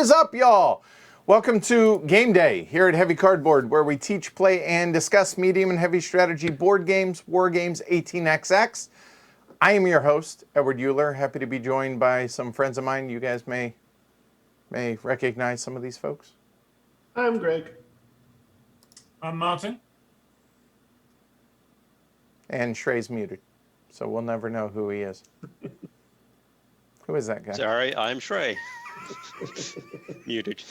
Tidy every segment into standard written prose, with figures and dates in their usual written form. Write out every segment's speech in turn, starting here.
is up, y'all? Welcome to Game Day here at Heavy Cardboard, where we teach, play, and discuss medium and heavy strategy board games, war games, 18xx. I am your host, Edward Euler. Happy to be joined by some friends of mine. You guys may recognize some of these folks. I'm Greg. I'm Martin. And Shrey's muted, so we'll never know who he is. Who is that guy? Sorry, I'm Shrey. Muted.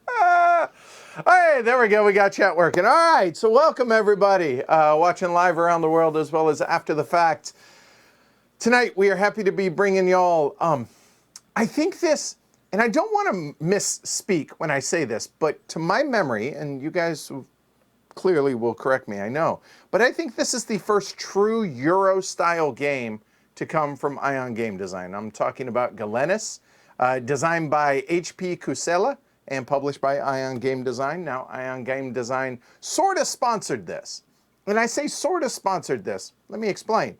Hey, there we go. We got chat working. All right, so welcome everybody watching live around the world as well as after the fact. Tonight we are happy to be bringing y'all. I think this, and I don't want to misspeak when I say this, but to my memory, and you guys clearly will correct me, I know, but I think this is the first true Euro-style game to come from Ion Game Design. I'm talking about Galenus, designed by H.P. Kusela and published by Ion Game Design. Now, Ion Game Design sort of sponsored this. When I say sort of sponsored this, let me explain.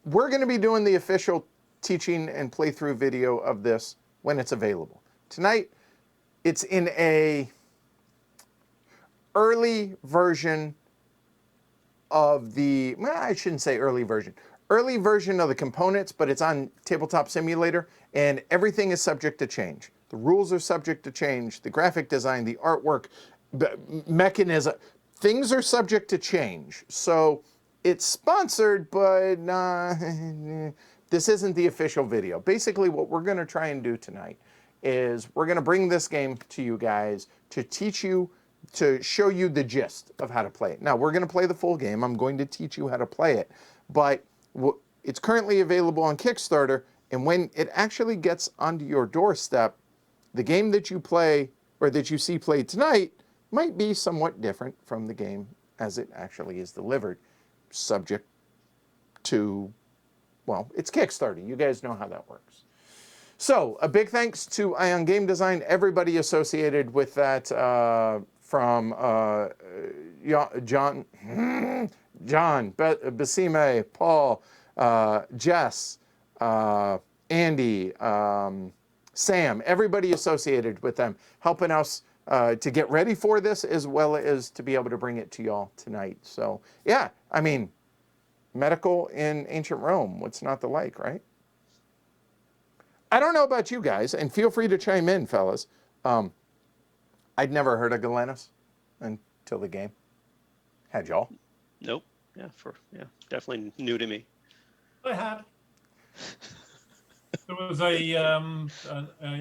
We're going to be doing the official teaching and playthrough video of this when it's available. Tonight, it's in a early version of the, well, I shouldn't say early version of the components, but it's on Tabletop Simulator, and everything is subject to change. The rules are subject to change. The graphic design, the artwork, mechanism, things are subject to change. So it's sponsored, but this isn't the official video. Basically, what we're going to try and do tonight is we're going to bring this game to you guys to teach you, to show you the gist of how to play it. Now, we're going to play the full game. I'm going to teach you how to play it, but it's currently available on Kickstarter, and when it actually gets onto your doorstep, the game that you play or that you see played tonight might be somewhat different from the game as it actually is delivered, subject to, well, it's Kickstarter. You guys know how that works. So a big thanks to Ion Game Design, everybody associated with that, from John, Basime, Paul, Jess, Andy, Sam, everybody associated with them, helping us to get ready for this as well as to be able to bring it to y'all tonight. So, yeah, I mean, medical in ancient Rome, what's not the like, right? I don't know about you guys, and feel free to chime in, fellas. I'd never heard of Galenus until the game. Had y'all? Nope. Yeah, definitely new to me. I had. There was an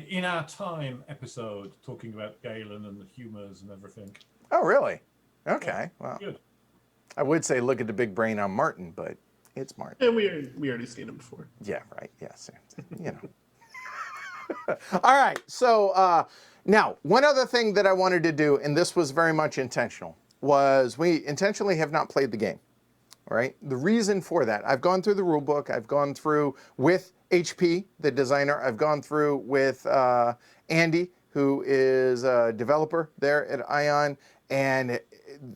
In Our Time episode talking about Galen and the humours and everything. Oh, really? Okay, well. Good. I would say look at the big brain on Martin, but it's Martin. And we already seen him before. Yeah, right. Yes, you know. All right, so now, one other thing that I wanted to do, and this was very much intentional, was we intentionally have not played the game. All right. The reason for that, I've gone through the rule book. I've gone through with HP, the designer. I've gone through with Andy, who is a developer there at Ion, and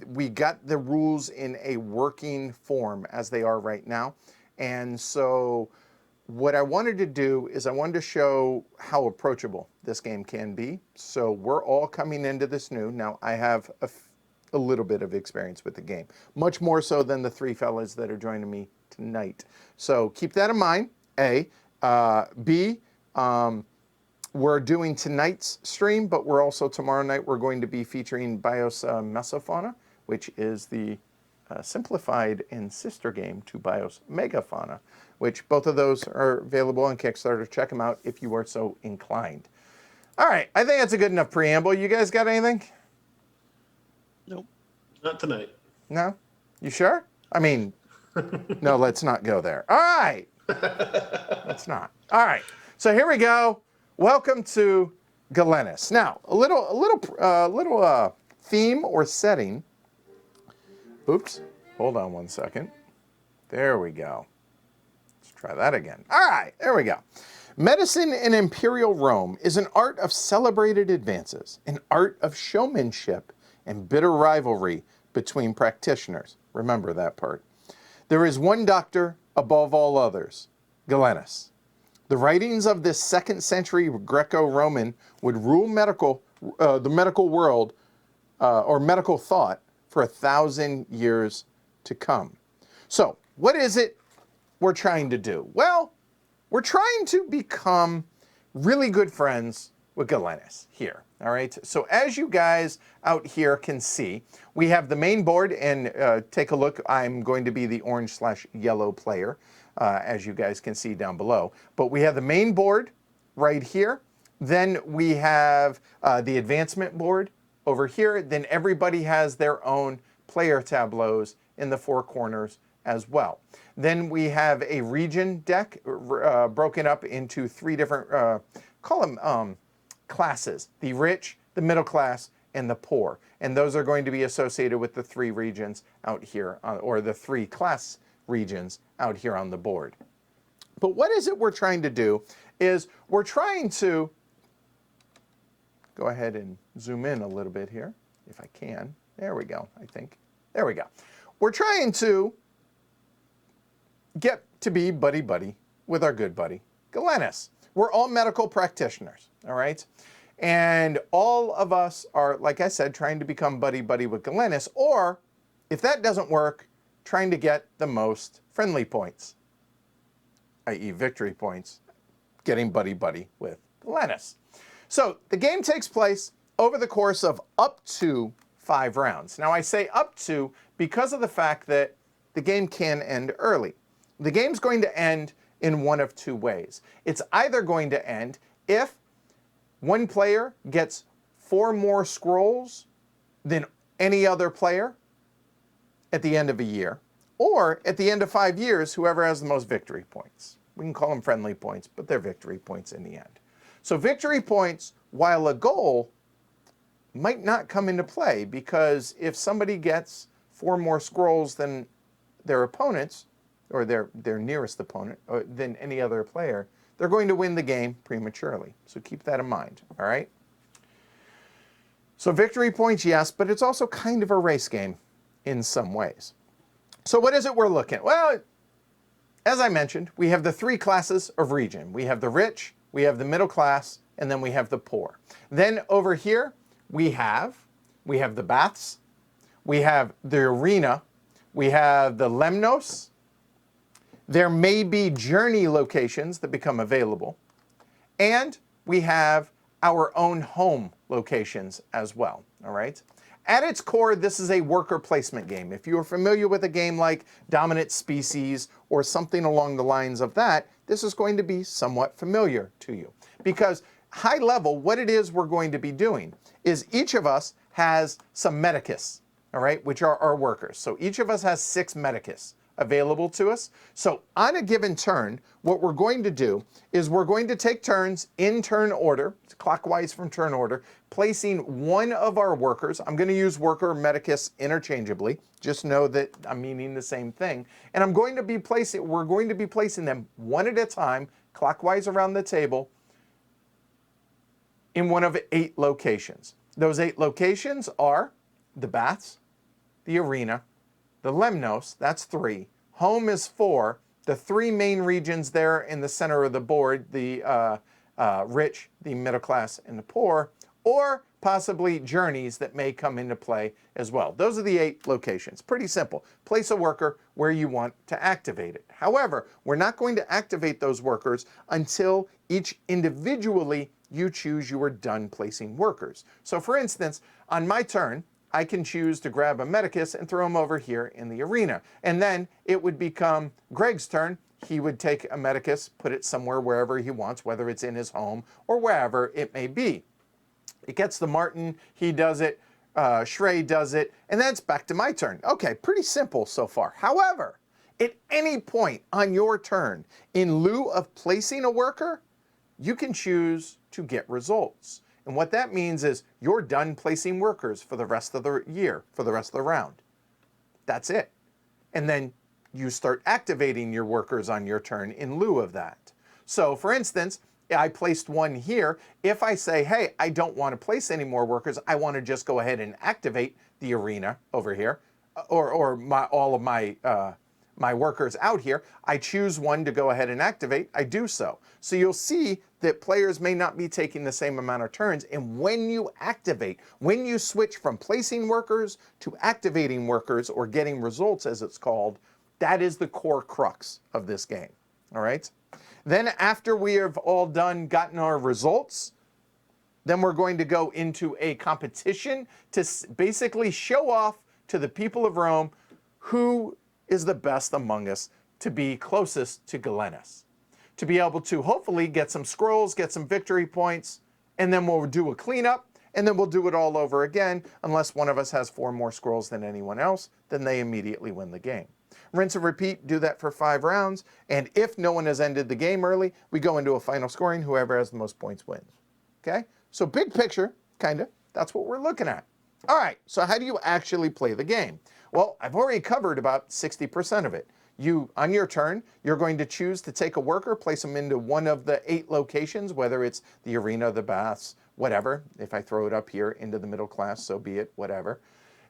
we got the rules in a working form as they are right now. And so what I wanted to do is I wanted to show how approachable this game can be. So we're all coming into this new. Now, I have a little bit of experience with the game, much more so than the three fellas that are joining me tonight. So keep that in mind, A. B, we're doing tonight's stream, but we're also tomorrow night, we're going to be featuring BIOS Mesofauna, which is the simplified and sister game to BIOS Megafauna, which both of those are available on Kickstarter. Check them out if you are so inclined. All right, I think that's a good enough preamble. You guys got anything? Nope. Not tonight. No? You sure? I mean, no, let's not go there. All right. Let's not. All right. So here we go. Welcome to Galenus. Now, a little theme or setting. Oops. Hold on one second. There we go. Let's try that again. All right. There we go. Medicine in Imperial Rome is an art of celebrated advances, an art of showmanship and bitter rivalry between practitioners. Remember that part. There is one doctor above all others, Galenus. The writings of this 2nd century Greco-Roman would rule the medical world or medical thought for 1,000 years to come. So, what is it we're trying to do? Well, we're trying to become really good friends with Galenus here. All right. So as you guys out here can see, we have the main board, and take a look. I'm going to be the orange/yellow player, as you guys can see down below. But we have the main board right here. Then we have the advancement board over here. Then everybody has their own player tableaus in the 4 corners as well. Then we have a region deck broken up into 3 different, call them classes: the rich, the middle class, and the poor. And those are going to be associated with the 3 regions out here, or the 3 class regions out here on the board. But what is it we're trying to do is we're trying to go ahead and zoom in a little bit here, if I can. There we go, I think. There we go. We're trying to get to be buddy-buddy with our good buddy, Galenus. We're all medical practitioners, all right? And all of us are, like I said, trying to become buddy-buddy with Galenus, or, if that doesn't work, trying to get the most friendly points, i.e. victory points, getting buddy-buddy with Galenus. So the game takes place over the course of up to 5 rounds. Now I say up to because of the fact that the game can end early. The game's going to end in one of 2 ways. It's either going to end if one player gets 4 more scrolls than any other player at the end of a year, or at the end of 5 years, whoever has the most victory points. We can call them friendly points, but they're victory points in the end. So victory points, while a goal, might not come into play, because if somebody gets 4 more scrolls than their opponents, or their nearest opponent, or than any other player, they're going to win the game prematurely. So keep that in mind, all right? So victory points, yes, but it's also kind of a race game in some ways. So what is it we're looking at? Well, as I mentioned, we have the 3 classes of region. We have the rich, we have the middle class, and then we have the poor. Then over here, we have the baths, we have the arena, we have the lemnos. There may be journey locations that become available, and we have our own home locations as well, all right? At its core, this is a worker placement game. If you are familiar with a game like Dominant Species or something along the lines of that, this is going to be somewhat familiar to you. Because high level, what it is we're going to be doing is each of us has some medicus, all right, which are our workers. So each of us has 6 medicus available to us. So on a given turn, what we're going to do is we're going to take turns in turn order, clockwise from turn order, placing one of our workers. I'm going to use worker medicus interchangeably. Just know that I'm meaning the same thing. And we're going to be placing them one at a time, clockwise around the table, in one of 8 locations. Those 8 locations are the baths, the arena, the lemnos, that's 3. Home is 4. The 3 main regions there in the center of the board, the rich, the middle class, and the poor, or possibly journeys that may come into play as well. Those are the 8 locations. Pretty simple. Place a worker where you want to activate it. However, we're not going to activate those workers until each individually you choose you are done placing workers. So for instance, on my turn, I can choose to grab a medicus and throw him over here in the arena. And then it would become Greg's turn. He would take a medicus, put it somewhere wherever he wants, whether it's in his home or wherever it may be. It gets the Martin, he does it, Shrey does it, and then it's back to my turn. Okay, pretty simple so far. However, at any point on your turn, in lieu of placing a worker, you can choose to get results. And what that means is you're done placing workers for the rest of the year, for the rest of the round. That's it. And then you start activating your workers on your turn in lieu of that. So for instance, I placed one here. If I say, hey, I don't want to place any more workers, I want to just go ahead and activate the arena over here, or all of my my workers out here, I choose one to go ahead and activate, I do so. So you'll see that players may not be taking the same amount of turns, and when you activate, when you switch from placing workers to activating workers, or getting results as it's called, that is the core crux of this game, all right? Then after we have all gotten our results, then we're going to go into a competition to basically show off to the people of Rome who is the best among us to be closest to Galenus, to be able to hopefully get some scrolls, get some victory points, and then we'll do a cleanup, and then we'll do it all over again. Unless one of us has 4 more scrolls than anyone else, then they immediately win the game. Rinse and repeat, do that for 5 rounds, and if no one has ended the game early, we go into a final scoring. Whoever has the most points wins. Okay? So big picture, kind of, that's what we're looking at. All right, so how do you actually play the game? Well, I've already covered about 60% of it. On your turn, you're going to choose to take a worker, place them into one of the 8 locations, whether it's the arena, the baths, whatever. If I throw it up here into the middle class, so be it, whatever.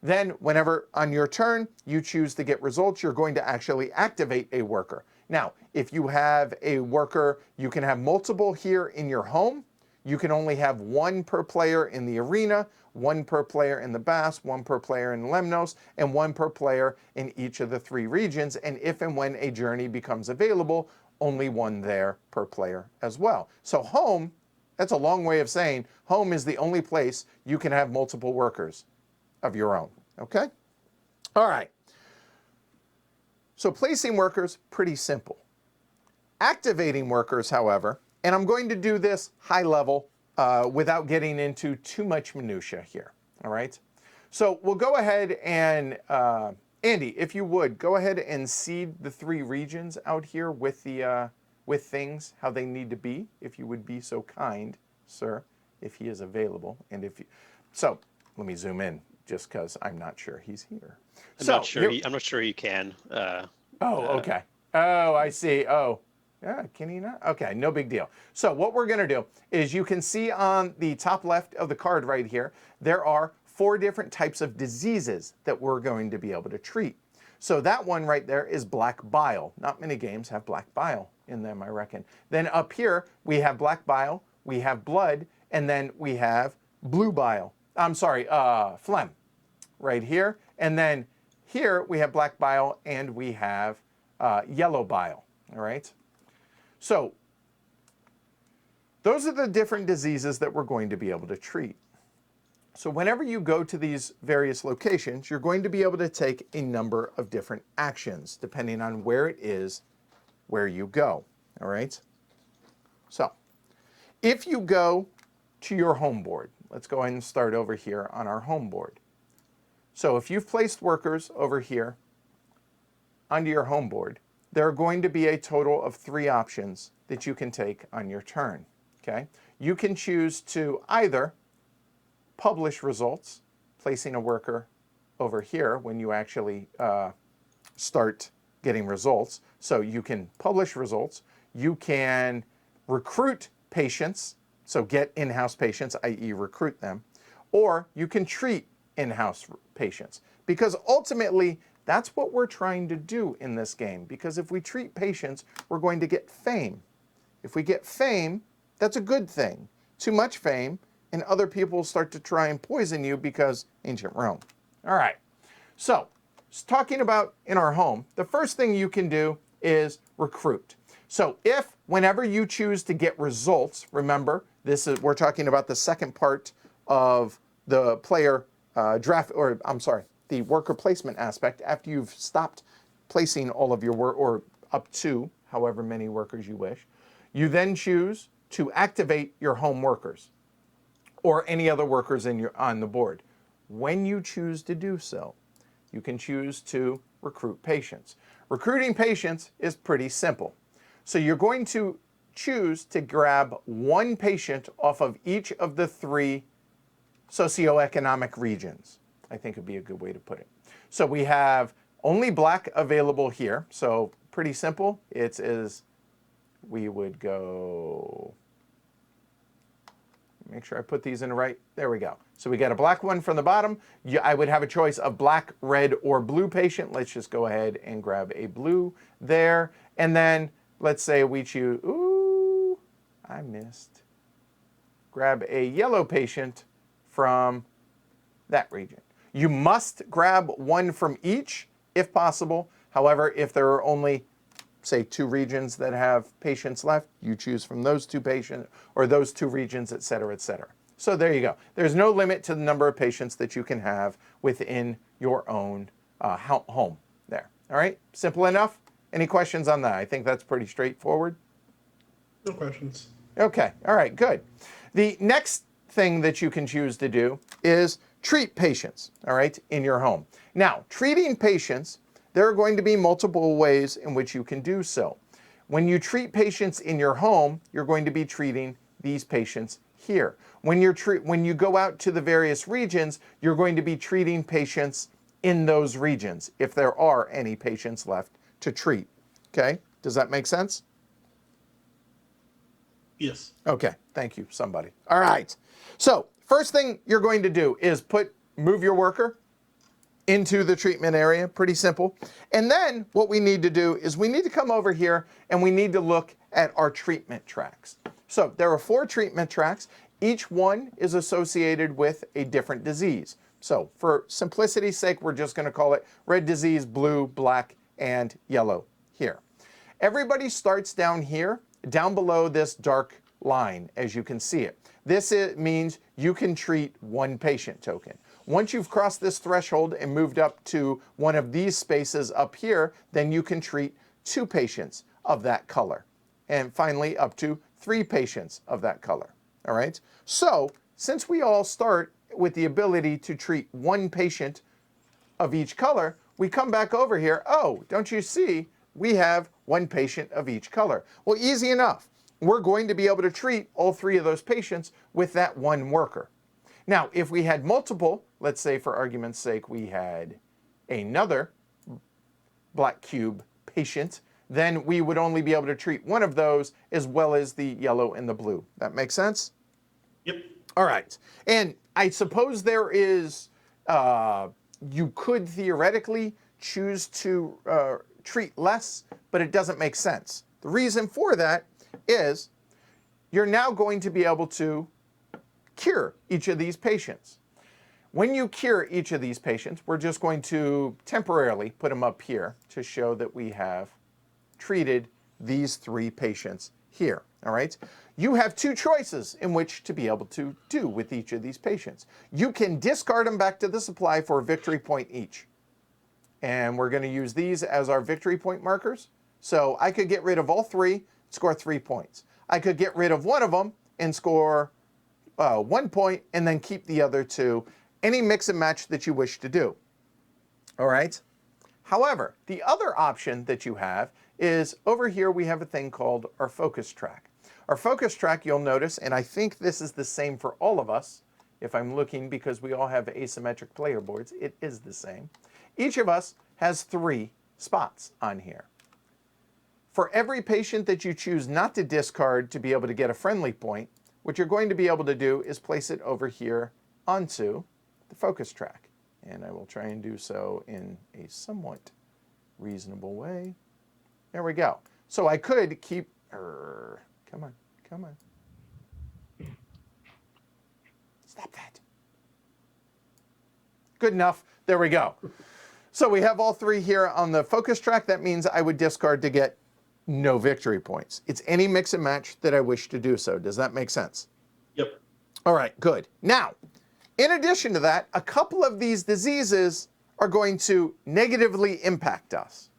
Then whenever on your turn you choose to get results, you're going to actually activate a worker. Now, if you have a worker, you can have multiple here in your home. You can only have 1 per player in the arena, 1 per player in the baths, 1 per player in Lemnos, and 1 per player in each of the 3 regions. And if and when a journey becomes available, only 1 there per player as well. So home, that's a long way of saying home is the only place you can have multiple workers of your own, okay? All right. So placing workers, pretty simple. Activating workers, however, and I'm going to do this high level without getting into too much minutia here, all right? So we'll go ahead and, Andy, if you would, go ahead and seed the 3 regions out here with the with things, how they need to be, if you would be so kind, sir, if he is available. And if you, so let me zoom in, just because I'm not sure he's here. I'm not sure. I'm not sure you can. Okay. Oh, I see. Oh, yeah. Can he not? Okay, no big deal. So what we're going to do is, you can see on the top left of the card right here, there are 4 different types of diseases that we're going to be able to treat. So that one right there is black bile. Not many games have black bile in them, I reckon. Then up here we have black bile, we have blood, and then we have blue bile. I'm sorry, phlegm. Right here, and then here we have black bile and we have yellow bile, all right? So those are the different diseases that we're going to be able to treat. So whenever you go to these various locations, you're going to be able to take a number of different actions depending on where it is where you go, all right? So if you go to your home board, let's go ahead and start over here on our home board. So if you've placed workers over here onto your home board, there are going to be a total of 3 options that you can take on your turn, okay? You can choose to either publish results, placing a worker over here when you actually start getting results. So you can publish results, you can recruit patients, so get in-house patients, i.e. recruit them, or you can treat in-house patients, because ultimately that's what we're trying to do in this game, because if we treat patients, we're going to get fame. If we get fame, that's a good thing. Too much fame, and other people start to try and poison you because ancient Rome. All right, so talking about in our home, the first thing you can do is recruit. So if whenever you choose to get results, remember, we're talking about the second part of the player the worker placement aspect. After you've stopped placing all of your work, or up to however many workers you wish, you then choose to activate your home workers or any other workers on the board. When you choose to do so, you can choose to recruit patients. Recruiting patients is pretty simple. So you're going to choose to grab 1 patient off of each of the 3 socioeconomic regions. I think would be a good way to put it. So we have only black available here. So pretty simple. We would go, make sure I put these in the right, there we go. So we got a black one from the bottom. I would have a choice of black, red, or blue patient. Let's just go ahead and grab a blue there. And then let's say we choose, ooh, I missed. Grab a yellow patient from that region. You must grab one from each if possible. However, if there are only, say, 2 regions that have patients left, you choose from those 2 patients or those 2 regions, et cetera, et cetera. So there you go. There's no limit to the number of patients that you can have within your own home there. All right, simple enough. Any questions on that? I think that's pretty straightforward. No questions. Okay, all right, good. The next thing that you can choose to do is treat patients, all right, in your home. Now, treating patients, there are going to be multiple ways in which you can do so. When you treat patients in your home, you're going to be treating these patients here. When you go out to the various regions, you're going to be treating patients in those regions, if there are any patients left to treat. Okay, does that make sense? Yes. Okay, thank you, somebody. All right, so first thing you're going to do is move your worker into the treatment area, pretty simple. And then what we need to do is we need to come over here and we need to look at our treatment tracks. So there are 4 treatment tracks. Each one is associated with a different disease. So for simplicity's sake, we're just gonna call it red disease, blue, black, and yellow here. Everybody starts down here, down below this dark line, as you can see it. This means you can treat 1 patient token. Once you've crossed this threshold and moved up to one of these spaces up here, then you can treat 2 patients of that color. And finally, up to 3 patients of that color. All right? So, since we all start with the ability to treat 1 patient of each color, we come back over here. Oh, don't you see? We have 1 patient of each color. Well, easy enough. We're going to be able to treat all 3 of those patients with that 1 worker. Now, if we had multiple, let's say for argument's sake, we had another black cube patient, then we would only be able to treat 1 of those as well as the yellow and the blue. That makes sense? Yep. All right. And I suppose there is, you could theoretically choose to treat less, but it doesn't make sense. The reason for that is you're now going to be able to cure each of these patients. When you cure each of these patients, we're just going to temporarily put them up here to show that we have treated these 3 patients here, all right? You have 2 choices in which to be able to do with each of these patients. You can discard them back to the supply for a victory point each. And we're going to use these as our victory point markers. So I could get rid of all 3, score 3 points. I could get rid of one of them and score 1 point, and then keep the other 2. Any mix and match that you wish to do. All right? However, the other option that you have is over here we have a thing called our focus track. Our focus track, you'll notice, and I think this is the same for all of us, if I'm looking because we all have asymmetric player boards, it is the same. Each of us has 3 spots on here. For every patient that you choose not to discard to be able to get a friendly point, what you're going to be able to do is place it over here onto the focus track. And I will try and do so in a somewhat reasonable way. There we go. So I could keep, come on. Stop that. Good enough. There we go. So we have all 3 here on the focus track. That means I would discard to get no victory points. It's any mix and match that I wish to do so. Does that make sense? Yep. All right, good. Now, in addition to that, a couple of these diseases are going to negatively impact us.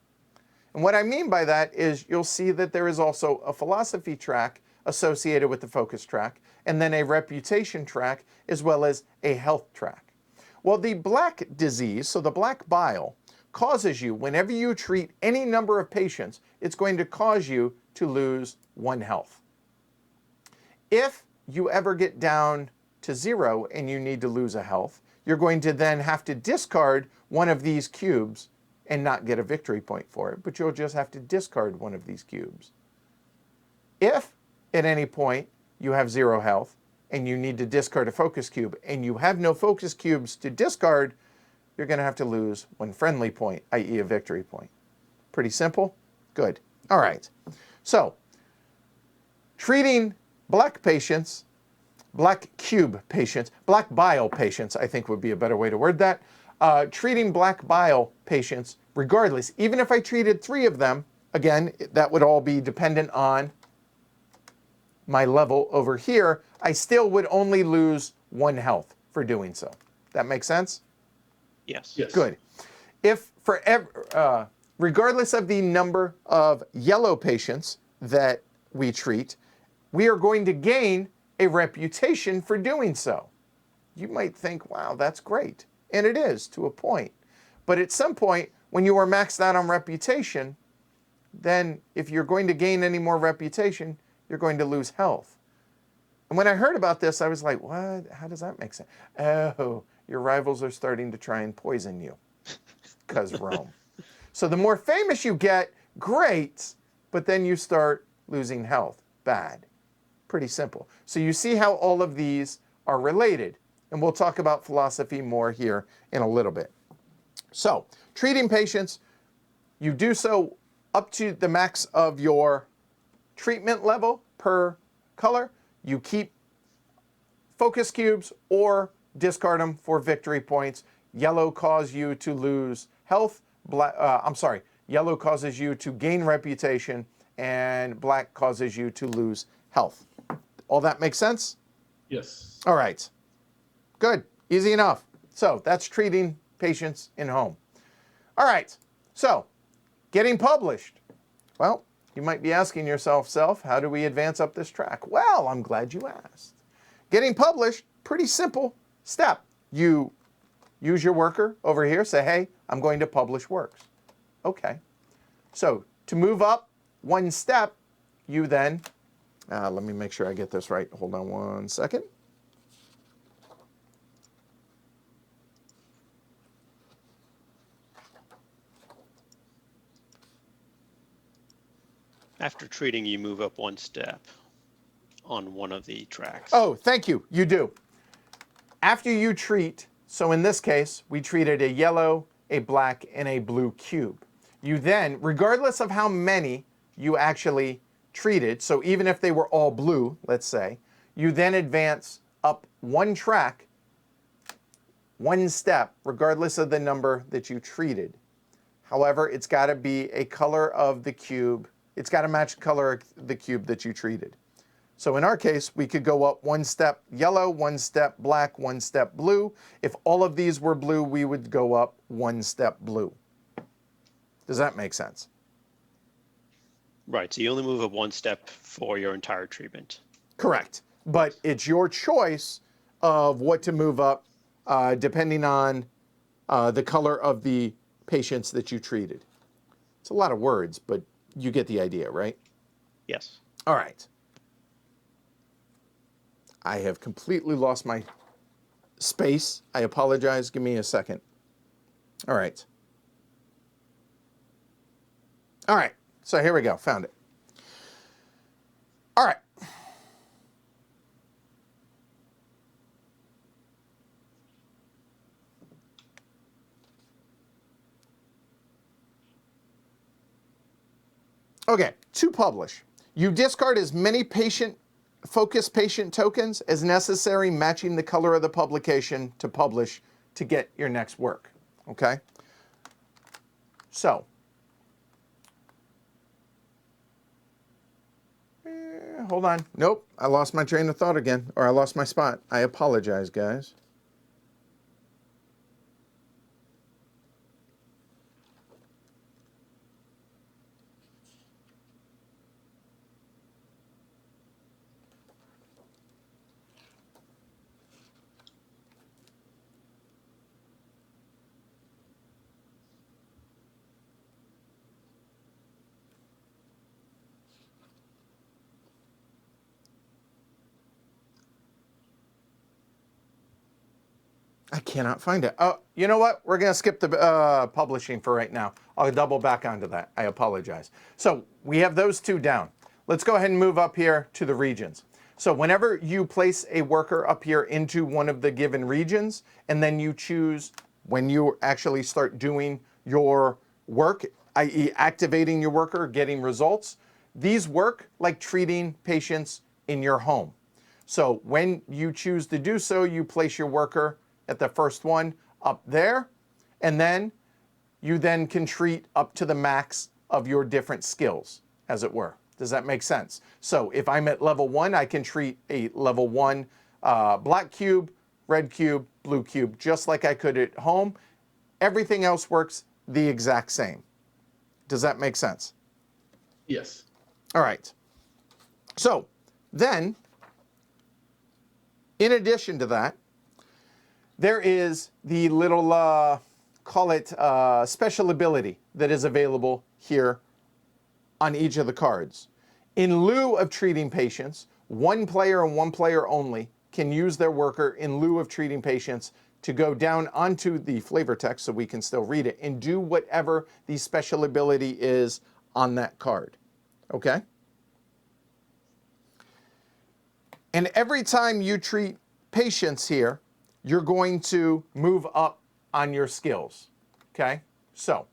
And what I mean by that is you'll see that there is also a philosophy track associated with the focus track, and then a reputation track, as well as a health track. Well, the black disease, so the black bile, causes you, whenever you treat any number of patients, it's going to cause you to lose 1 health. If you ever get down to 0 and you need to lose a health, you're going to then have to discard one of these cubes and not get a victory point for it, but you'll just have to discard one of these cubes. If at any point you have 0 health, and you need to discard a focus cube, and you have no focus cubes to discard, you're going to have to lose 1 friendly point, i.e. a victory point. Pretty simple? Good. All right. So, treating black patients, black cube patients, black bile patients, I think would be a better way to word that. Treating black bile patients, regardless, even if I treated 3 of them, again, that would all be dependent on my level over here, I still would only lose 1 health for doing so. That makes sense? Yes. Yes. Good. If regardless of the number of yellow patients that we treat, we are going to gain a reputation for doing so. You might think, wow, that's great. And it is to a point. But at some point, when you are maxed out on reputation, then if you're going to gain any more reputation, you're going to lose health. And when I heard about this, I was like, what? How does that make sense? Oh, your rivals are starting to try and poison you because Rome. So the more famous you get, great, but then you start losing health. Bad. Pretty simple. So you see how all of these are related. And we'll talk about philosophy more here in a little bit. So, treating patients, you do so up to the max of your treatment level per color. You keep focus cubes or discard them for victory points. Yellow causes you to lose health. Yellow causes you to gain reputation, and black causes you to lose health. All that makes sense? Yes. All right. Good. Easy enough. So that's treating patients in home. All right. So getting published. Well, you might be asking yourself, how do we advance up this track? Well, I'm glad you asked. Getting published, pretty simple step. You use your worker over here, say, hey, I'm going to publish works. Okay. So to move up 1 step, you then, let me make sure I get this right. Hold on 1 second. After treating, you move up 1 step on one of the tracks. Oh, thank you. You do. After you treat, so in this case, we treated a yellow, a black, and a blue cube. You then, regardless of how many you actually treated, so even if they were all blue, let's say, you then advance up 1 track, 1 step, regardless of the number that you treated. However, it's got to be a color of the cube. It's got to match the color of the cube that you treated. So in our case, we could go up 1 step yellow, 1 step black, 1 step blue. If all of these were blue, we would go up 1 step blue. Does that make sense? Right, so you only move up 1 step for your entire treatment. Correct. But it's your choice of what to move up depending on the color of the patients that you treated. It's a lot of words, but you get the idea, right? Yes. All right. I have completely lost my space. I apologize. Give me a second. All right. All right. So here we go. Found it. All right. Okay, to publish. You discard as many focus patient tokens as necessary, matching the color of the publication to publish to get your next work. Okay? So, hold on. Nope, I lost my train of thought again, or I lost my spot. I apologize, guys. I cannot find it. Oh, you know what? We're going to skip the publishing for right now. I'll double back onto that. I apologize. So we have those 2 down. Let's go ahead and move up here to the regions. So whenever you place a worker up here into one of the given regions, and then you choose when you actually start doing your work, i.e. activating your worker, getting results, these work like treating patients in your home. So when you choose to do so, you place your worker at the first one up there, and then you then can treat up to the max of your different skills, as it were. Does that make sense? So if I'm at level 1, I can treat a level 1 black cube, red cube, blue cube, just like I could at home. Everything else works the exact same. Does that make sense? Yes. All right. So then, in addition to that, there is the little, call it special ability that is available here on each of the cards. In lieu of treating patients, one player and one player only can use their worker in lieu of treating patients to go down onto the flavor text so we can still read it and do whatever the special ability is on that card. Okay? And every time you treat patients here, you're going to move up on your skills. Okay? So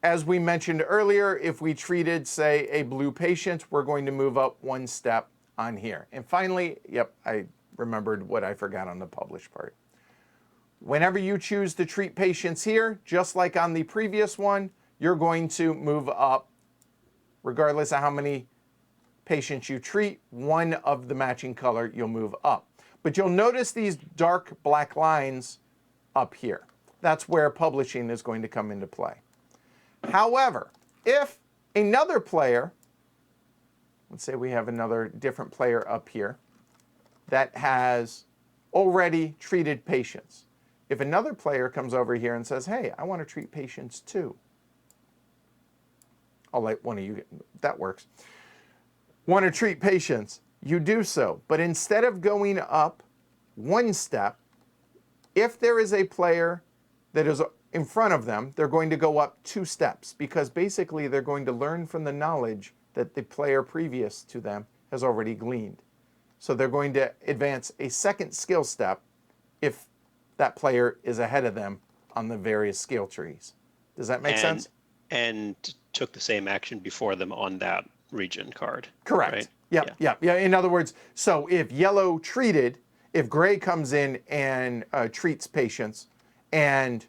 as we mentioned earlier, if we treated, say, a blue patient, we're going to move up one step on here. And finally, yep, I remembered what I forgot on the publish part. Whenever you choose to treat patients here, just like on the previous one, you're going to move up, regardless of how many patients you treat, one of the matching color, you'll move up. But you'll notice these dark black lines up here. That's where publishing is going to come into play. However, if another player, let's say we have another different player up here that has already treated patients. If another player comes over here and says, hey, I want to treat patients too. I'll let one of you, that works. Want to treat patients, you do so. But instead of going up one step, if there is a player that is in front of them, they're going to go up 2 steps because basically they're going to learn from the knowledge that the player previous to them has already gleaned. So they're going to advance a second skill step if that player is ahead of them on the various skill trees. Does that make sense? And took the same action before them on that region card. Correct. Right? Yeah. In other words, so if yellow treated, if gray comes in and treats patients and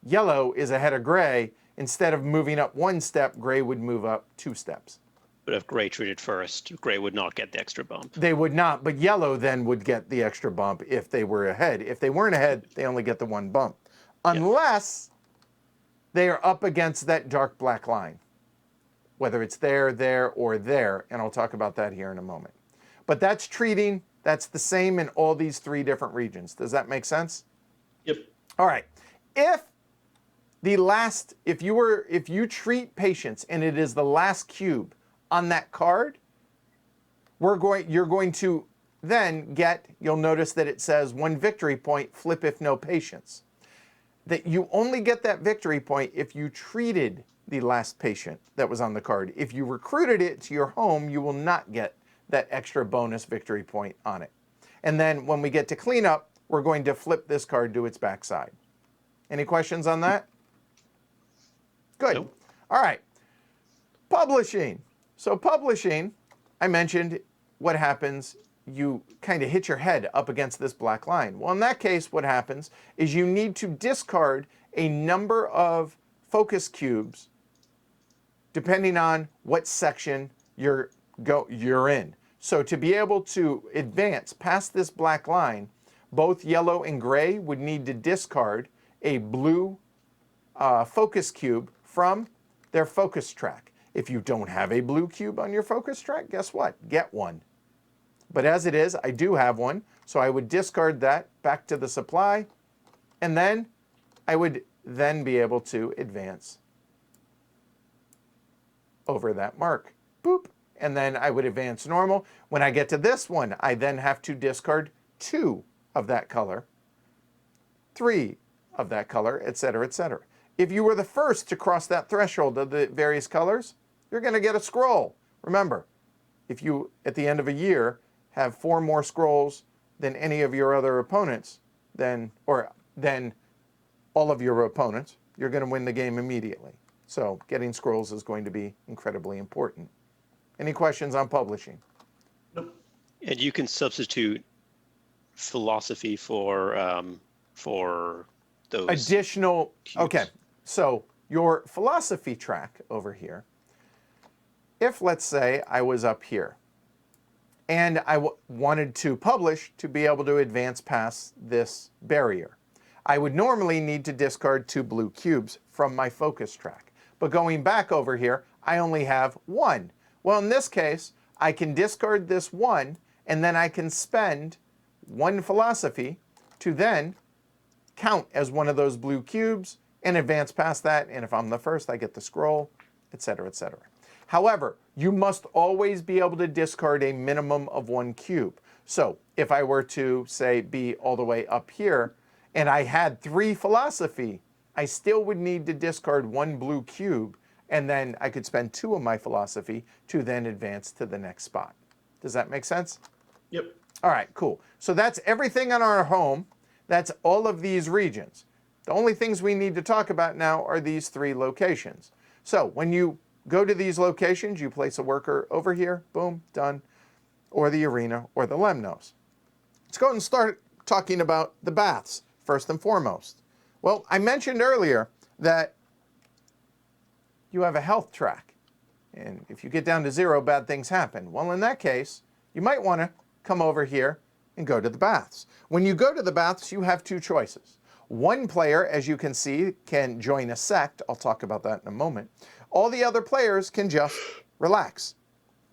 yellow is ahead of gray, instead of moving up 1 step, gray would move up 2 steps. But if gray treated first, gray would not get the extra bump. They would not, but yellow then would get the extra bump if they were ahead. If they weren't ahead, they only get the 1 bump. Unless they are up against that dark black line, whether it's there, or there, and I'll talk about that here in a moment. But that's treating, that's the same in all these 3 different regions. Does that make sense? Yep. All right. If you treat patients and it is the last cube on that card, you're going to then get, you'll notice that it says 1 victory point, flip if no patients. That you only get that victory point if you treated the last patient that was on the card. If you recruited it to your home, you will not get that extra bonus victory point on it. And then when we get to cleanup, we're going to flip this card to its backside. Any questions on that? Good. Nope. All right. Publishing. So publishing, I mentioned what happens, you kind of hit your head up against this black line. Well, in that case, what happens is you need to discard a number of focus cubes depending on what section you're in. So to be able to advance past this black line, both yellow and gray would need to discard a blue focus cube from their focus track. If you don't have a blue cube on your focus track, guess what? Get one. But as it is, I do have one, so I would discard that back to the supply, and then I would then be able to advance over that mark. Boop. And then I would advance normal. When I get to this one, I then have to discard 2 of that color, 3 of that color, etc., etc. If you were the first to cross that threshold of the various colors, you're going to get a scroll. Remember, if you, at the end of a year, have 4 more scrolls than any of your other opponents, than all of your opponents, you're going to win the game immediately. So getting scrolls is going to be incredibly important. Any questions on publishing? Nope. And you can substitute philosophy for those Additional, cubes. okay, so your philosophy track over here, if let's say I was up here and I wanted to publish to be able to advance past this barrier, I would normally need to discard 2 blue cubes from my focus track. But going back over here, I only have 1. Well, in this case, I can discard this 1, and then I can spend 1 philosophy to then count as one of those blue cubes and advance past that. And if I'm the first, I get the scroll, etc., etc. However, you must always be able to discard a minimum of 1 cube. So if I were to, say, be all the way up here, and I had 3 philosophy, I still would need to discard 1 blue cube, and then I could spend 2 of my philosophy to then advance to the next spot. Does that make sense? Yep. All right, cool. So that's everything on our home. That's all of these regions. The only things we need to talk about now are these 3 locations. So when you go to these locations, you place a worker over here, boom, done, or the arena, or the lemnos. Let's go and start talking about the baths, first and foremost. Well, I mentioned earlier that you have a health track. And if you get down to 0, bad things happen. Well, in that case, you might want to come over here and go to the baths. When you go to the baths, you have 2 choices. One player, as you can see, can join a sect. I'll talk about that in a moment. All the other players can just relax.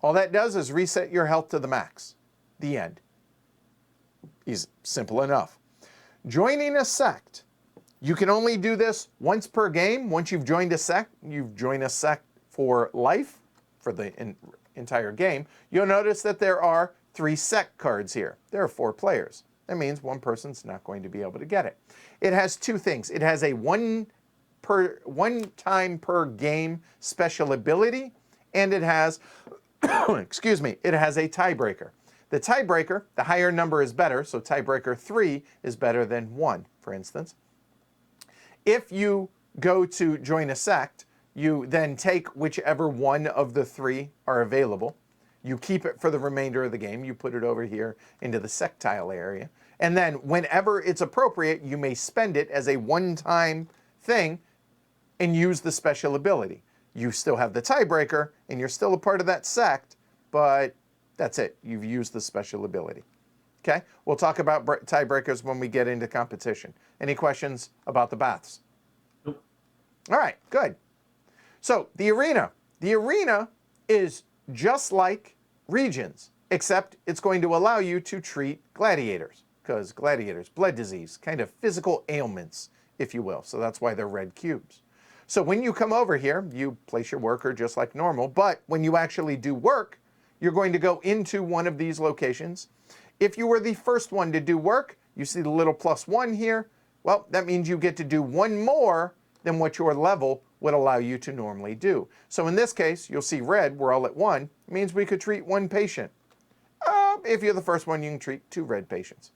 All that does is reset your health to the max. The end. Easy, simple enough. Joining a sect, you can only do this once per game. Once you've joined a sect, you've joined a sect for life, for the entire game. You'll notice that there are 3 sect cards here. There are 4 players. That means one person's not going to be able to get it. It has 2 things. It has a one time per game special ability, and it has, excuse me, it has a tiebreaker. The tiebreaker, the higher number is better, so tiebreaker 3 is better than 1, for instance. If you go to join a sect, you then take whichever one of the 3 are available. You keep it for the remainder of the game. You put it over here into the sectile area. And then whenever it's appropriate, you may spend it as a one-time thing and use the special ability. You still have the tiebreaker, and you're still a part of that sect, but that's it. You've used the special ability. Okay? We'll talk about tiebreakers when we get into competition. Any questions about the baths? Nope. All right, good. So the arena. The arena is just like regions, except it's going to allow you to treat gladiators, because gladiators, blood disease, kind of physical ailments, if you will. So that's why they're red cubes. So when you come over here, you place your worker just like normal, but when you actually do work, you're going to go into one of these locations. If you were the first one to do work, you see the little +1 here. Well, that means you get to do 1 more than what your level would allow you to normally do. So in this case, you'll see red, we're all at 1. It means we could treat 1 patient. If you're the first one, you can treat 2 red patients.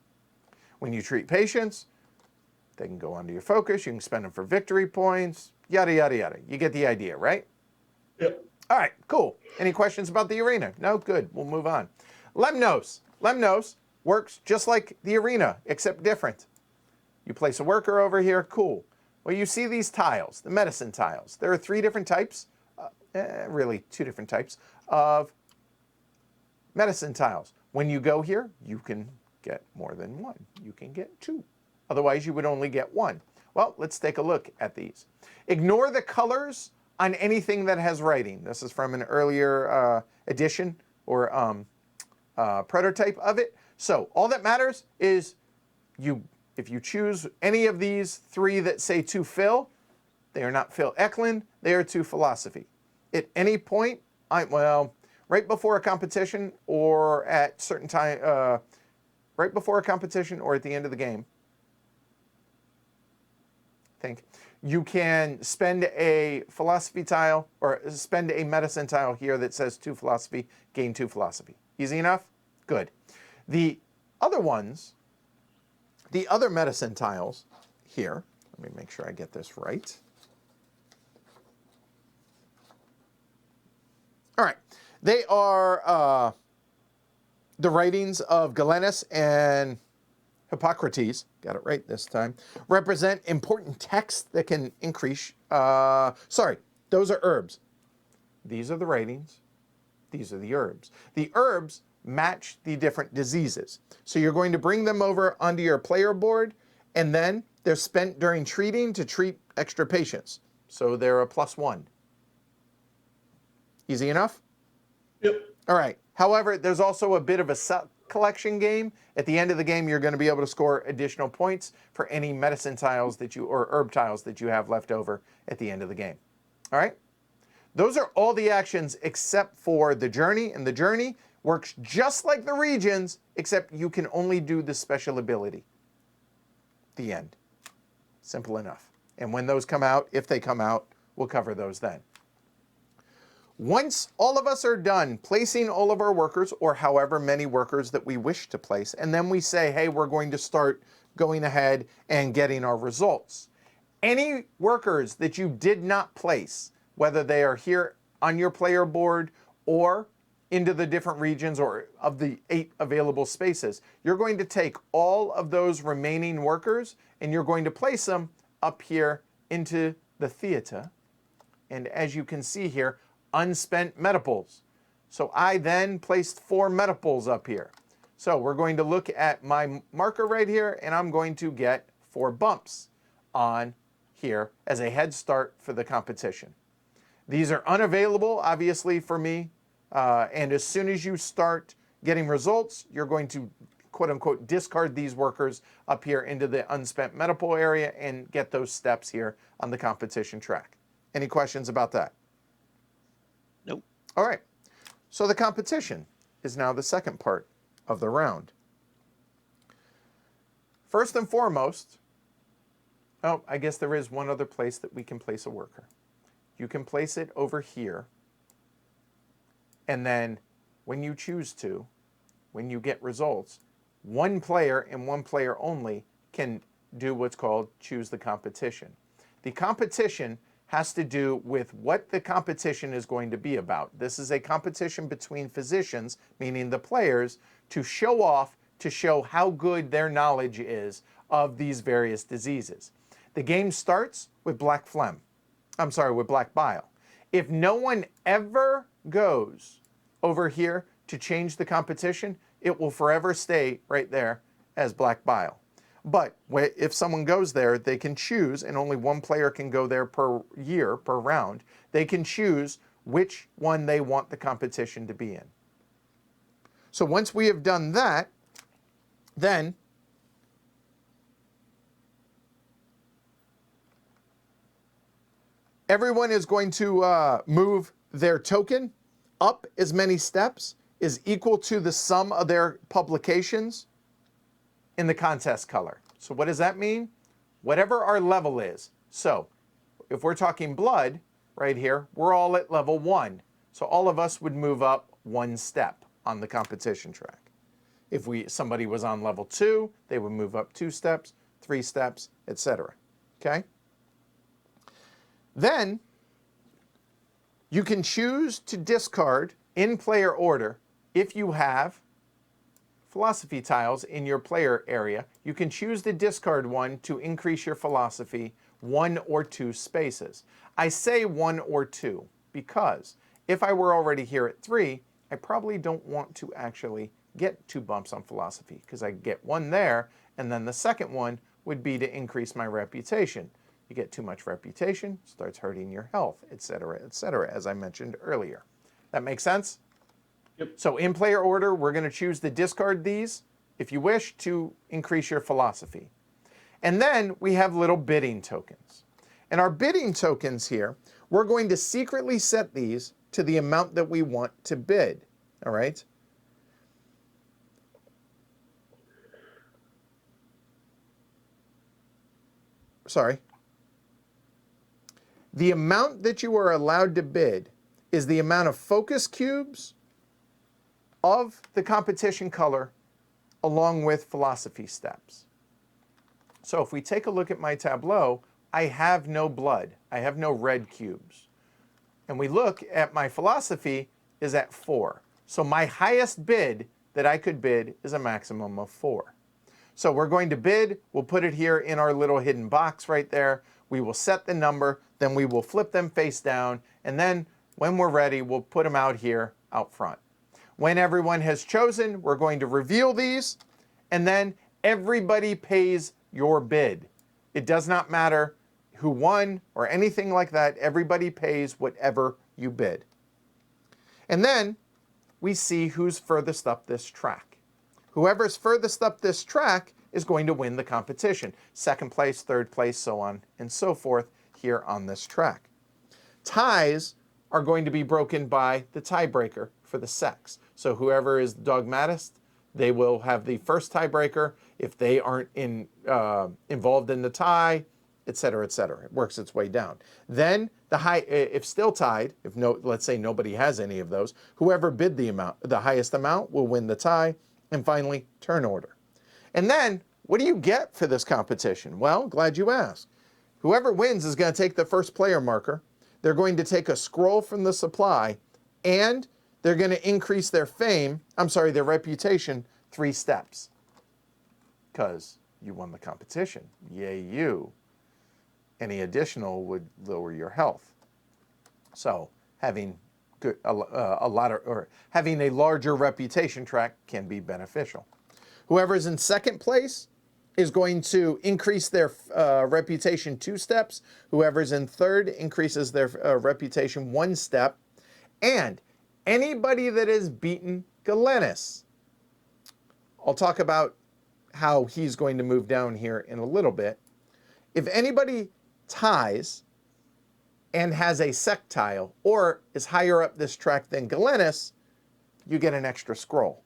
When you treat patients, they can go onto your focus. You can spend them for victory points, yada, yada, yada. You get the idea, right? Yep. All right, cool. Any questions about the arena? No? Good. We'll move on. Lemnos. Lemnos works just like the arena, except different. You place a worker over here. Cool. Well, you see these tiles, the medicine tiles. There are 3 different types, really 2 different types of medicine tiles. When you go here, you can get more than 1. You can get 2. Otherwise, you would only get 1. Well, let's take a look at these. Ignore the colors on anything that has writing. This is from an earlier edition or prototype of it. So all that matters is if you choose any of these 3 that say to Phil, they are not Phil Eklund, they are to philosophy. At any point, right before a competition or at certain time, right before a competition or at the end of the game, you can spend a philosophy tile or spend a medicine tile here that says 2 philosophy, gain 2 philosophy. Easy enough? Good. The other ones, the other medicine tiles here, let me make sure I get this right. All right, they are the writings of Galenus and Hippocrates, got it right this time, represent important texts that can increase, sorry, those are herbs. These are the writings, these are the herbs. The herbs match the different diseases. So you're going to bring them over onto your player board, and then they're spent during treating to treat extra patients. So they're a +1. Easy enough? Yep. All right. However, there's also a bit of a set collection game. At the end of the game, you're going to be able to score additional points for any medicine tiles that you, or herb tiles that you have left over at the end of the game. All right? Those are all the actions except for the journey, and the journey works just like the regions, except you can only do the special ability. The end. Simple enough. And when those come out, if they come out, we'll cover those then. Once all of us are done placing all of our workers, or however many workers that we wish to place, and then we say, hey, we're going to start going ahead and getting our results. Any workers that you did not place, whether they are here on your player board or into the different regions or of the 8 available spaces, you're going to take all of those remaining workers and you're going to place them up here into the theater. And as you can see here, unspent metaples. So I then placed 4 metaples up here. So we're going to look at my marker right here, and I'm going to get 4 bumps on here as a head start for the competition. These are unavailable, obviously, for me. And as soon as you start getting results, you're going to, quote unquote, discard these workers up here into the unspent metapole area and get those steps here on the competition track. Any questions about that? Nope. All right. So the competition is now the second part of the round. First and foremost, oh, I guess there is one other place that we can place a worker. You can place it over here. And then when you choose to, when you get results, one player and one player only can do what's called choose the competition. The competition has to do with what the competition is going to be about. This is a competition between physicians, meaning the players, to show off, to show how good their knowledge is of these various diseases. The game starts with black phlegm. I'm sorry, with black bile. If no one ever goes over here to change the competition, it will forever stay right there as black bile. But if someone goes there, they can choose, and only one player can go there per year, per round, they can choose which one they want the competition to be in. So once we have done that, then everyone is going to move their token up as many steps is equal to the sum of their publications in the contest color. So what does that mean? Whatever our level is. So if we're talking blood right here, we're all at level 1. So all of us would move up 1 step on the competition track. If somebody was on level 2, they would move up 2 steps, 3 steps, etc. Okay? Then you can choose to discard in player order if you have philosophy tiles in your player area. You can choose the discard one to increase your philosophy 1 or 2 spaces. I say 1 or 2 because if I were already here at 3, I probably don't want to actually get 2 bumps on philosophy because I get 1 there, and then the second one would be to increase my reputation. You get too much reputation, starts hurting your health, etc., as I mentioned earlier. That makes sense? Yep. So in player order, we're going to choose to discard these, if you wish, to increase your philosophy. And then we have little bidding tokens. And our bidding tokens here, we're going to secretly set these to the amount that we want to bid. All right? Sorry. The amount that you are allowed to bid is the amount of focus cubes of the competition color along with philosophy steps. So if we take a look at my tableau, I have no blood. I have no red cubes. And we look at my philosophy is at 4. So my highest bid that I could bid is a maximum of 4. So we're going to bid. We'll put it here in our little hidden box right there. We will set the number. Then we will flip them face down. And then when we're ready, we'll put them out here out front. When everyone has chosen, we're going to reveal these. And then everybody pays your bid. It does not matter who won or anything like that. Everybody pays whatever you bid. And then we see who's furthest up this track. Whoever's furthest up this track is going to win the competition. Second place, third place, so on and so forth here on this track. Ties are going to be broken by the tiebreaker for the sex. So whoever is dogmatist, they will have the first tiebreaker. If they aren't involved in the tie, et cetera, it works its way down. Then if still tied, let's say nobody has any of those, whoever bid the highest amount will win the tie. And finally, turn order. And then, what do you get for this competition? Well, glad you asked. Whoever wins is going to take the first player marker. They're going to take a scroll from the supply, and they're going to increase their their reputation 3 steps. Because you won the competition. Yay, you. Any additional would lower your health. So having having a larger reputation track can be beneficial. Whoever's in second place is going to increase their reputation 2 steps. Whoever's in third increases their reputation 1 step. And anybody that has beaten Galenus, I'll talk about how he's going to move down here in a little bit. If anybody ties and has a sectile or is higher up this track than Galenus, you get an extra scroll.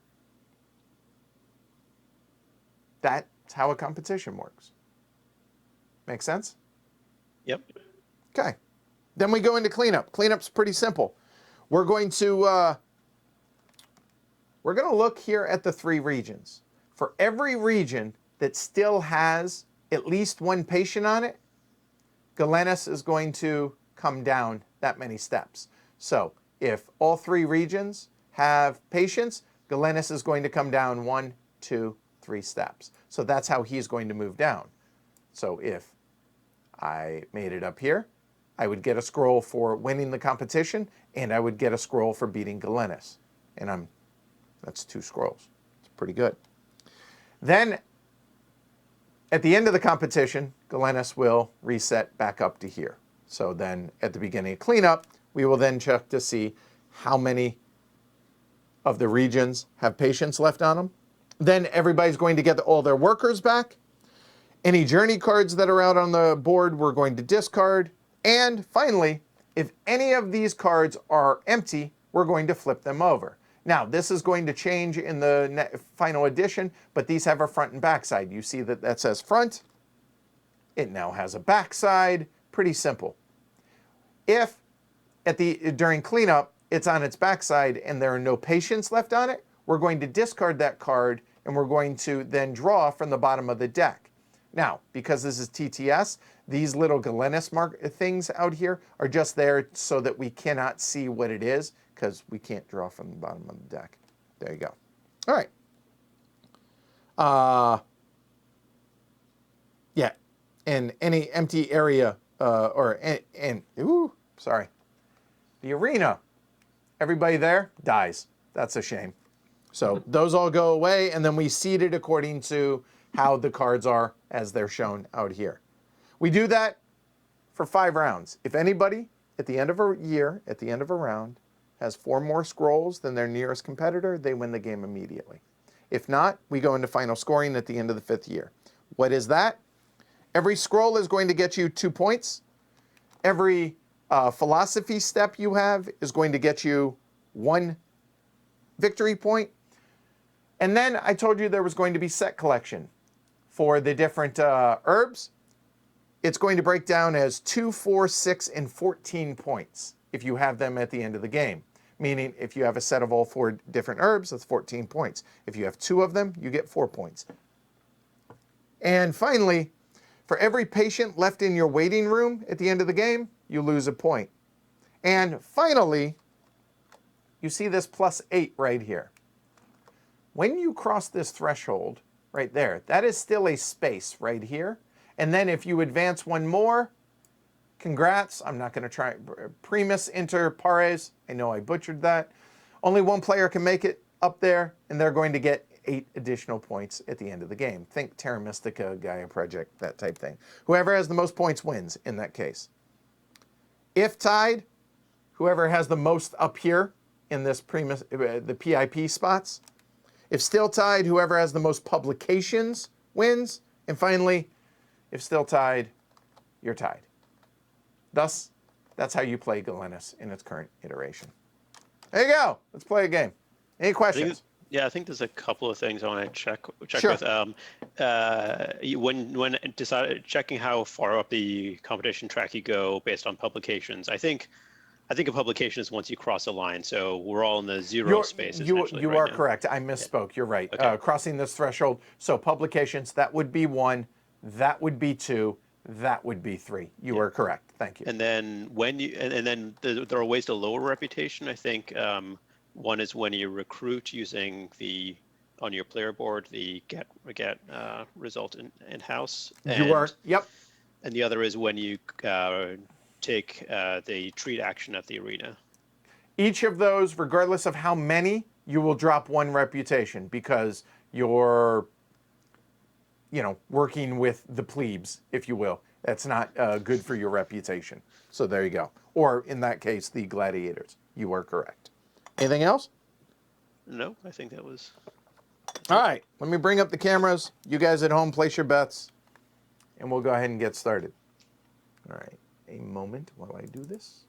That's how a competition works. Make sense? Yep. Okay. Then we go into cleanup. Cleanup's pretty simple. We're going to look here at the 3 regions. For every region that still has at least 1 patient on it, Galenus is going to come down that many steps. So if all 3 regions have patients, Galenus is going to come down 1, 2, 3 steps. So that's how he's going to move down. So if I made it up here, I would get a scroll for winning the competition, and I would get a scroll for beating Galenus. And that's 2 scrolls. It's pretty good. Then at the end of the competition, Galenus will reset back up to here. So then at the beginning of cleanup, we will then check to see how many of the regions have patients left on them. Then everybody's going to get all their workers back. Any journey cards that are out on the board, we're going to discard. And finally, if any of these cards are empty, we're going to flip them over. Now, this is going to change in the final edition, but these have a front and back side. You see that says front. It now has a back side. Pretty simple. If during cleanup, it's on its backside and there are no patients left on it, we're going to discard that card and we're going to then draw from the bottom of the deck. Now, because this is TTS, these little Galenus things out here are just there so that we cannot see what it is because we can't draw from the bottom of the deck. There you go. All right. Yeah. And any empty area the arena, everybody there dies. That's a shame. So those all go away, and then we seed it according to how the cards are as they're shown out here. We do that for 5 rounds. If anybody at the end of a year, at the end of a round, has 4 more scrolls than their nearest competitor, they win the game immediately. If not, we go into final scoring at the end of the 5th year. What is that? Every scroll is going to get you 2 points. Every philosophy step you have is going to get you 1 victory point. And then I told you there was going to be set collection for the different herbs. It's going to break down as 2, 4, 6, and 14 points if you have them at the end of the game. meaning if you have a set of all 4 different herbs, that's 14 points. If you have 2 of them, you get 4 points. And finally, for every patient left in your waiting room at the end of the game, you lose a point. And finally, you see this +8 right here. When you cross this threshold right there, that is still a space right here. And then if you advance one more, congrats. I'm not going to try. Primus inter pares. I know I butchered that. Only one player can make it up there, and they're going to get 8 additional points at the end of the game. Think Terra Mystica, Gaia Project, that type thing. Whoever has the most points wins in that case. If tied, whoever has the most up here in this Primus, the PIP spots. If still tied, whoever has the most publications wins. And finally, if still tied, you're tied. Thus, that's how you play Galenus in its current iteration. There you go. Let's play a game. Any questions? I think there's a couple of things I want to check Sure. with. When checking how far up the competition track you go based on publications, I think a publication is once you cross a line. So we're all in the 0 space. You right are now. correct. I misspoke. You're right. Okay. Crossing this threshold. So publications, that would be 1. That would be 2. That would be 3. You are correct. Thank you. And then there are ways to lower reputation. I think one is when you recruit using on your player board the get result in house. You are. Yep. And the other is when you take the treat action at the arena. Each of those, regardless of how many, you will drop 1 reputation because you're, working with the plebes, if you will. That's not good for your reputation. So there you go. Or in that case, the gladiators. You are correct. Anything else? No, I think that was. All right. Let me bring up the cameras. You guys at home, place your bets, and we'll go ahead and get started. All right. A moment while I do this.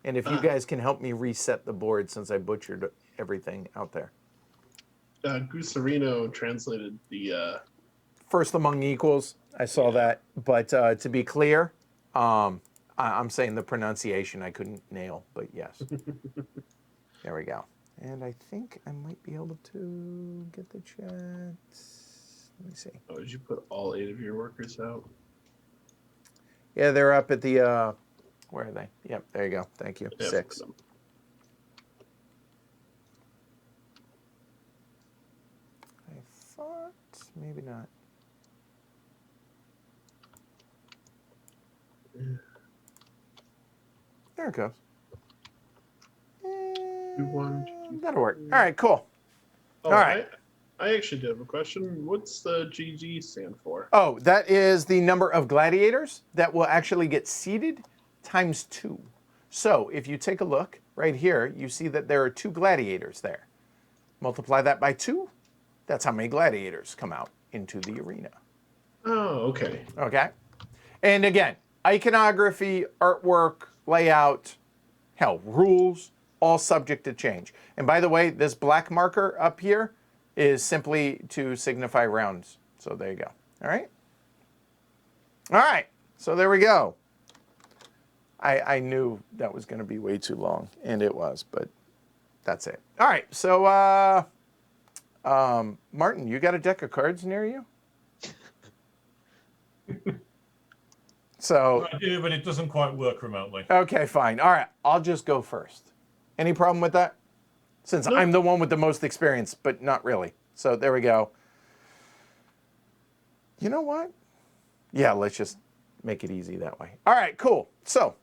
And if you guys can help me reset the board since I butchered everything out there. Gusarino translated the... First among equals. I saw that. But to be clear, I'm saying the pronunciation I couldn't nail, but yes. There we go. And I think I might be able to get the chat. Let me see. Oh, did you put all 8 of your workers out? Yeah, they're up at the, where are they? Yep, there you go. Thank you. Yeah, 6. I thought, maybe not. There it goes. 2, 1, 2, That'll work. All right, cool. Oh, All right. I actually do have a question. What's the GG stand for? Oh, that is the number of gladiators that will actually get seated times 2. So if you take a look right here, you see that there are 2 gladiators there. Multiply that by 2. That's how many gladiators come out into the arena. Oh, okay. Okay? And again, iconography, artwork, layout, hell, rules, all subject to change. And by the way, this black marker up here is simply to signify rounds. So there you go. All right? All right. So there we go. I knew that was going to be way too long, and it was, but that's it. All right. So, Martin, you got a deck of cards near you? So I do, but it doesn't quite work remotely. okay, fine. All right, I'll just go first. Any problem with that? Since No. I'm the one with the most experience, but not really. So there we go. You know what? Yeah, let's just make it easy that way. All right, cool. So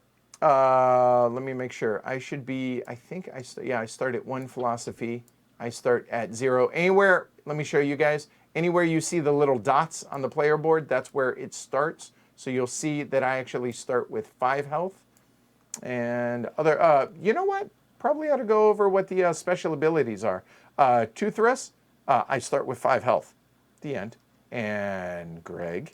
let me make sure. I should be, I think I start at 1 philosophy. I start at 0. Anywhere, let me show you guys. Anywhere you see the little dots on the player board, that's where it starts. So you'll see that I actually start with 5 health. And other, you know what? Probably ought to go over what the special abilities are. Toothless, I start with 5 health. The end. And Greg?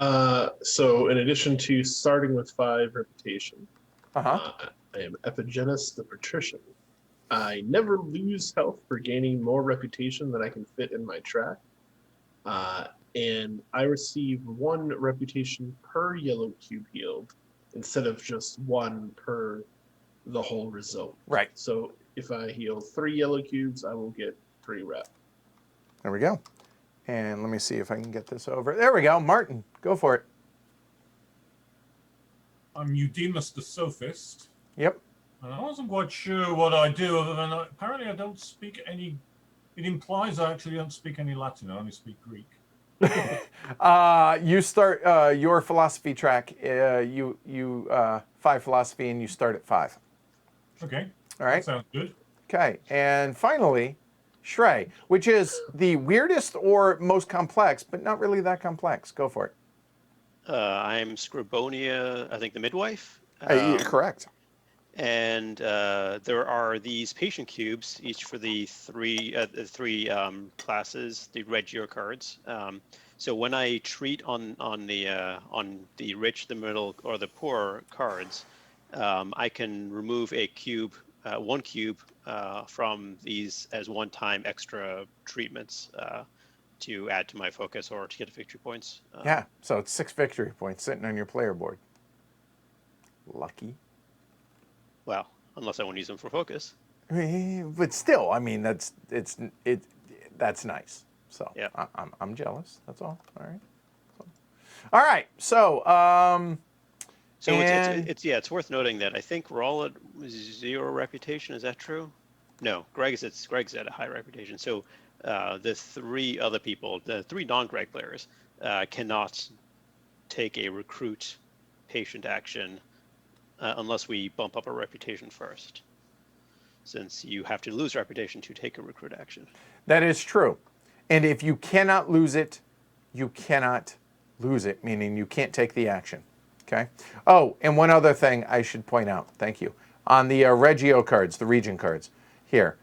So in addition to starting with 5 reputation, Uh-huh. I am Epigenus the Patrician. I never lose health for gaining more reputation than I can fit in my track. And I receive 1 reputation per yellow cube yield. instead of just one per the whole result. Right. So if I heal 3 yellow cubes, I will get 3 rep. There we go. And let me see if I can get this over. There we go. Martin, go for it. I'm Eudemus the Sophist, Yep. and I wasn't quite sure what I do other than apparently I don't speak any. It implies I actually don't speak any Latin. I only speak Greek. You start your philosophy track. You 5 philosophy, and you start at 5. Okay. All right. That sounds good. Okay. And finally, Shrey, which is the weirdest or most complex, but not really that complex. Go for it. I'm Scribonia, I think the midwife. Correct. And there are these patient cubes, each for the three classes, the Regio cards. So when I treat on the rich, the middle, or the poor cards, I can remove a cube, 1 cube from these as one-time extra treatments to add to my focus or to get victory points. Yeah. So it's 6 victory points sitting on your player board. Lucky. Well, unless I want to use them for focus. But still, I mean, that's nice. So Yeah. I'm jealous. That's all. All right. All right. So So and- it's worth noting that I think we're all at 0 reputation. Is that true? No, Greg's at a high reputation. So the 3 other people, the 3 non-Greg players, cannot take a recruit patient action unless we bump up our reputation first, since you have to lose reputation to take a recruit action. that is true. And if you cannot lose it, you cannot lose it, meaning you can't take the action. Okay? Oh, and one other thing I should point out. Thank you. On the Regio cards, the region cards, here,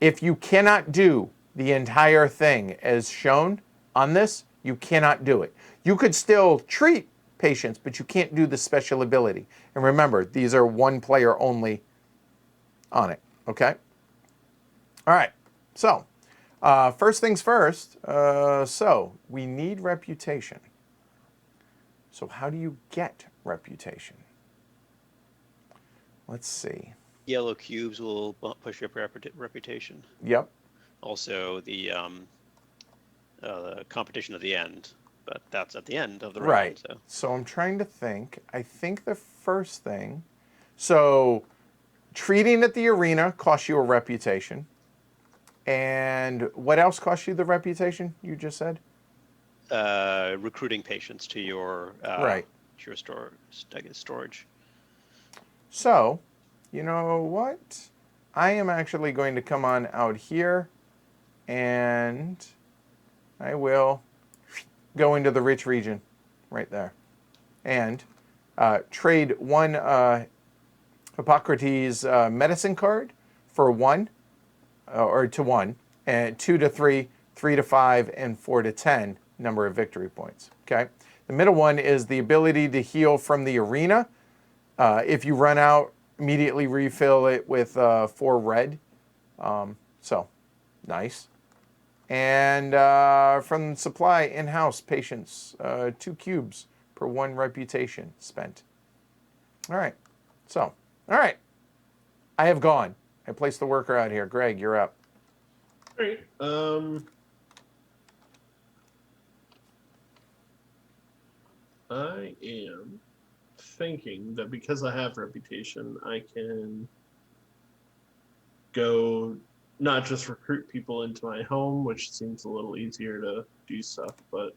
if you cannot do the entire thing as shown on this, you cannot do it. You could still treat patients, but you can't do the special ability. And remember, these are 1 player only on it. Okay? All right. So, first things first. So, we need reputation. So, how do you get reputation? Let's see. Yellow cubes will push up reputation. Yep. Also, the competition at the end, but that's at the end of the round. Right. So I'm trying to think. I think the first thing. So, treating at the arena costs you a reputation. And what else costs you the reputation? You just said. Recruiting patients to your Right. to your storage. So, you know what? I am actually going to come on out here, and I will go into the rich region right there, and trade 1 Hippocrates medicine card for 1, or to 1, and 2 to 3, 3 to 5, and 4 to 10 number of victory points. Okay. The middle one is the ability to heal from the arena. If you run out, immediately refill it with 4 red. So, nice. And from supply in-house patients, 2 cubes per 1 reputation spent. All right. So, all right. I have gone. I placed the worker out here. Greg, you're up. All right. I am thinking that because I have reputation, I can go not just recruit people into my home, which seems a little easier to do stuff, but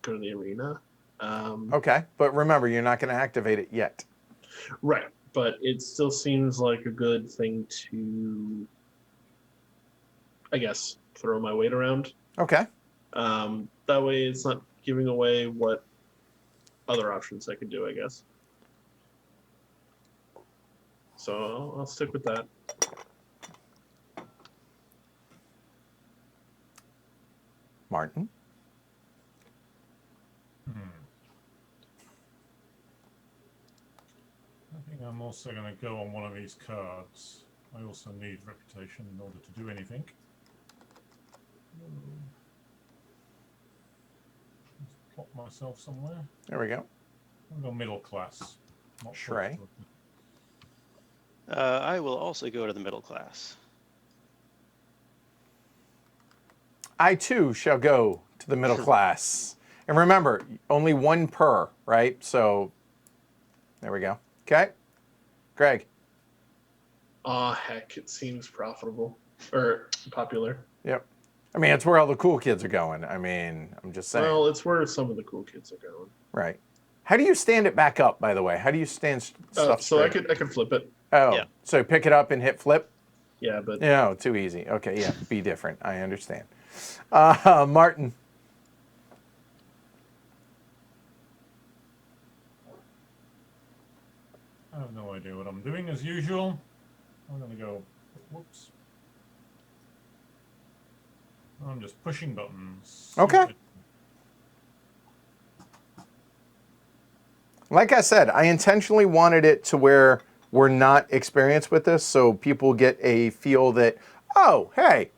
go to the arena. Okay. But remember, you're not going to activate it yet. Right. But it still seems like a good thing to, I guess, throw my weight around. Okay. That way it's not giving away what other options I could do, I guess. So I'll stick with that. Martin? I think I'm also going to go on one of these cards. I also need reputation in order to do anything. Just plot myself somewhere. There we go. I'll go middle class. Not Shrey? first. I will also go to the middle class. I too shall go to the middle class. And remember, only one per, right? So there we go. Okay. Greg. Aw, heck, it seems profitable. Or popular. Yep. I mean, it's where all the cool kids are going. I mean, I'm just saying. Well, it's where some of the cool kids are going. Right. How do you stand it back up, by the way? How do you stand stuff So I straight? could flip it. Oh, Yeah. so pick it up and hit flip? Yeah, but No, too easy. Okay, yeah, be different. I understand. Martin. I have no idea what I'm doing as usual. I'm going to go, whoops. I'm just pushing buttons. Okay. Like I said, I intentionally wanted it to where we're not experienced with this, so people get a feel that, oh, hey,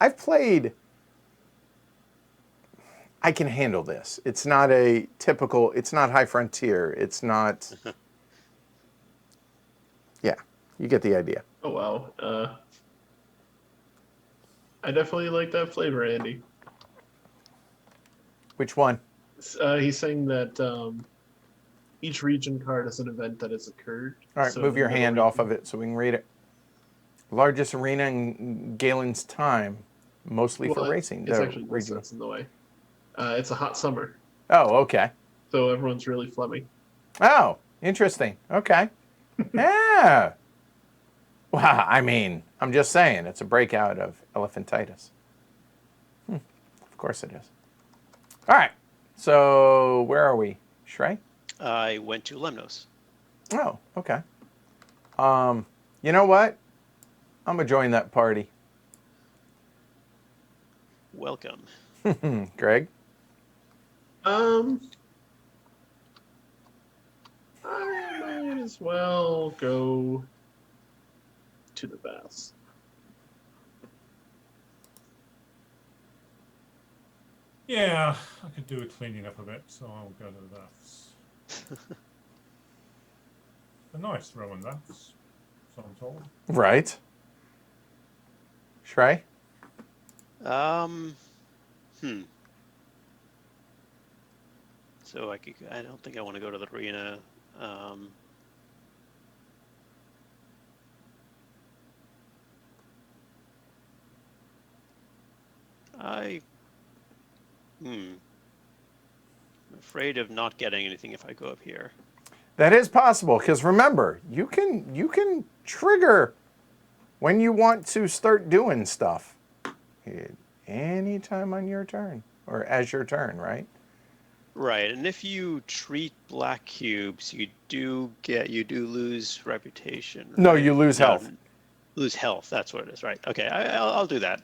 I've played, I can handle this. It's not a typical, it's not high frontier. It's not, yeah, you get the idea. oh wow. I definitely like that flavor, Andy. Which one? He's saying that each region card is an event that has occurred. All right, So move your the hand middle off of it so we can read it. Largest arena in Galen's time, mostly for racing. It's the actually this regional. that's in the way. It's a hot summer, Oh, okay. so everyone's really phlegmy. Oh, interesting. Okay. Yeah. Wow, I mean, I'm just saying, it's a breakout of elephantitis. Of course it is. All right. So where are we? Shrey? I went to Lemnos. Oh, okay. You know what? I'm going to join that party. Welcome. Greg? I might as well go to the baths. Yeah, I could do with cleaning up a bit, so I'll go to the baths. They're nice Roman baths, so I'm told. Right. Shrey? So I don't think I want to go to the arena. I'm afraid of not getting anything if I go up here. That is possible, because remember, you can trigger when you want to start doing stuff. Anytime on your turn, or as your turn, right? Right, and if you treat black cubes, you do lose reputation. No, right? you lose health. Lose health. That's what it is. Right. Okay, I'll do that.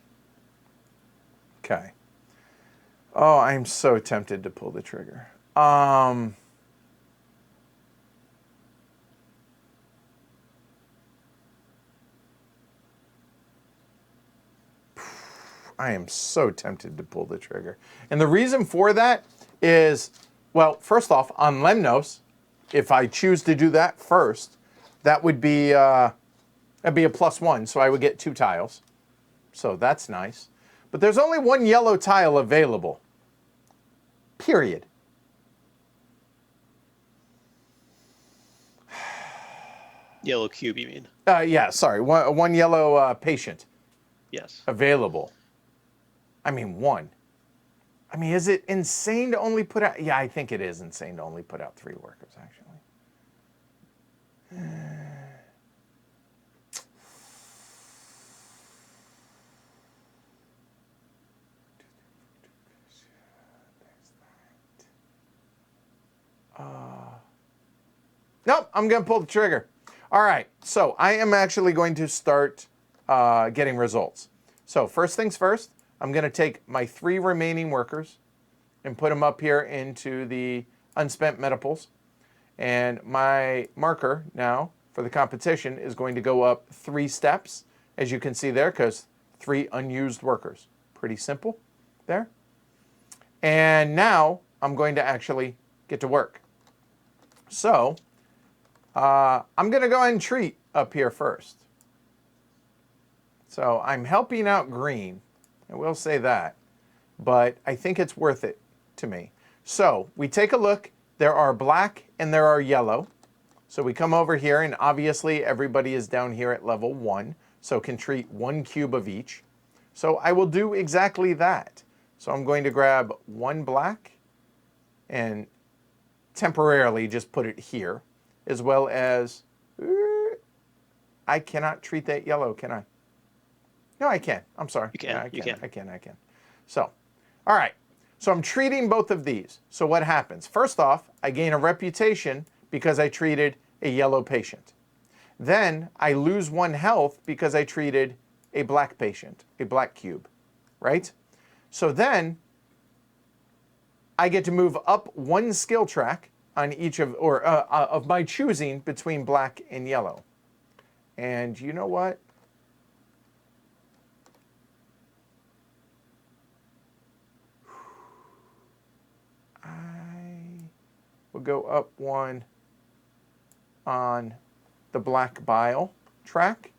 Okay. Oh, I'm so tempted to pull the trigger. I am so tempted to pull the trigger. And the reason for that is, well, first off, on Lemnos, if I choose to do that first, that would be that'd be a +1, so I would get 2 tiles. So that's nice. But there's only 1 yellow tile available. Period. Yellow cube, you mean? Yeah, sorry. One yellow patient Yes. available. I mean, 1. I mean, is it insane to only put out? Yeah, I think it is insane to only put out 3 workers, actually. Nope, I'm going to pull the trigger. All right, so I am actually going to start getting results. So first things first, I'm going to take my 3 remaining workers and put them up here into the unspent metaples. And my marker now for the competition is going to go up 3 steps, as you can see there, because 3 unused workers. Pretty simple there. And now I'm going to actually get to work. So I'm going to go ahead and treat up here first. So I'm helping out green. I will say that. But I think it's worth it to me. So we take a look. There are black and there are yellow. So we come over here, and obviously everybody is down here at level 1, so can treat 1 cube of each. So I will do exactly that. So I'm going to grab 1 black and temporarily just put it here, as well as, I cannot treat that yellow, can I? No, I can. I'm sorry. You can. Yeah, You can. I can. So, all right. So I'm treating both of these. So what happens? First off, I gain a reputation because I treated a yellow patient. Then I lose 1 health because I treated a black patient, a black cube, right? So then I get to move up 1 skill track on each of my choosing between black and yellow. And you know what? I will go up 1 on the black bile track.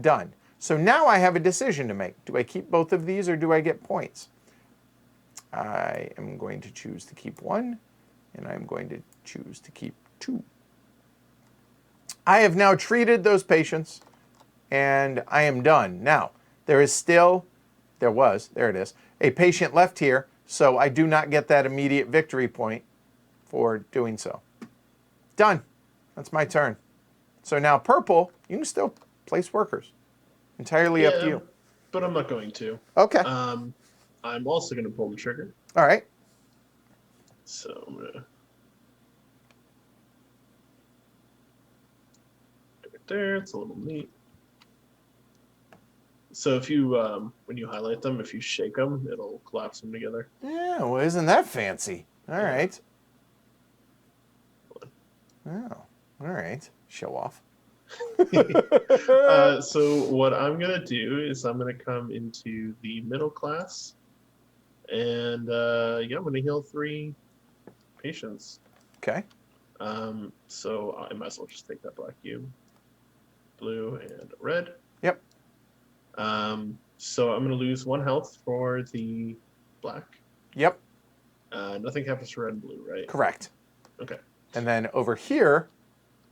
Done. So now I have a decision to make. Do I keep both of these or do I get points? I am going to choose to keep 1, and I'm going to choose to keep 2. I have now treated those patients, and I am done. Now, there is still, there it is, a patient left here, so I do not get that immediate victory point for doing so. Done. That's my turn. So now purple, you can still place workers. Entirely up to you. But I'm not going to. Okay. I'm also going to pull the trigger. All right. So I'm going to do it there. It's a little neat. So if you, when you highlight them, if you shake them, it'll collapse them together. Yeah, well, isn't that fancy? All right. Oh, all right. Show off. So what I'm going to do is I'm going to come into the middle class. And yeah, I'm going to heal 3 patients. Okay. So I might as well just take that black cube, blue and red. Yep. So I'm going to lose 1 health for the black. Yep. Nothing happens to red and blue, right? Correct. Okay. And then over here,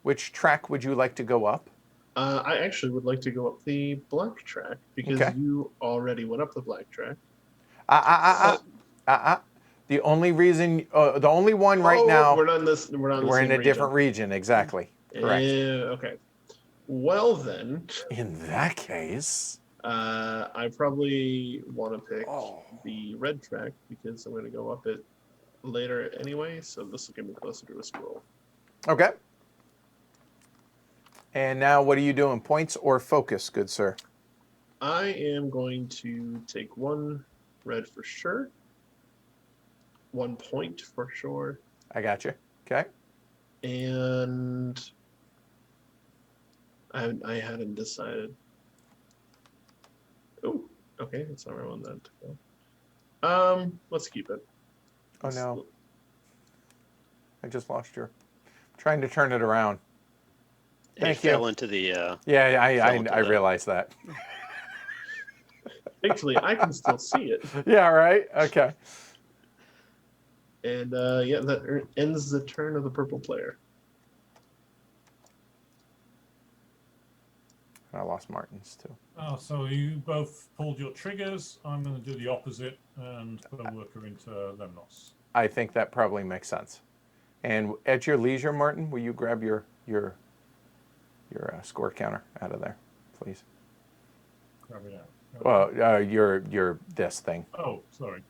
which track would you like to go up? I actually would like to go up the black track because Okay. you already went up the black track. The only reason, the only one right now, we're not in this. We're not in the we're same in a region. different region. Exactly. Correct. Okay. Well then, In that case, I probably want to pick the red track because I'm going to go up it later anyway. So this will get me closer to a scroll. okay. And now what are you doing? Points or focus, good sir? I am going to take 1 red for sure. 1 point for sure. I got you. Okay. And I hadn't decided. Oh, okay. That's not where I want that to go. Let's keep it. Oh no. I just lost your. Trying to turn it around. Thank you. Fell into the. Yeah, I the- realized that. Actually, I can still see it. Yeah, right? Okay. And yeah, that ends the turn of the purple player. I lost Martin's too. Oh, so you both pulled your triggers. I'm going to do the opposite and put a worker into Lemnos. I think that probably makes sense. And at your leisure, Martin, will you grab your score counter out of there, please? Grab it out. Well, your this thing, Oh, sorry.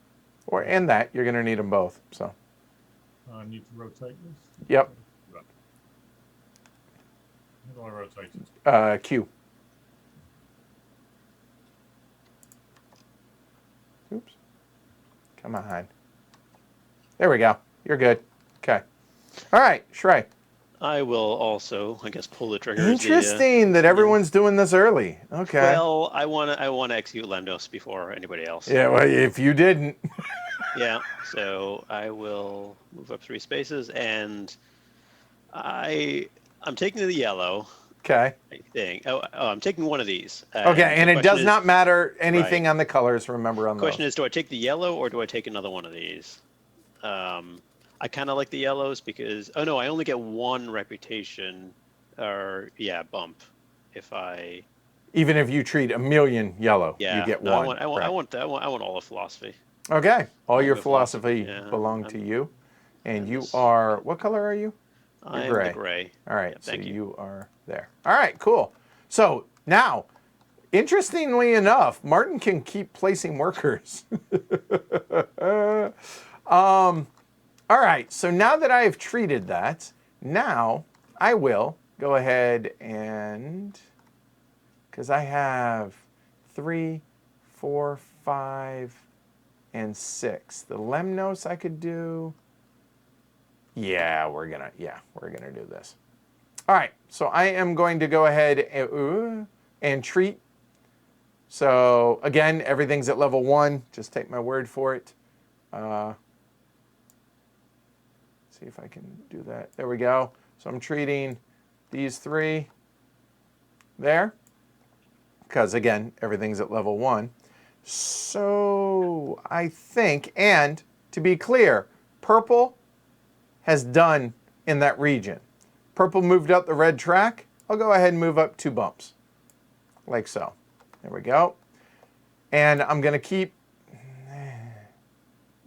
and that you're going to need them both. So. I need to rotate this. Yep. Right. How do I rotate it? Q. Oops. Come on. There we go. You're good. Okay. All right, Shrey. I will also, I guess, pull the trigger. Interesting that everyone's doing this early. Okay. Well, I want to execute Lemnos before anybody else. Yeah. Well, if you didn't. Yeah. So I will move up 3 spaces, and I'm taking the yellow. Okay. I think. I'm taking one of these. Okay, and the it does question not is, matter anything on the colors, remember, on question those. is, do I take the yellow or do I take another one of these? I kind of like the yellows because no, I only get one reputation, or bump if I. Even if you treat a million yellow, you Yeah, get no, one. I want all of philosophy. Okay, all your Your philosophy, philosophy yeah, belong to you. And and you this- are, what color are you? You're I'm the gray. All right, Yeah, so thank you. you are there. All right, cool. So now, interestingly enough, Martin can keep placing workers. All right, so now that I have treated that, now I will go ahead and, because I have 3, 4, 5, and 6. The Lemnos I could do. Yeah, we're gonna do this. All right, so I am going to go ahead and treat. So again, everything's at level 1. Just take my word for it. See if I can do that. There we go. So I'm treating these 3 there. Because again, everything's at level 1. So I think, and to be clear, purple has done in that region. Purple moved up the red track. I'll go ahead and move up 2 bumps. Like so. There we go. And I'm going to keep...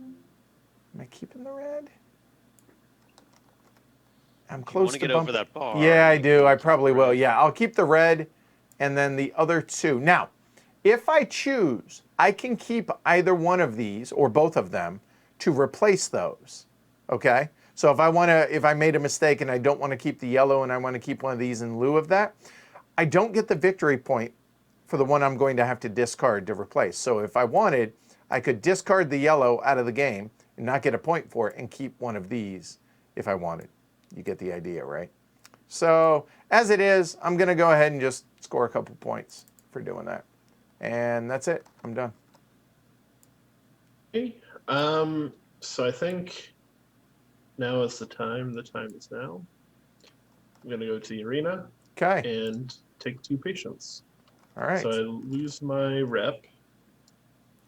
Am I keeping the red? I'm close to get bump. over that bar. Yeah, I do. I keep probably will. red. Yeah, I'll keep the red and then the other 2. Now, if I choose, I can keep either one of these or both of them to replace those. Okay? So if I made a mistake and I don't want to keep the yellow and I want to keep one of these in lieu of that, I don't get the victory point for the one I'm going to have to discard to replace. So if I wanted, I could discard the yellow out of the game and not get a point for it and keep one of these if I wanted. You get the idea, right? So as it is, I'm going to go ahead and just score a couple points for doing that. And that's it. I'm done. Okay. So I think now is the time. The time is now. I'm going to go to the arena Okay. and take 2 patients. All right. So I lose my rep.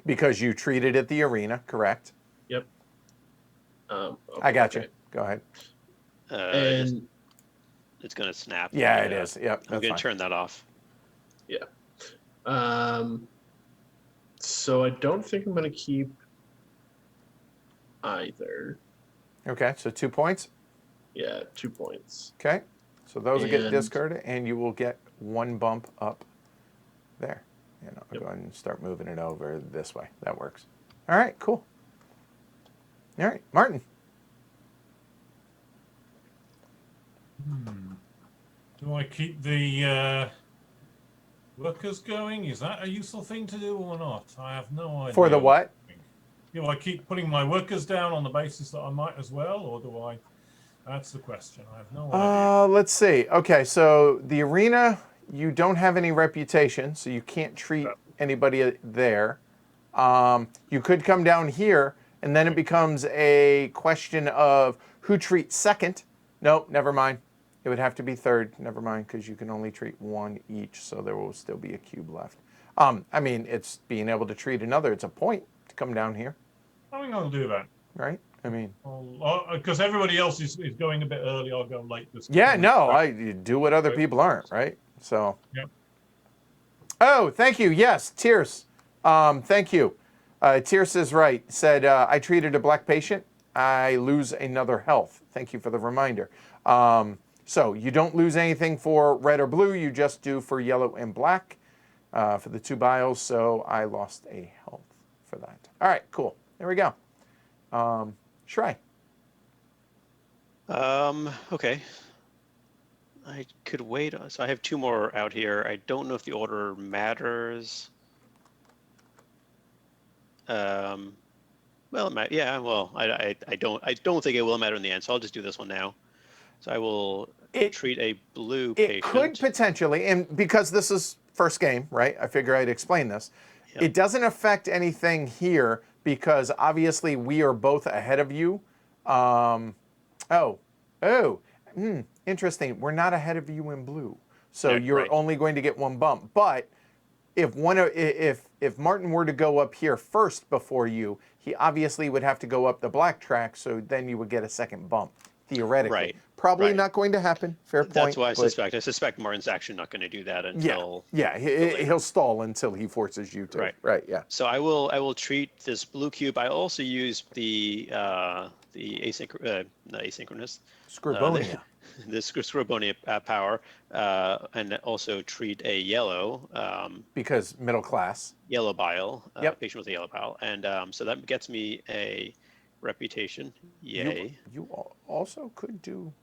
Because you treated at the arena, correct? Yep. I got you. okay. Go ahead. And It's going to snap. Yeah, it is. Yep. I'm going to turn that off. yeah. So I don't think I'm going to keep either. Okay, so 2 points. Yeah, 2 points. Okay, so those will get And- discarded, and you will get 1 bump up there. And I'll Yep. go ahead and start moving it over this way. That works. All right, cool. All right, Martin. Do I keep the workers going? Is that a useful thing to do or not? I have no idea. For the what? Do I keep putting my workers down on the basis that I might as well, or do I? That's the question. I have no idea. Let's see. Okay, so the arena, you don't have any reputation, so you can't treat anybody there. You could come down here, and then it becomes a question of who treats second. Nope, never mind. It would have to be third. Never mind, because you can only treat 1 each, so there will still be a cube left. I mean, it's being able to treat another. It's a point to come down here, I think I'll do that. right? I mean, Because everybody else is going a bit early. I'll go late this. yeah, time. no, you do what other people aren't, right? So. Yeah. Oh, thank you. Yes, Tierce. Thank you. Tierce is right. Said, I treated a black patient. I lose another health. Thank you for the reminder. So you don't lose anything for red or blue. You just do for yellow and black for the 2 bios. So I lost a health for that. All right, cool. There we go. Shrai. Okay. I could wait. So I have 2 more out here. I don't know if the order matters. Well, it might. Yeah. Well, I don't think it will matter in the end. So I'll just do this one now. So I will treat a blue patient. It could potentially, and because this is first game, right? I figure I'd explain this. Yep. It doesn't affect anything here because obviously we are both ahead of you. Interesting. We're not ahead of you in blue, so Yeah, you're right. only going to get one bump. But if if Martin were to go up here first before you, he obviously would have to go up the black track. So then you would get a second bump theoretically. Right, Probably right. not going to happen. Fair That's point. why I but suspect. I suspect Martin's actually not going to do that until later. he'll stall until he forces you to. Right. Right. Yeah. So I will treat this blue cube. I also use the not asynchronous, Scribonia. the Scribonia power, and also treat a yellow Because middle class. yellow bile, Yep. patient with a yellow bile, and so that gets me a reputation. Yay! You also could do.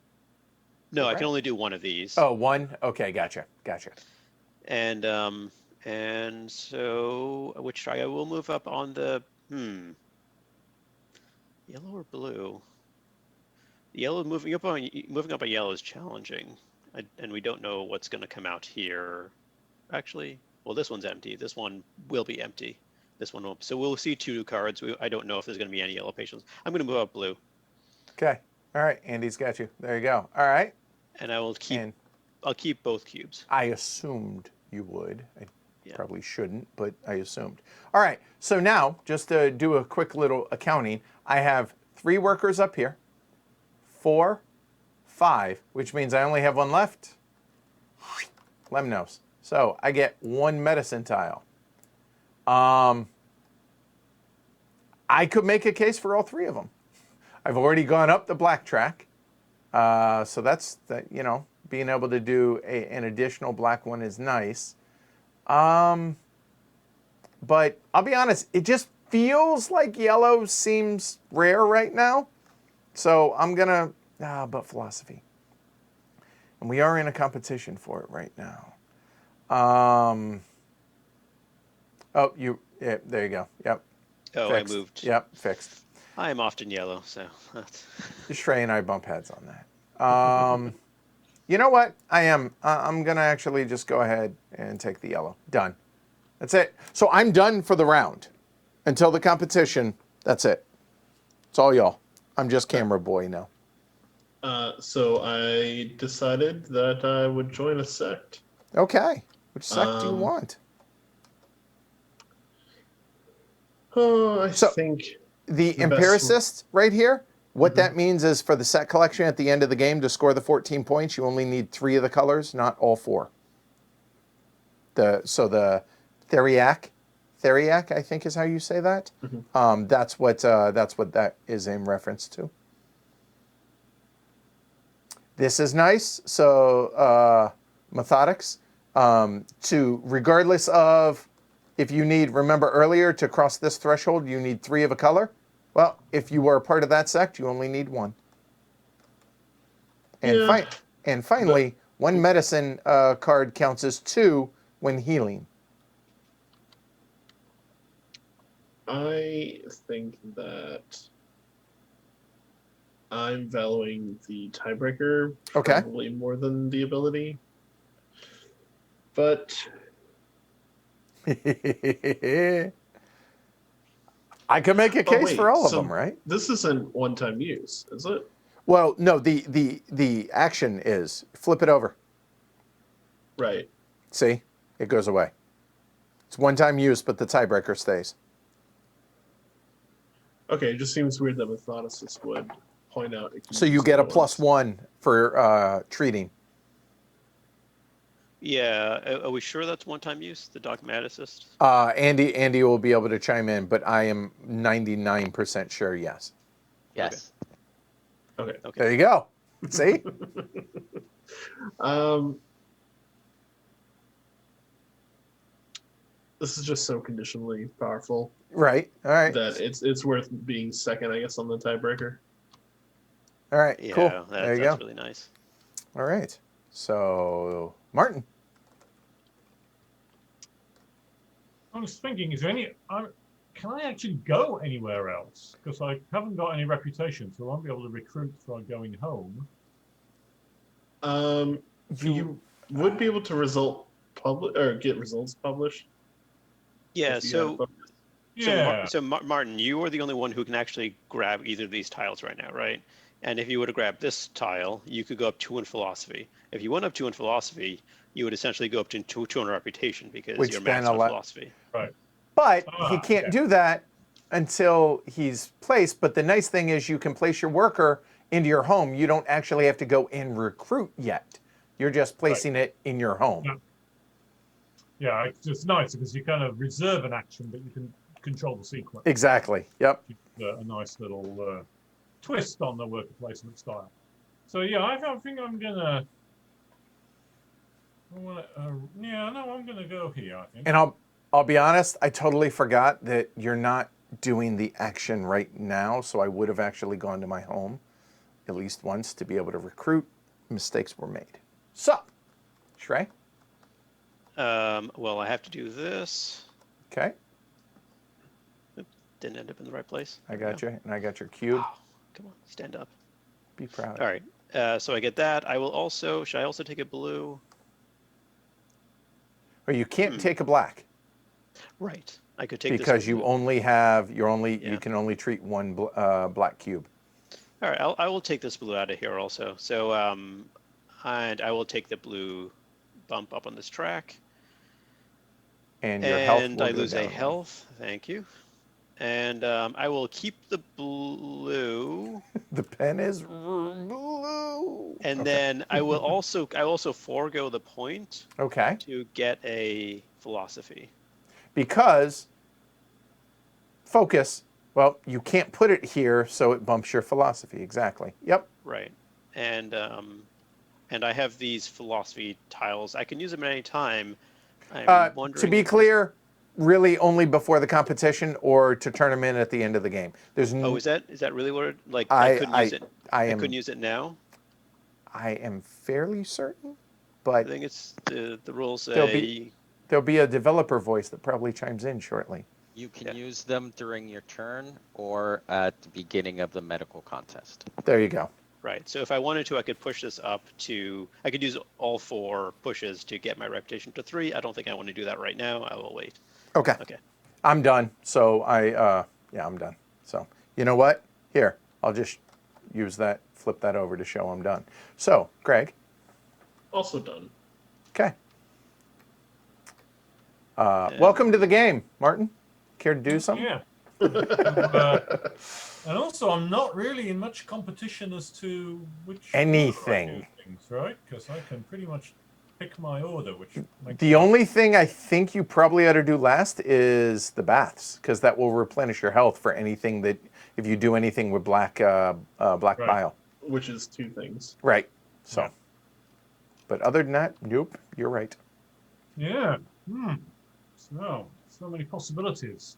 No, I correct. can only do one of these. Oh, one. Okay. Gotcha. And so which try I will move up on the yellow or blue. Yellow moving up a yellow is challenging, and we don't know what's going to come out here. Actually, well, this one's empty. This one will be empty. This one won't. So we'll see 2 cards. I don't know if there's going to be any yellow patients. I'm going to move up blue. Okay. All right. Andy's got you. There you go. All right. And I will keep. And I'll keep both cubes. I assumed you would. I Yeah. probably shouldn't, but I assumed. All right. So now, just to do a quick little accounting, I have 3 workers up here, 4, 5, which means I only have one left. Lemnos. So I get 1 medicine tile. I could make a case for all 3 of them. I've already gone up the black track. So that's that. Being able to do an additional black one is nice. But I'll be honest, it just feels like yellow seems rare right now. So I'm gonna, but philosophy. And we are in a competition for it right now. Yeah, there you go. Yep. Oh, Fixed. I moved. Yep, fixed. I am often yellow, so that's. Shrey and I bump heads on that. You know what? I'm going to actually just go ahead and take the yellow. Done. That's it. So I'm done for the round. Until the competition, that's it. It's all y'all. I'm just camera boy now. So I decided that I would join a sect. Okay. Which sect do you want? Oh, I So- think The the best empiricist right here, what that means is for the set collection at the end of the game, to score the 14 points, you only need 3 of the colors, not all 4. So the Theriac, I think is how you say that. That's what that is in reference to. This is nice. So methodics, to regardless of if you need, remember earlier, to cross this threshold, you need 3 of a color. Well, if you are a part of that sect, you only need 1. And, Yeah, and finally, 1 medicine card counts as 2 when healing. I think that I'm valuing the tiebreaker Okay. probably more than the ability. But I could make a case wait, for all of so them, right? this isn't one-time use, is it? Well, no, the action is flip it over. Right. See? It goes away. It's one-time use, but the tiebreaker stays. Okay, it just seems weird that Methodicist would point out. So you get a +1 for treating. Yeah, are we sure that's one-time use? The dogmaticist. Andy will be able to chime in, but I am 99% sure yes. Yes. Okay. Okay. There you go. See? This is just so conditionally powerful Right. All right. that it's worth being second, I guess, on the tiebreaker. All right. Yeah, Cool. There you that's go. really nice. All right. So, Martin. I was thinking, is there any? Can I actually go anywhere else? Because I haven't got any reputation, so I won't be able to recruit for going home. You would be able to get results published. Yeah, if you so have focus. Yeah. Martin, you are the only one who can actually grab either of these tiles right now, right? And if you were to grab this tile, you could go up 2 in philosophy. If you went up 2 in philosophy, you would essentially go up to 2 in reputation because Which you're then maxed on allow- philosophy. Right. But he can't okay. do that until he's placed. But the nice thing is you can place your worker into your home. You don't actually have to go and recruit yet. You're just placing it in your home. Yeah. Yeah, it's nice because you kind of reserve an action, but you can control the sequence. Exactly. Yep. A nice little twist on the worker placement style. So yeah, I think I'm gonna. I'm gonna go here. I think. And I'll be honest, I totally forgot that you're not doing the action right now, so I would have actually gone to my home at least once to be able to recruit. Mistakes were made. So, Shrey? Well, I have to do this. Okay, Didn't end up in the right place. I got you, and I got your cube. Wow. Come on, stand up. Be proud. All right. So I get that. I will also. Should I also take a blue? Or you can't take a black Right. I could take this because you blue. only have you Yeah. can only treat one black cube. All right. I will take this blue out of here also. So and I will take the blue bump up on this track. And your health And will I go lose a down. health. Thank you. And I will keep the blue. The pen is blue. And Okay. then I also forego the point Okay. to get a philosophy. Because focus, well, you can't put it here, so it bumps your philosophy. Exactly. Yep. Right. And I have these philosophy tiles. I can use them at any time. I'm wondering To be clear, really only before the competition or to turn them in at the end of the game. There's Oh, is that really what it, like I- I couldn't use it? I I am couldn't use it now. I am fairly certain, I but think it's the rules There'll say there'll be a developer voice that probably chimes in shortly. You can Yeah. use them during your turn or at the beginning of the medical contest. There you go. right. So if I wanted to, I could push this up to. I could use all 4 pushes to get my reputation to 3. I don't think I want to do that right now. I will wait. Okay. Okay. I'm done. So I'm done. So you know what? Here, I'll just use that, flip that over to show I'm done. So, Greg. Also done. Okay. Welcome to the game, Martin. Care to do something? Yeah. And also, I'm not really in much competition as to which order I Anything. do things, right? Because I can pretty much pick my order, which makes The only thing I think you probably ought to do last is the baths, because that will replenish your health for anything that if you do anything with black bile. Which is 2 things. Right. So. Yeah. But other than that, nope. You're right. Yeah. So many possibilities.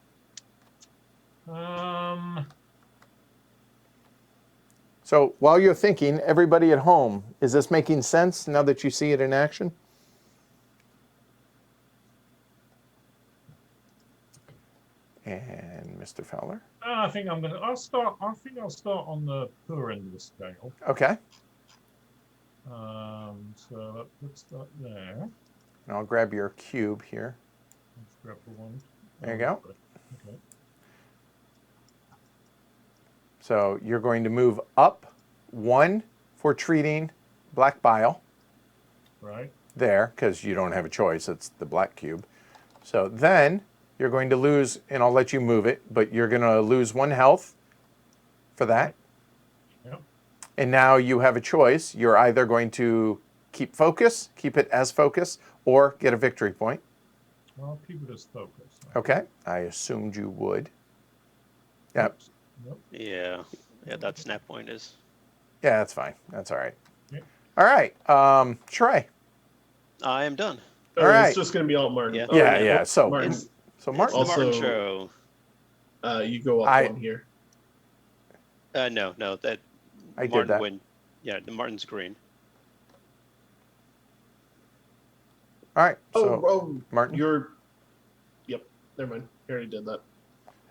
So while you're thinking, everybody at home, is this making sense now that you see it in action? And Mr. Fowler. I think I'll start on the poor end of the scale. Okay. So let's start there. And I'll grab your cube here. Let's grab the one. There you go. Okay. So you're going to move up 1 for treating black bile Right. there, because you don't have a choice. It's the black cube. So then you're going to lose, and I'll let you move it, but you're going to lose 1 health for that. Yep. And now you have a choice. You're either going to keep focus, keep it as focus, or get a victory point. I'll keep it as focus. Okay. I assumed you would. Yep. Yeah. Yeah. That snap point is. Yeah, that's fine. That's all right. Yeah. All right. Shrey. I am done. Oh, All right. It's just going to be all Martin. Yeah. Oh, Yeah. So Martin, It's Martin. the Martin Also- show. you go up I- 1 here. No. That I did Martin that. win. Yeah. The Martin's green. All right. So Oh, Martin. Yep. Never mind. You already did that.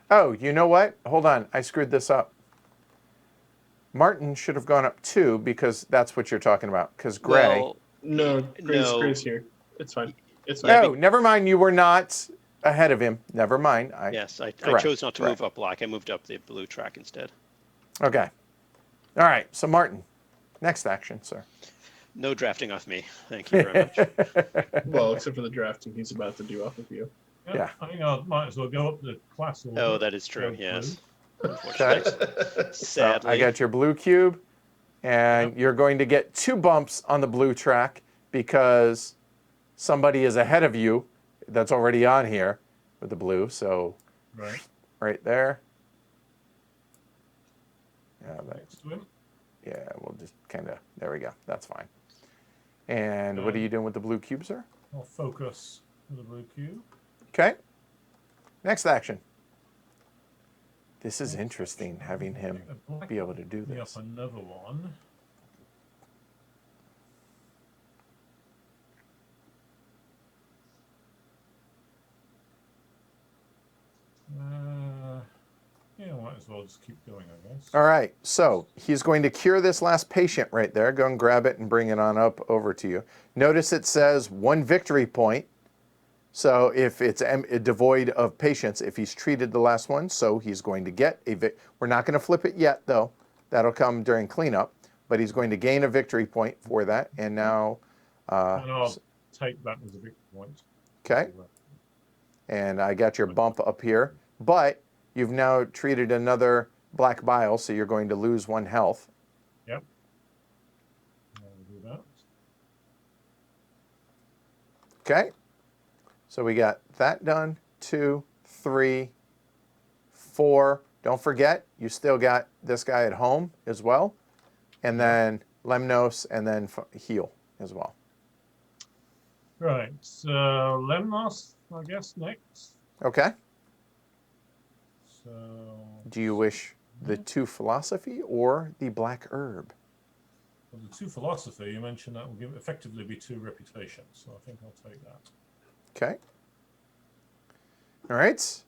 Oh, you know what? Hold on. I screwed this up. Martin should have gone up 2 because that's what you're talking about. Because Gray. Well, No, Grace, No. Grace here. It's fine. It's No, fine. never mind. You were not. ahead of him. Never mind. Yes, I correct, chose not to correct. move up black. I moved up the blue track instead. Okay. All right. So Martin, next action, sir. No drafting off me. Thank you very much. Well, except for the drafting he's about to do off of you. Yeah. I think I might as well go up the class order. Oh, that is true. Go Yes. blue. Unfortunately. So Sadly. I got your blue cube, and you're going to get 2 bumps on the blue track because somebody is ahead of you that's already on here with the blue. So Right. right there. Yeah, Next to him. yeah, we'll just kind of, there we go. That's fine. And what are you doing with the blue cube, sir? I'll focus with the blue cube. Okay. Next action. This is interesting, having him be able to do Yep, this. another one. Yeah, might as well just keep going, I guess. All right, so he's going to cure this last patient right there. Go and grab it and bring it on up over to you. Notice it says 1 victory point. So if it's devoid of patients, if he's treated the last one, so he's going to get a we're not going to flip it yet, though. That'll come during cleanup. But he's going to gain a victory point for that. And now... And I'll take that as a victory point. okay. And I got your bump up here. But you've now treated another black bile, so you're going to lose 1 health. Yep. I'll do that. Okay. So we got that done. 2, 3, 4. Don't forget, you still got this guy at home as well. And then Lemnos, and then heal as well. Right. So Lemnos, I guess, next. Okay. So Do you wish the 2 philosophy or the black herb? for the 2 philosophy, you mentioned that will effectively be 2 reputation. So I think I'll take that. Okay. All right. So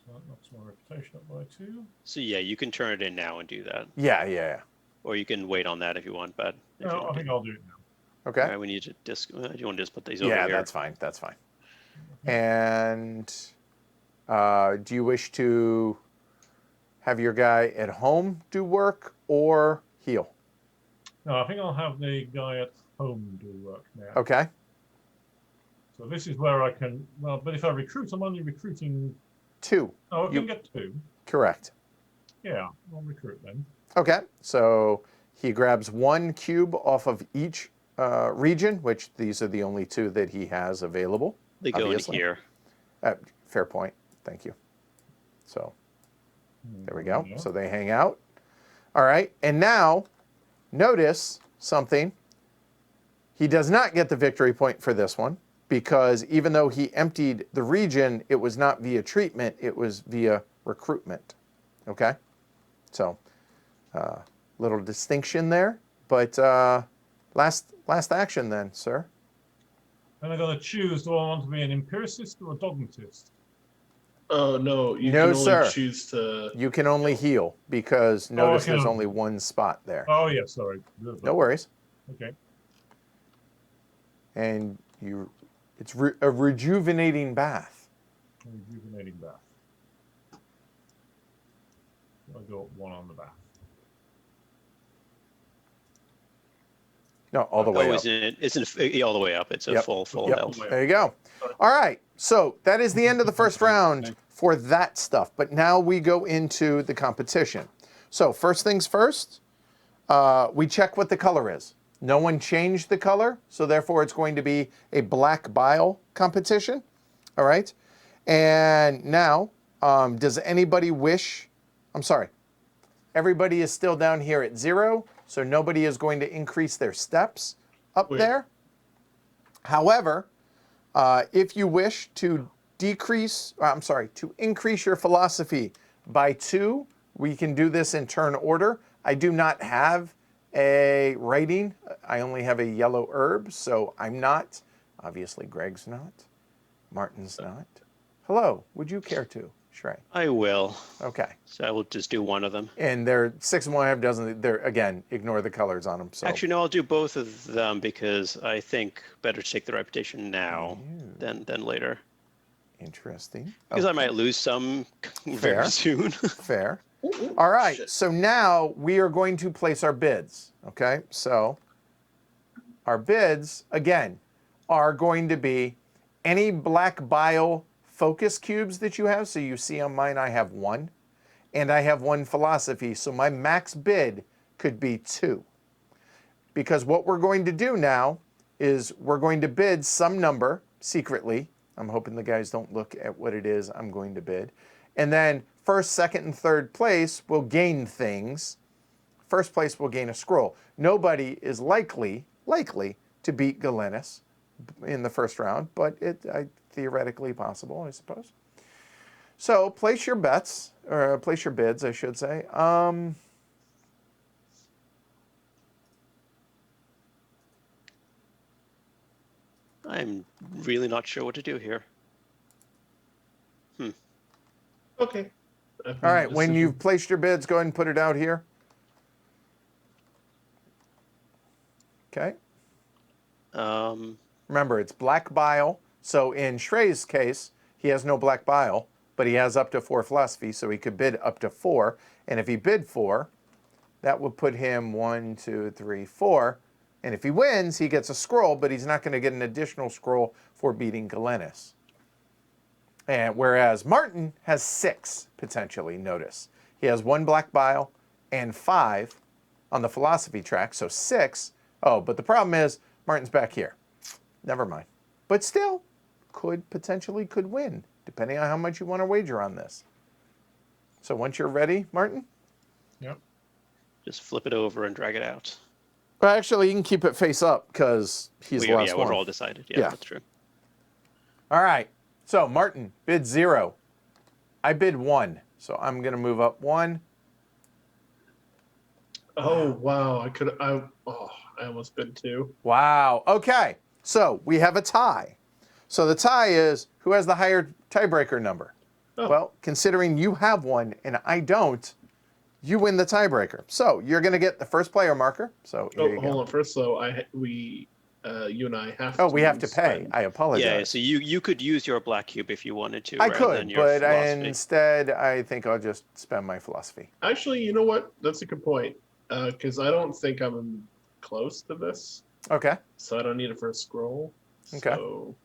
that knocks my reputation up by 2. So yeah, you can turn it in now and do that. Yeah. Or you can wait on that if you want, but if you No, want I think to. I'll do it now. Okay. All right, we need to do you want to just put these over Yeah, here? that's fine. That's fine. And do you wish to have your guy at home do work or heal? No, I think I'll have the guy at home do work now. Okay. So this is where I can, well, but if I recruit, I'm only recruiting. 2. Oh, I You- can get 2. Correct. Yeah, I'll recruit then. Okay. So he grabs 1 cube off of each region, which these are the only 2 that he has available. They go obviously. in here. Fair point. Thank you. So there we go. Yeah. So they hang out. All right. And now notice something. He does not get the victory point for this one because even though he emptied the region, it was not via treatment, it was via recruitment. Okay? So little distinction there. But last action then, sir. And I got to choose, do I want to be an empiricist or a dogmatist? Oh no, you No, can only sir. choose to. You can only heal because notice okay. there's only 1 spot there. Oh, yeah, sorry. No worries. Okay. And it's a rejuvenating bath. Rejuvenating bath. I'll go 1 on the bath. No, all the way Oh, up. isn't it all the way up? It's a Yep. full Yep. health. There you go. All right. So that is the end of the first round for that stuff. But now we go into the competition. So first things first, we check what the color is. No one changed the color, so therefore it's going to be a black bile competition. All right. And now, does anybody wish? I'm sorry. Everybody is still down here at 0, so nobody is going to increase their steps up there. However, if you wish to to increase your philosophy by 2, we can do this in turn order. I do not have a writing. I only have a yellow herb, so I'm not. Obviously, Greg's not. Martin's not. Hello, would you care to, Shrey? I will. Okay. So I will just do one of them. And they're 6 and 1/2 dozen. They're, again, ignore the colors on them. So. Actually, no, I'll do both of them because I think better to take the reputation now than later. Interesting. Because I might lose some Fair. very soon. Fair. Ooh, ooh, All right, shit. so now we are going to place our bids, okay? So our bids, again, are going to be any black bile focus cubes that you have. So you see on mine, I have 1, and I have 1 philosophy. So my max bid could be 2. Because what we're going to do now is we're going to bid some number secretly. I'm hoping the guys don't look at what it is I'm going to bid. And then first, second, and third place will gain things. First place will gain a scroll. Nobody is likely to beat Galenus in the first round, but theoretically possible, I suppose. So place your bets, or place your bids, I should say. I'm really not sure what to do here. Okay. All right, when you've placed your bids, go ahead and put it out here. Okay. Remember, it's black bile. So in Shrey's case, he has no black bile, but he has up to 4 philosophy, so he could bid up to 4. And if he bid 4, that would put him 1, 2, 3, 4. And if he wins, he gets a scroll, but he's not going to get an additional scroll for beating Galenus. And whereas Martin has 6, potentially, notice. He has 1 black bile and 5 on the philosophy track, so 6. Oh, but the problem is Martin's back here. Never mind. But still, potentially could win, depending on how much you want to wager on this. So once you're ready, Martin? Yep. Just flip it over and drag it out. Well, actually, you can keep it face up because he's the last one. We're all decided. Yeah, that's true. All right. So Martin bid 0. I bid 1. So I'm going to move up 1. Oh wow! I almost bid 2. Wow. Okay. So we have a tie. So the tie is who has the higher tiebreaker number. Oh. Well, considering you have 1 and I don't, you win the tiebreaker. So you're going to get the first player marker. So here you go. Hold on. First, though, you and I have. Oh, to we have to pay. spend. I apologize. Yeah, so you could use your black cube if you wanted to. I rather could, than your but philosophy. instead, I think I'll just spend my philosophy. Actually, you know what? That's a good point. Because I don't think I'm close to this, Okay. so I don't need a first scroll. Okay. So,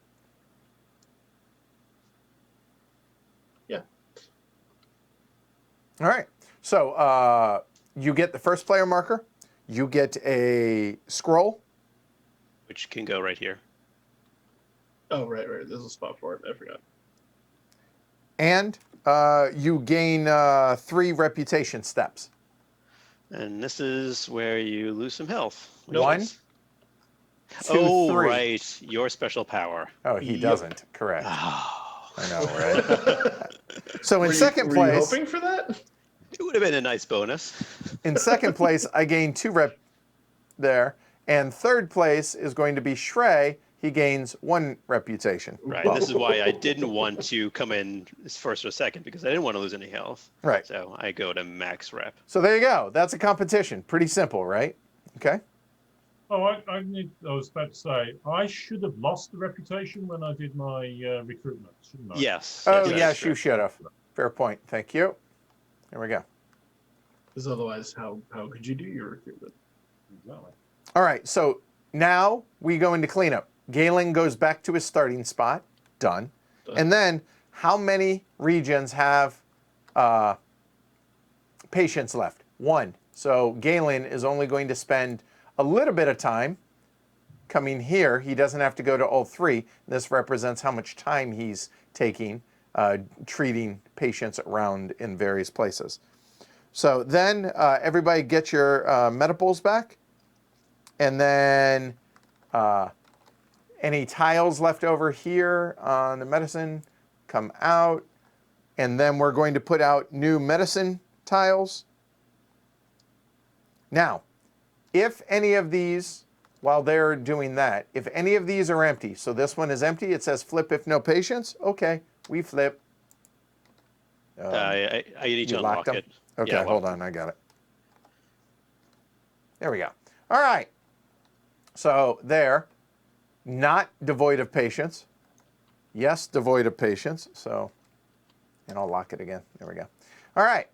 yeah. All right. So you get the first player marker. You get a scroll. Which can go right here. Oh, right. There's a spot for it. I forgot. And you gain 3 reputation steps. And this is where you lose some health. which 1, is- 2, Oh, 3. right. Your special power. Oh, he Yep. doesn't. Correct. Oh, I know, right? So in second were you place, hoping for that? it would have been a nice bonus. in second place, I gain 2 rep there, and third place is going to be Shrey. He gains 1 reputation. Right. This is why I didn't want to come in first or second, because I didn't want to lose any health. Right. So I go to max rep. So there you go. That's a competition. Pretty simple, right? Okay. Oh, I was about to say, I should have lost the reputation when I did my recruitment, shouldn't I? Yes. Oh, that's yes, true. you should have. Fair point. Thank you. There we go. Because otherwise, how could you do your recruitment? Exactly. All right. So now we go into cleanup. Galen goes back to his starting spot. Done. And then how many regions have patients left? 1. So Galen is only going to spend a little bit of time coming here. He doesn't have to go to all 3. This represents how much time he's taking treating patients around in various places. So then everybody get your medipals back. And then any tiles left over here on the medicine come out. And then we're going to put out new medicine tiles. Now, if any of these, while they're doing that, if any of these are empty, so this one is empty, it says flip if no patients. Okay, we flip. I need to You locked unlock them? it. Okay, Yeah, hold on, I got it. There we go. All right. So there, not devoid of patience. Yes, devoid of patience. So, and I'll lock it again. There we go. All right.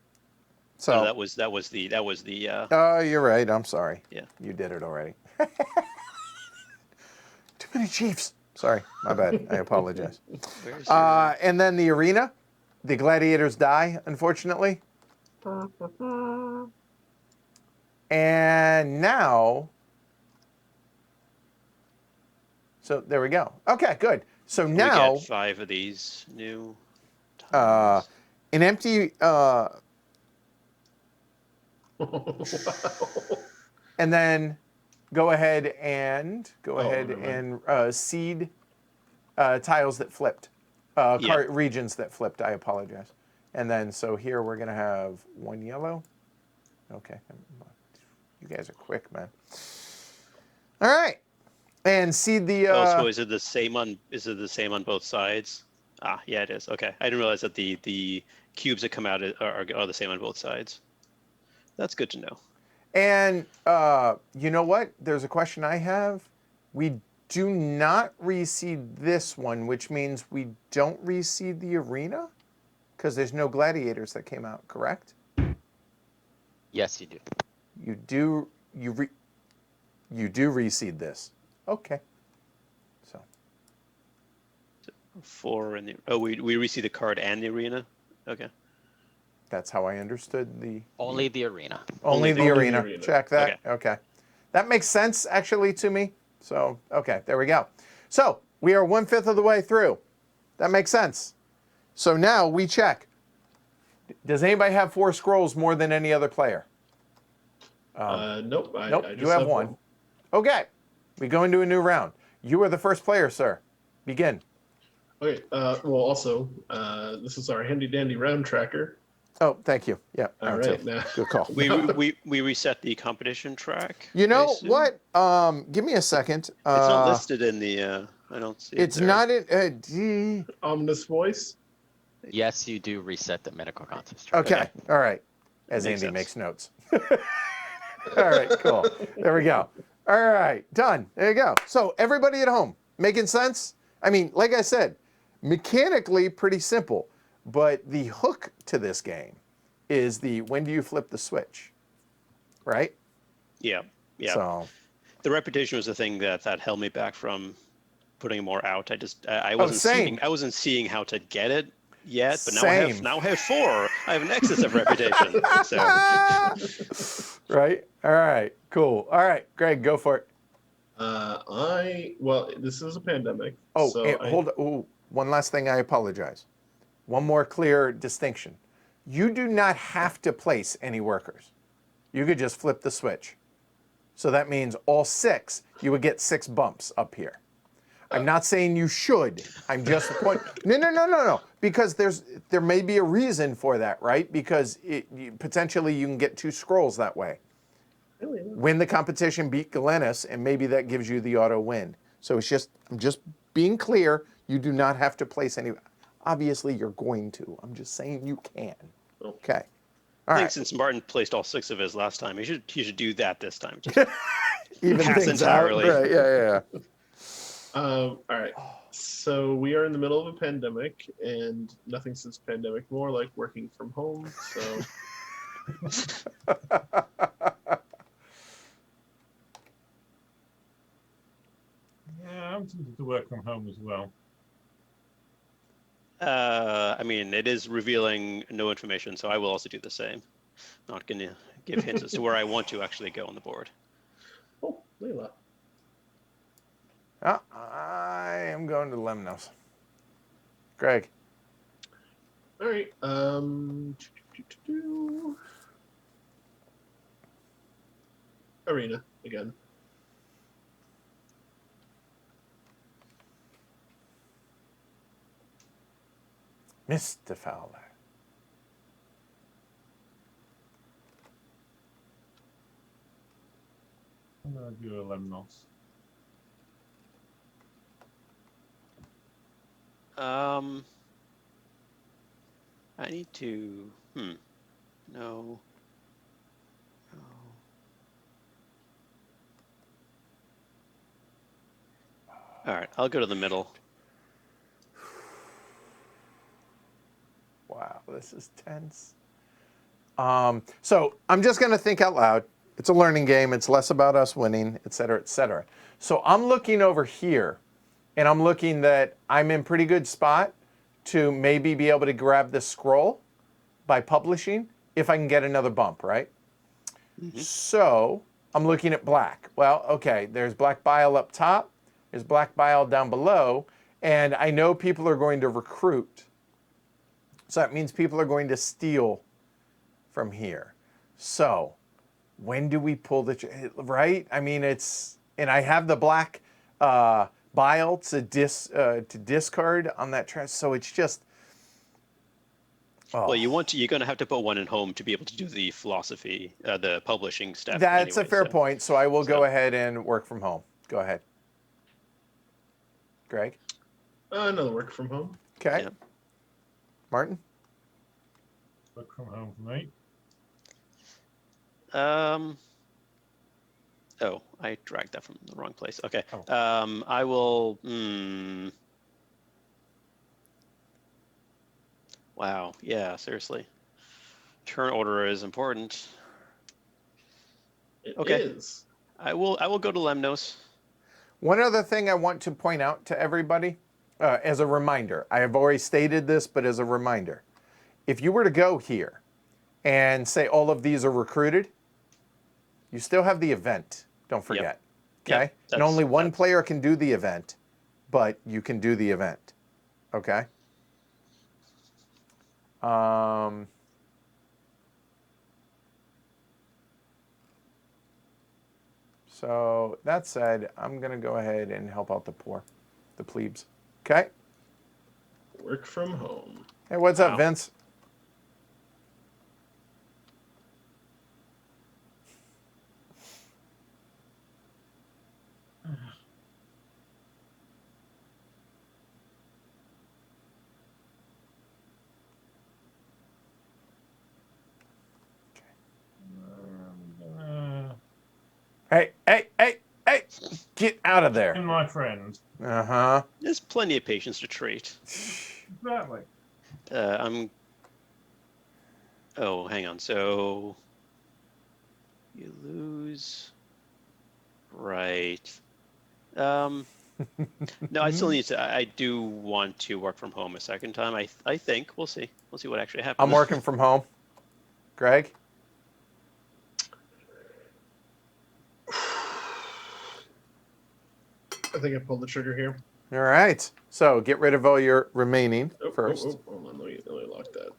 So No, that was the oh, you're right. I'm sorry. yeah. You did it already. Too many Chiefs. Sorry, my bad. I apologize. Where's your, And then the arena. The gladiators die, unfortunately. And now, so there we go. Okay, good. So we now, get 5 of these new uh, tiles. an empty, Wow. and then go ahead and never mind. seed tiles that flipped, Yeah. regions that flipped. I apologize. And then so here we're gonna have 1 yellow. Okay, you guys are quick, man. All right, and seed the. So is it the same on both sides? Ah, yeah, it is. Okay, I didn't realize that the cubes that come out are the same on both sides. That's good to know. And you know what? There's a question I have. We do not reseed this one, which means we don't reseed the arena because there's no gladiators that came out, correct? Yes, you do. You do you do reseed this. Okay. So 4 in the we reseed the card and the arena. Okay. that's how I understood the Only the arena. only the Only the arena. arena. Check that. Okay. That makes sense actually to me. So okay, there we go. So we are 1/5 of the way through. That makes sense. So now we check. Does anybody have 4 scrolls more than any other player? Nope. Nope, I just you have one. Okay, we go into a new round. You are the first player, sir. Begin. Okay. Well, also, this is our handy dandy round tracker. Oh, thank you. Yeah, All round right. two. Now, Good call. We reset the competition track. You I know assume? what? Give me a second. It's not listed in the. I don't see it. It's there. not in. ominous voice. Yes, you do reset the medical contest track. Okay. Okay. All right. As Makes Andy sense. makes notes. All right. Cool. There we go. All right. Done. There you go. So everybody at home, making sense? I mean, like I said, mechanically pretty simple, but the hook to this game is the when do you flip the switch, right? Yeah. Yeah. So The reputation was the thing that held me back from putting more out. I Oh, same. wasn't seeing how to get it yet, but Same. now I have 4. I have an excess of reputation. So Right. All right. Cool. All right, Greg, go for it. This is a pandemic. Oh, so and hold. Ooh, one last thing. I apologize. One more clear distinction. You do not have to place any workers. You could just flip the switch. So that means all 6, you would get 6 bumps up here. I'm not saying you should. I'm just no. Because there may be a reason for that, right? Because potentially you can get 2 scrolls that way. Really? Win the competition, beat Galenus, and maybe that gives you the auto win. So I'm just being clear. You do not have to place any. Obviously, you're going to. I'm just saying you can. Okay. All I think right. since Martin placed all 6 of his last time, he should do that this time. Just Even pass things entirely. out. Right. Yeah. All right. So we are in the middle of a pandemic, and nothing since pandemic more like working from home. So Yeah, I'm tempted to work from home as well. I mean, it is revealing no information, so I will also do the same. Not going to give hints as to where I want to actually go on the board. oh, Layla. I am going to Lemnos. Greg. All right. Arena again. Mr. Fowler. I'm gonna do a Lemnos. I need to. No. No. All right, I'll go to the middle. this is tense. So I'm just going to think out loud. It's a learning game. It's less about us winning, et cetera, et cetera. So I'm looking over here, and I'm looking that I'm in pretty good spot to maybe be able to grab this scroll by publishing if I can get another bump, right? So I'm looking at black. Well, okay, there's black bile up top. There's black bile down below. And I know people are going to recruit. So that means people are going to steal from here. So when do we pull the, right? I mean, it's, and I have the black bile to discard on that trash. So it's just, Well, you're going to have to put one in home to be able to do the philosophy, the publishing step. That's anyway, a fair so. point. So I will go ahead and work from home. Go ahead. Greg? Another work from home. Okay. Yeah. Martin? Work from home for me. Oh, I dragged that from the wrong place. Okay. Oh. I will. Wow. Yeah. Seriously. Turn order is important. It Okay. is. I will go to Lemnos. One other thing I want to point out to everybody as a reminder, I have already stated this, but as a reminder, if you were to go here and say all of these are recruited, you still have the event. Don't forget. Okay? Yep, and only one player can do the event, but you can do the event. Okay? So that said, I'm going to go ahead and help out the poor, the plebes. Okay? Work from home. Hey, what's up, Vince? Hey, get out of there. And my friend. Uh-huh. There's plenty of patience to treat. Exactly. Oh, hang on. So you lose. Right. No, I still need to. I do want to work from home a second time. I think we'll see. We'll see what actually happens. I'm working from home. Greg? I think I pulled the trigger here. All right. So get rid of all your remaining first. Hold on, let me lock that.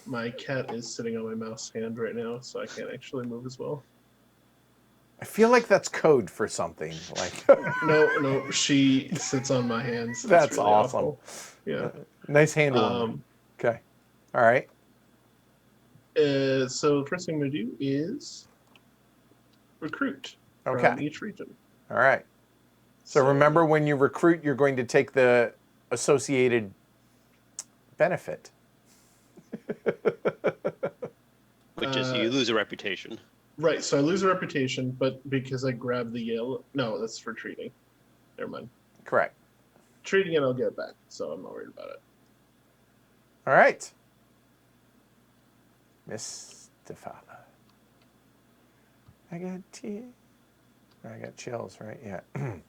My cat is sitting on my mouse hand right now, so I can't actually move as well. I feel like that's code for something. Like No, she sits on my hands. That's it's really awesome. awful. Yeah. Nice hand warmer. Okay. All right. So the first thing I'm going to do is recruit from each region. All right. So remember, when you recruit, you're going to take the associated benefit. Which is you lose a reputation. Right, so I lose a reputation, but because I grab the yellow... No, that's for treating. Never mind. Correct. Treating it, I'll get it back, so I'm not worried about it. All right. Mr. Father. I got tears. I got chills, right? Yeah.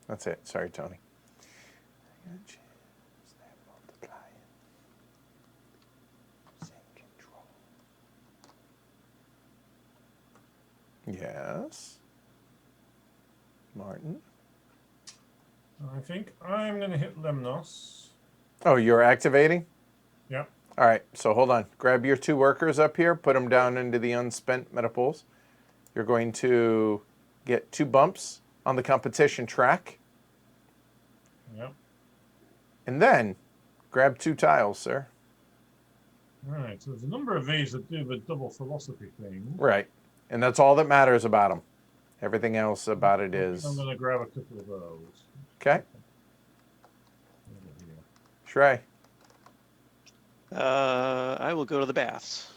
That's it. Sorry, Tony. I got chills. They're multiplying. Same control. Yes. Martin. I think I'm going to hit Lemnos. Oh, you're activating? Yeah. All right. So hold on. Grab your 2 workers up here. Put them down into the unspent metapools. You're going to get 2 bumps on the competition track. Yep. And then grab 2 tiles, sir. Right. So there's a number of these that do the double philosophy thing. Right. And that's all that matters about them. Everything else about it is... I'm going to grab a couple of those. Okay. Shrey. I will go to the baths.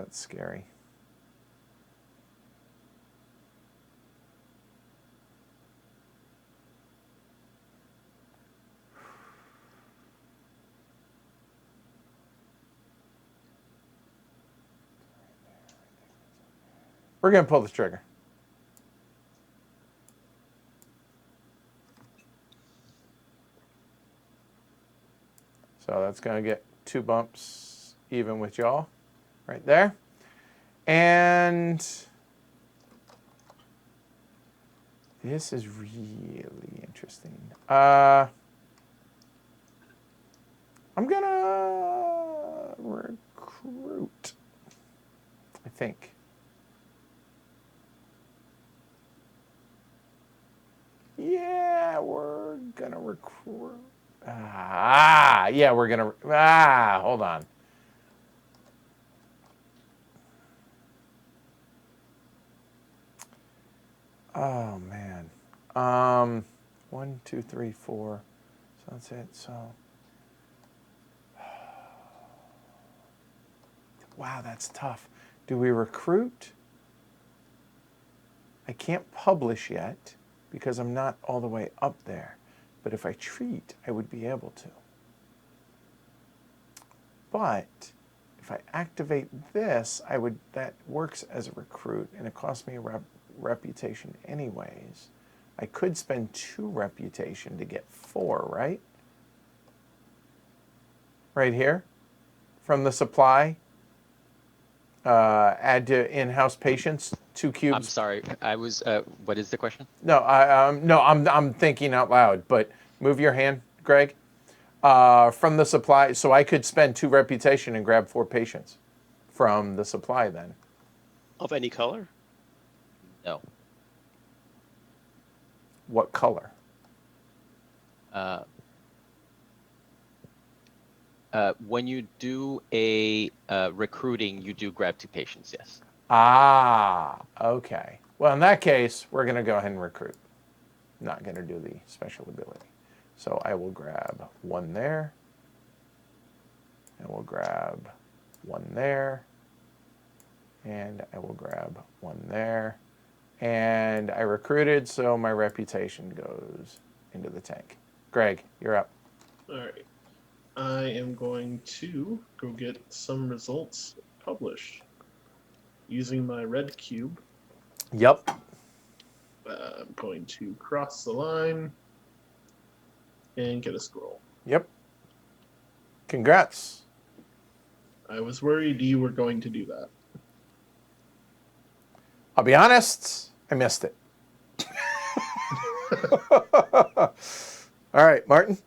that's scary. We're going to pull the trigger. So that's going to get 2 bumps even with y'all right there. And this is really interesting. I'm going to recruit, I think. Yeah, we're going to recruit. Yeah, we're going to... hold on. Oh, man. 1, 2, 3, 4. So that's it. So... Wow, that's tough. Do we recruit? I can't publish yet because I'm not all the way up there. But if I treat, I would be able to. But if I activate this, that works as a recruit, and it costs me a reputation anyways. I could spend 2 reputation to get 4, right? Right here, from the supply. Add to in-house patients, 2 cubes. I'm sorry. I was. What is the question? No, I'm thinking out loud. But move your hand, Greg. From the supply, so I could spend 2 reputation and grab 4 patients from the supply. Then. Of any color? No. What color? When you do a recruiting, you do grab 2 patients, yes. Ah, okay. Well, in that case, we're going to go ahead and recruit. Not going to do the special ability. So I will grab 1 there. And we'll grab 1 there. And I will grab 1 there. And I recruited, so my reputation goes into the tank. Greg, you're up. All right. I am going to go get some results published using my red cube. Yep. I'm going to cross the line and get a scroll. Yep. Congrats. I was worried you were going to do that. I'll be honest, I missed it. All right, Martin.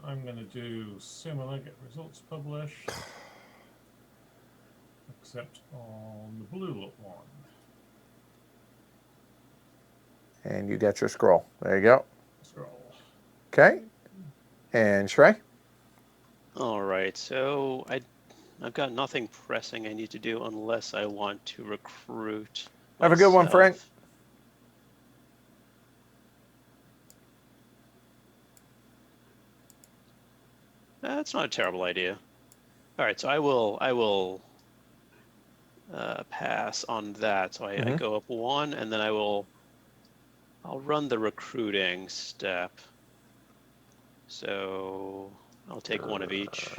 I'm going to do similar, get results published, except on the blue look one. And you got your scroll. There you go. Scroll. Okay. And Shrey? All right, so I've got nothing pressing I need to do unless I want to recruit. Have a good one, Frank. myself. That's not a terrible idea. All right, so I will pass on that. So I go up 1, and then I'll run the recruiting step. So I'll take 1 of each.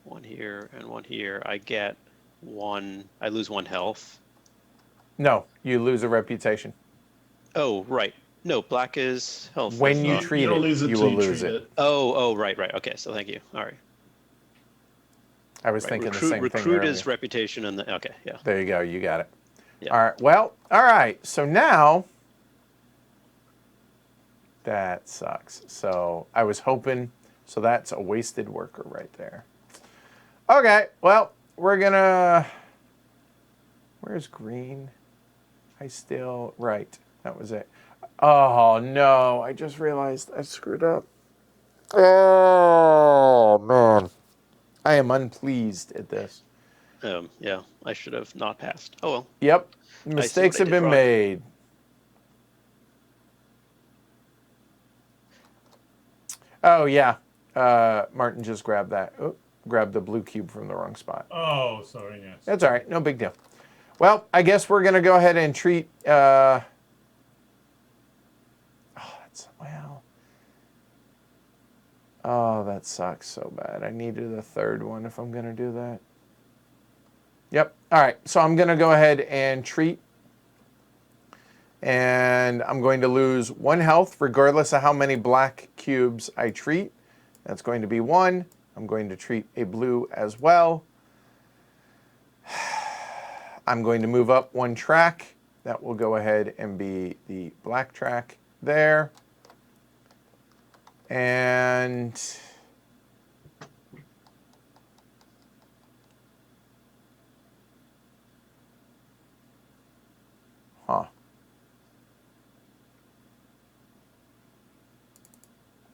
1 here and 1 here. I get 1. I lose 1 health. No, you lose a reputation. Oh, right. No, black is health. When you treat you don't it, lose it you till will you lose treat it. it. Oh, right. Okay, so thank you. All right. I was Right. thinking the same thing Recruit earlier. is reputation, and okay, yeah. There you go. You got it. Yeah. All right. Well, all right. So now that sucks. So I was hoping. So that's a wasted worker right there. Okay. Well, we're gonna. Where's green? Right. That was it. Oh no! I just realized I screwed up. Oh man, I am unpleased at this. Yeah, I should have not passed. Oh well. Yep, I see mistakes what I have did been wrong. made. Oh, yeah. Martin just grabbed that. Oh, grabbed the blue cube from the wrong spot. Oh, sorry, yes. That's all right. No big deal. Well, I guess we're going to go ahead and treat... well... Oh, that sucks so bad. I needed a third one if I'm going to do that. Yep. All right. So I'm going to go ahead and treat. And I'm going to lose 1 health regardless of how many black cubes I treat. That's going to be 1. I'm going to treat a blue as well. I'm going to move up 1 track. That will go ahead and be the black track there. And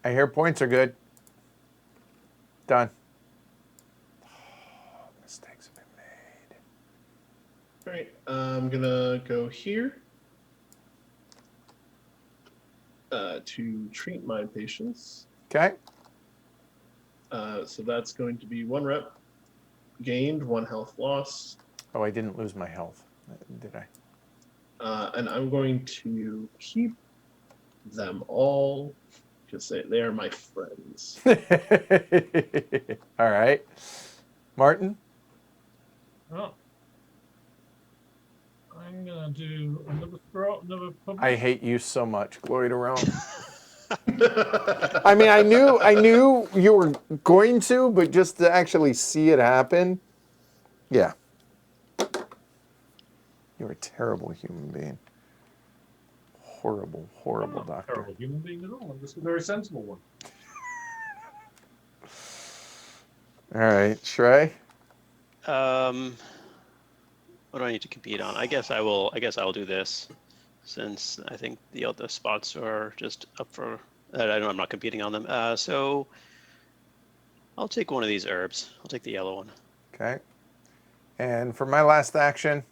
I hear points are good. Done. Mistakes have been made. All right, I'm gonna go here to treat my patients. Okay. So that's going to be 1 rep gained, 1 health lost. Oh, I didn't lose my health, did I? And I'm going to keep them all because they are my friends. All right. Martin? Oh. I'm gonna do another throw, another publish. I hate you so much, Glory to Rome. I mean, I knew you were going to, but just to actually see it happen, yeah. You're a terrible human being. Horrible, I'm horrible not a doctor. terrible human being at all. I'm just a very sensible one. All right, Shrey. What do I need to compete on? I guess I will do this, since I think the other spots are just up for. I'm not competing on them. So I'll take one of these herbs. I'll take the yellow one. Okay. And for my last action,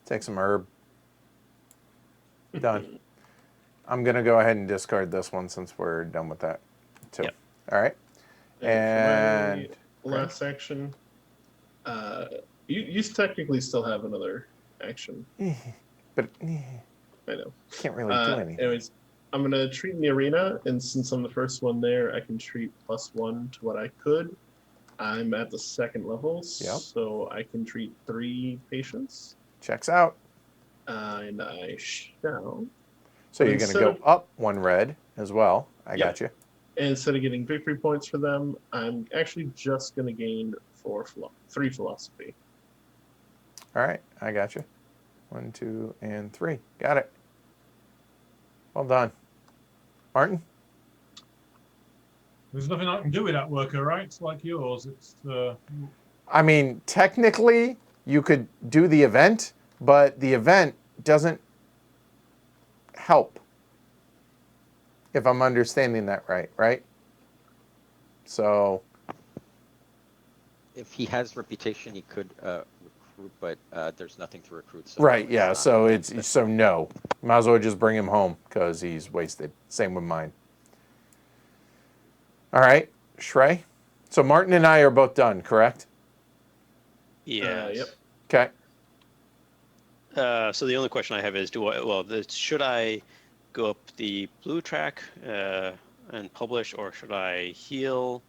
take some herb. Done. I'm going to go ahead and discard this one since we're done with that, too. Yep. All right. And And for my last action, you technically still have another action. but I know. can't really do anything. Anyways, I'm gonna treat in the arena, and since I'm the first one there, I can treat +1 to what I could. I'm at the 2nd level, Yep. so I can treat 3 patients, Checks out. and I shall. So you're going to go up 1 red as well. I got you. And instead of getting victory points for them, I'm actually just gonna gain 3 philosophy. All right. I got you. 1, 2, and 3. Got it. Well done. Martin? There's nothing I can do with that worker, right? It's like yours. It's I mean, technically, you could do the event, but the event doesn't help. If I'm understanding that right? So... If he has reputation, he could recruit, but there's nothing to recruit. So Right, yeah, not- so so no. Might as well just bring him home, because he's wasted. Same with mine. All right, Shrey? So Martin and I are both done, correct? Yes. Yep. Okay. So the only question I have is, should I go up the blue track and publish, or should I heal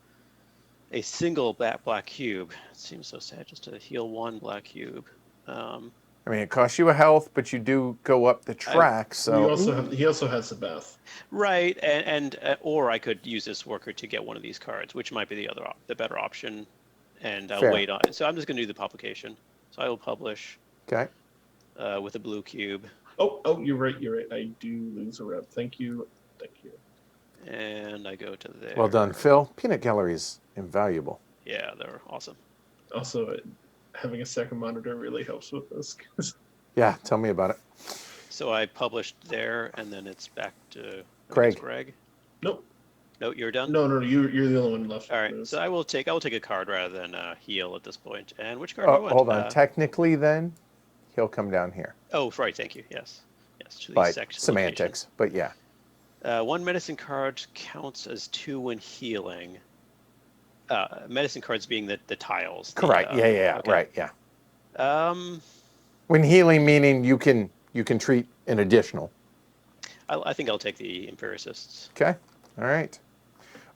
a single black cube? It seems so sad just to heal 1 black cube. I mean, it costs you a health, but you do go up the track, so... He also has the Beth. Right, and or I could use this worker to get one of these cards, which might be the better option, and I'll Fair. wait on it. So I'm just going to do the publication. So I will publish Okay. with a blue cube, Oh, you're right. I do lose a rep. Thank you. and I go to there. Well done, Phil. Peanut gallery is invaluable. Yeah, they're awesome. Also, having a second monitor really helps with this. Yeah, tell me about it. So I published there, and then it's back to Craig. Greg. Nope. No, you're done. No, you're the only one left. All right, Moves. so I will take a card rather than heal at this point. And which card do I want? Hold on. Technically, then he'll come down here. Oh, right. Thank you. Yes. To the But exact semantics. But yeah. location. One medicine card counts as 2 when healing. Medicine cards being the tiles. Correct. Yeah. okay. Right. Yeah. Um, When healing, meaning you can treat an additional. I think I'll take the empiricists. Okay. All right.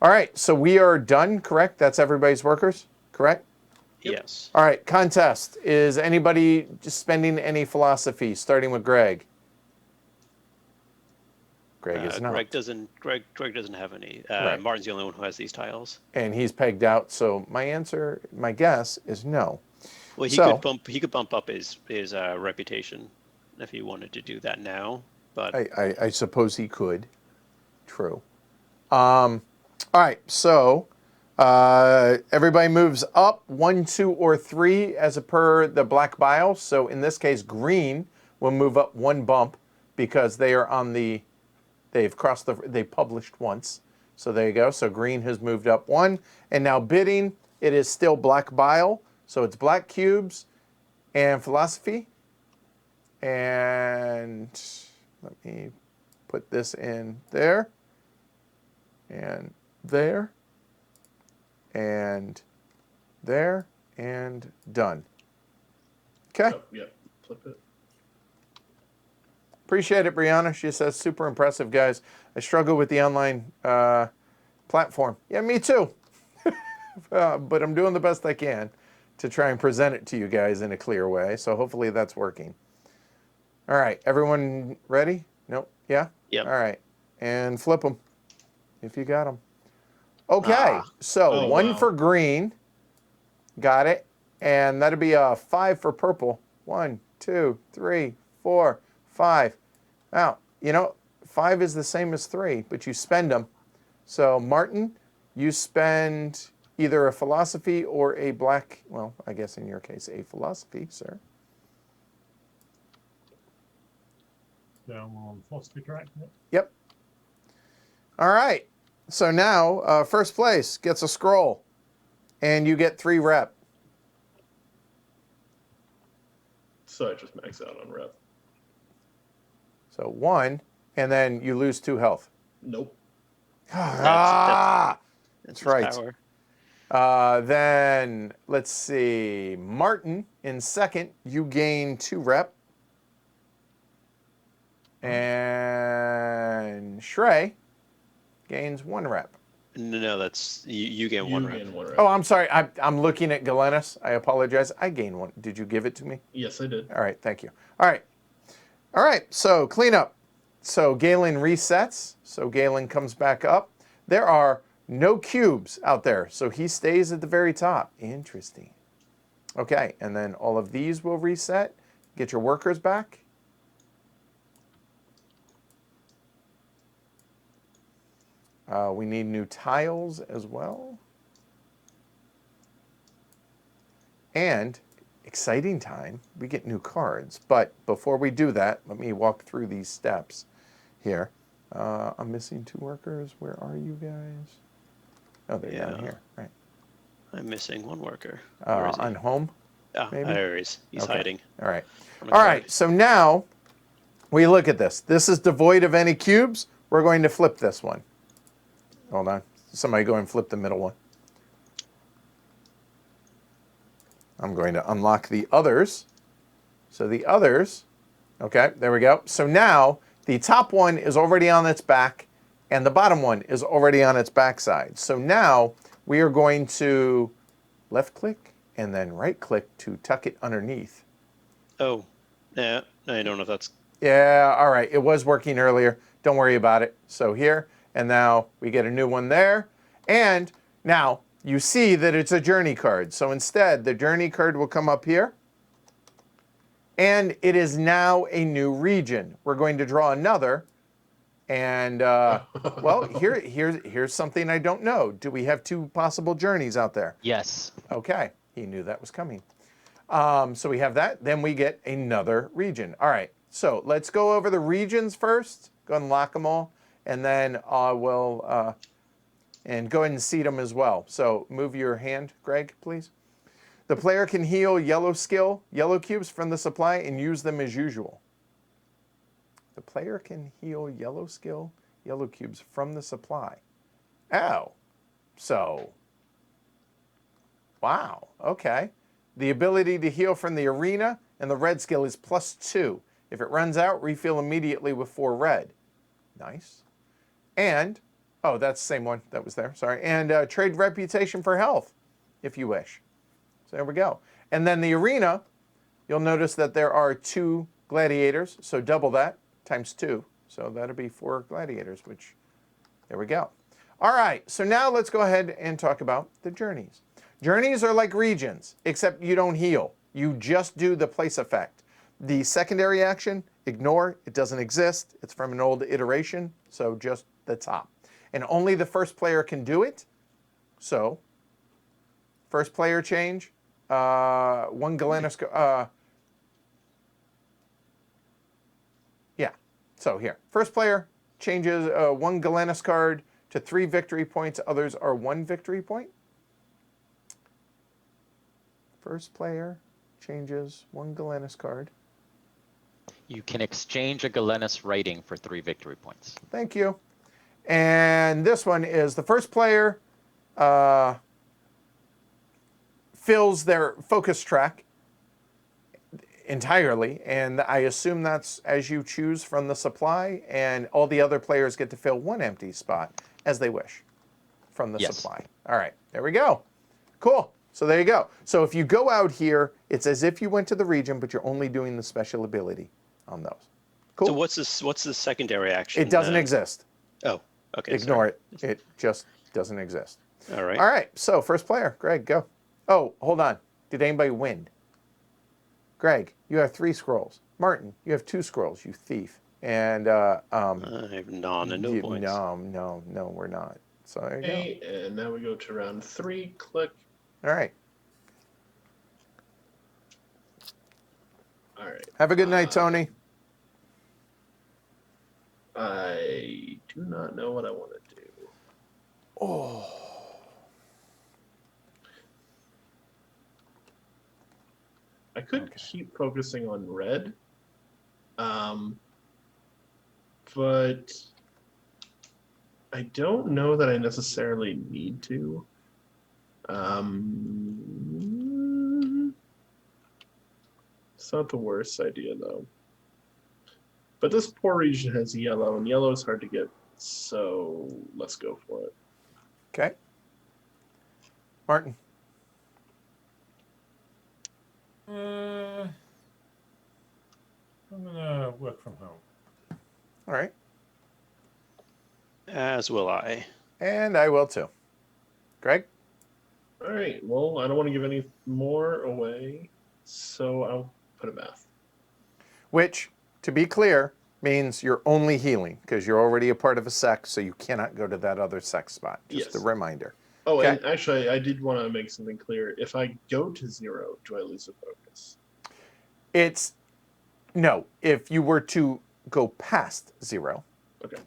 All right. So we are done. Correct. That's everybody's workers. Correct. Yep. Yes. All right. Contest. Is anybody just spending any philosophy? Starting with Greg. Greg is not. Greg doesn't have any. Right. Martin's the only one who has these tiles. And he's pegged out. So my guess is no. Well, he could bump up his reputation if he wanted to do that now. But I suppose he could. True. All right. So everybody moves up 1, 2, or 3 as per the black bile. So in this case, green will move up 1 bump because they are on the. They've published once. So there you go. So green has moved up 1. And now bidding, it is still black bile. So it's black cubes and philosophy. And let me put this in there. And there. And there. And done. Okay. Oh, yeah. Flip it. Appreciate it, Brianna. She says, super impressive, guys. I struggle with the online platform. Yeah, me too. But I'm doing the best I can to try and present it to you guys in a clear way. So hopefully that's working. All right. Everyone ready? Nope. Yeah? Yep. All right. And flip them if you got them. Okay. So 1 for green. Got it. And that'll be a 5 for purple. 1, 2, 3, 4, 5. Now, 5 is the same as 3, but you spend them. So, Martin, you spend either a philosophy or a black, well, I guess in your case, a philosophy, sir. Down on philosophy, correct? Yep. All right. So now, first place gets a scroll, and you get 3 rep. So I just max out on rep. So 1, and then you lose 2 health. Nope. That's his right. power. Then, let's see. Martin, in second, you gain 2 rep. And Shrey gains 1 rep. No, that's you gain You 1 rep. gain 1 rep. Oh, I'm sorry. I'm looking at Galenus. I apologize. I gained 1. Did you give it to me? Yes, I did. All right. Thank you. All right. All right. So cleanup. So Galen resets. So Galen comes back up. There are no cubes out there. So he stays at the very top. Interesting. Okay. And then all of these will reset. Get your workers back. We need new tiles as well. And exciting time, we get new cards. But before we do that, let me walk through these steps here. I'm missing 2 workers. Where are you guys? Oh, they're down here. Right. I'm missing 1 worker. Where is he? On home? maybe? There he is. He's Okay. hiding. All right. on a All card. right. So now we look at this. This is devoid of any cubes. We're going to flip this one. Hold on. Somebody go and flip the middle one. I'm going to unlock the others. So the others, okay, there we go. So now the top one is already on its back and the bottom one is already on its backside. So now we are going to left click and then right click to tuck it underneath. Oh, yeah. I don't know if that's. Yeah, all right. It was working earlier. Don't worry about it. So here, and now we get a new one there. And now you see that it's a journey card. So instead, the journey card will come up here. And it is now a new region. We're going to draw another. And, well, here's something I don't know. Do we have 2 possible journeys out there? Yes. Okay. He knew that was coming. So we have that. Then we get another region. All right. So let's go over the regions first. Go and lock them all. And then we'll And go ahead and seed them as well. So move your hand, Greg, please. The player can heal yellow cubes from the supply and use them as usual. The player can heal yellow cubes from the supply. Oh, so, wow, okay. The ability to heal from the arena and the red skill is +2. If it runs out, refill immediately with 4 red. Nice. And, oh, that's the same one that was there, sorry. And trade reputation for health, if you wish. So there we go. And then the arena, you'll notice that there are 2 gladiators, so double that times 2. So that'll be 4 gladiators, which, there we go. All right, so now let's go ahead and talk about the journeys. Journeys are like regions, except you don't heal. You just do the place effect. The secondary action, ignore, it doesn't exist. It's from an old iteration, so just the top. And only the first player can do it. So, first player change, 1 Galenus, yeah, so here. First player changes 1 Galenus card to 3 victory points. Others are 1 victory point. First player changes 1 Galenus card. You can exchange a Galenus writing for 3 victory points. Thank you. And this one is the first player fills their focus track entirely, and I assume that's as you choose from the supply, and all the other players get to fill 1 empty spot as they wish from the supply. All right, there we go. Cool. So there you go. So if you go out here, it's as if you went to the region, but you're only doing the special ability on those. Cool. So what's the secondary action? It doesn't exist. Oh, okay. Ignore it. It just doesn't exist. All right. All right. So first player, Greg, go. Oh, hold on. Did anybody win? Greg, you have 3 scrolls. Martin, you have 2 scrolls, you thief. And I have none and no points. No, we're not. So there you go. Okay, and now we go to round 3. Click. All right. All right. Have a good night, Tony. I do not know what I want to do. Oh. I could keep focusing on red, but I don't know that I necessarily need to. It's not the worst idea, though. But this poor region has yellow, and yellow is hard to get, so let's go for it. Okay. Martin. I'm gonna work from home. All right. As will I. And I will too. Greg? All right, well, I don't want to give any more away, so I'll put a math. Which, to be clear, means you're only healing because you're already a part of a sect, so you cannot go to that other sect spot. Just a reminder. Oh, Okay. and actually, I did want to make something clear. If I go to 0, do I lose a focus? It's no. If you were to go past 0. Okay.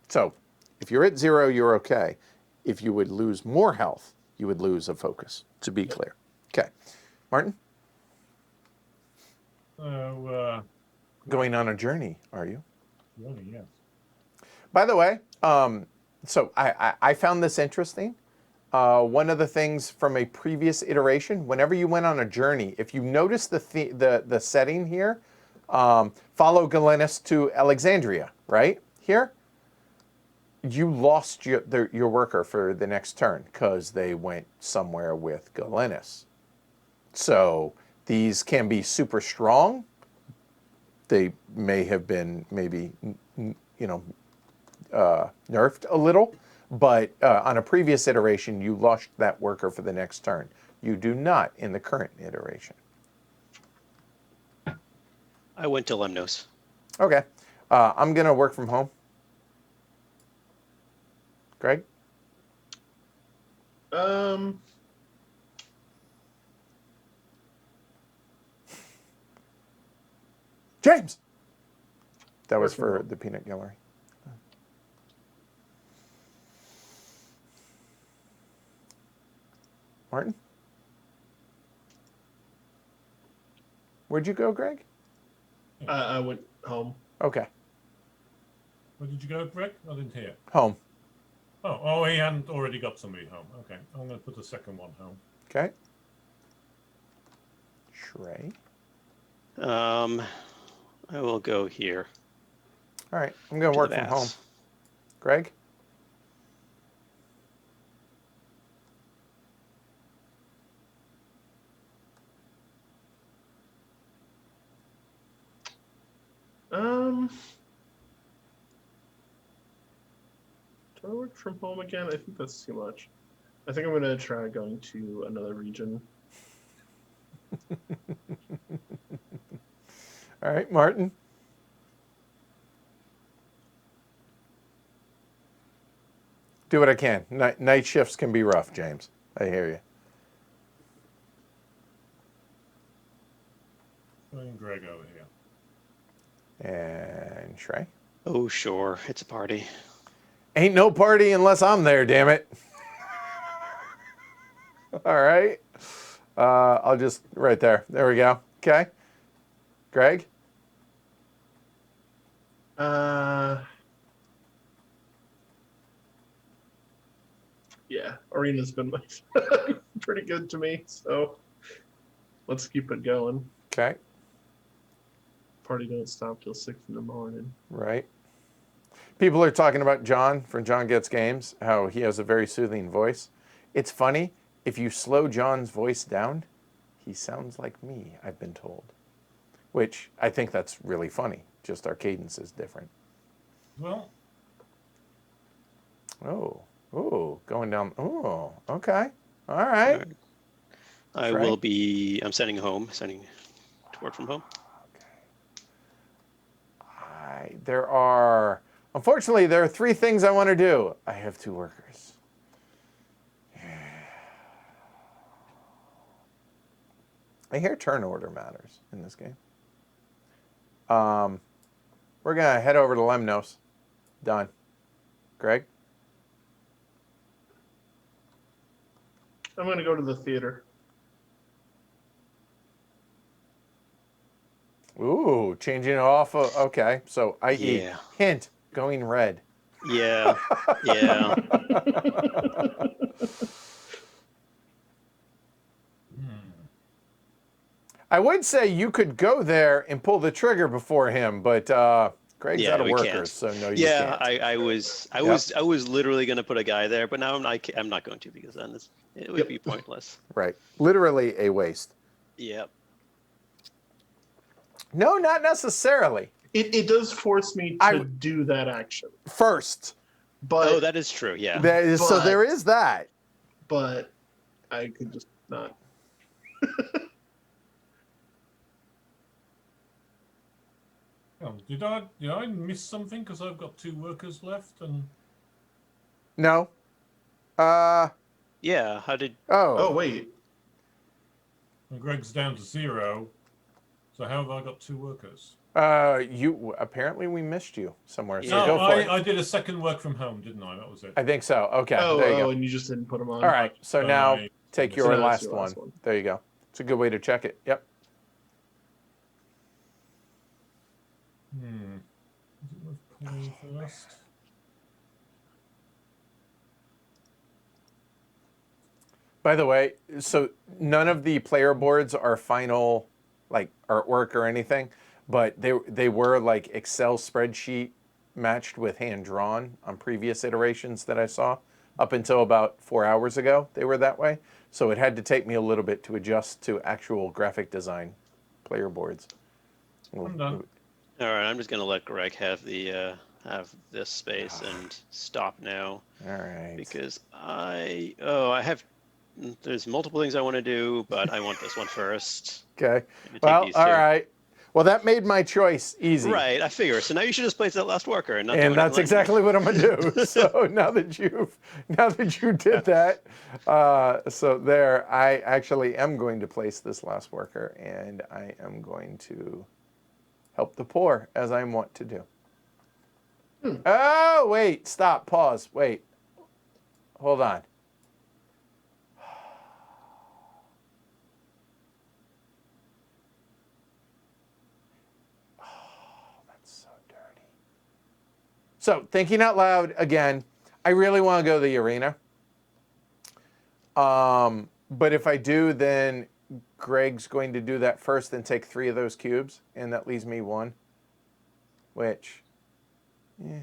So, if you're at 0, you're okay. If you would lose more health, you would lose a focus, to be clear. Okay. Martin? Going on a journey, are you? Really, yes. By the way, so I found this interesting. One of the things from a previous iteration, whenever you went on a journey, if you notice the setting here, follow Galenus to Alexandria, right? Here, you lost your worker for the next turn because they went somewhere with Galenus. So these can be super strong. They may have been maybe, nerfed a little, but on a previous iteration, you lost that worker for the next turn. You do not in the current iteration. I went to Lemnos. Okay. I'm going to work from home. Greg? James! That was Work from for home. the peanut gallery. Martin? Where'd you go, Greg? I went home. Okay, Where did you go, Greg? I didn't hear. home. Oh, he hadn't already got somebody home. Okay, I'm going to put the second one home. Okay. Trey. I will go here. All right, I'm going to To work the from home. baths. Greg? Do I work from home again? I think that's too much. I think I'm gonna try going to another region. All right, Martin? Do what I can. Night shifts can be rough, James. I hear you. Bring Greg over here. And Trey? Oh, sure. It's a party. Ain't no party unless I'm there, damn it. All right. I'll just, right there. There we go. Okay. Greg? Yeah, Arena's been pretty good to me, so let's keep it going. Okay. Party don't stop till 6 in the morning. Right. People are talking about John from John Gets Games, how he has a very soothing voice. It's funny, if you slow John's voice down, he sounds like me, I've been told. Which I think that's really funny. Just our cadence is different. Well, Oh, going down. Oh, okay. All right. All right. I Trey? will be. I'm sending to work from home. Unfortunately, there are 3 things I want to do. I have 2 workers. I hear turn order matters in this game. We're going to head over to Lemnos. Done. Greg? I'm gonna go to the theater. Ooh, changing it off. Okay, so i.e. Yeah. hint, going red. Yeah. Yeah. I would say you could go there and pull the trigger before him, but Greg's Yeah, out of we workers, can't. so no, you Yeah, can't. I was literally going to put a guy there, but now I'm not going to because then it would Yep. be pointless. Right, literally a waste. Yep. No, not necessarily. It does force me to do that action, First, but Oh, that is true. Yeah. so But- there is that. but I could just not. did I miss something? Because I've got 2 workers left, and No. Yeah. How did? Oh wait, Greg's down to 0. So how have I got 2 workers? Apparently we missed you somewhere, so Yeah. go for it. I did a second work from home, didn't I? That was it. I think so. Okay, there you go. and you just didn't put them on. All right, so now I- take so your now it's last your last one. one. There you go. It's a good way to check it. Yep. Is it worth pulling first? By the way, so none of the player boards are final, like artwork or anything, but they were like Excel spreadsheet matched with hand drawn on previous iterations that I saw. Up until about 4 hours ago, they were that way. So it had to take me a little bit to adjust to actual graphic design player boards. I'm done. All right. I'm just going to let Greg have have this space and stop now All right. because I have. There's multiple things I want to do, but I want this one first. Okay. Maybe take Well, these all two. right. Well, that made my choice easy. Right, I figure. So now you should just place that last worker and not do And it that's at exactly what I'm gonna do. So now that you did that, so there, I actually am going to place this last worker, and I am going to help the poor as I want to do. Oh, wait. Stop. Pause. Wait. Hold on. That's so dirty. So, thinking out loud again, I really want to go to the arena. But if I do, then Greg's going to do that first and take 3 of those cubes, and that leaves me 1. Which, You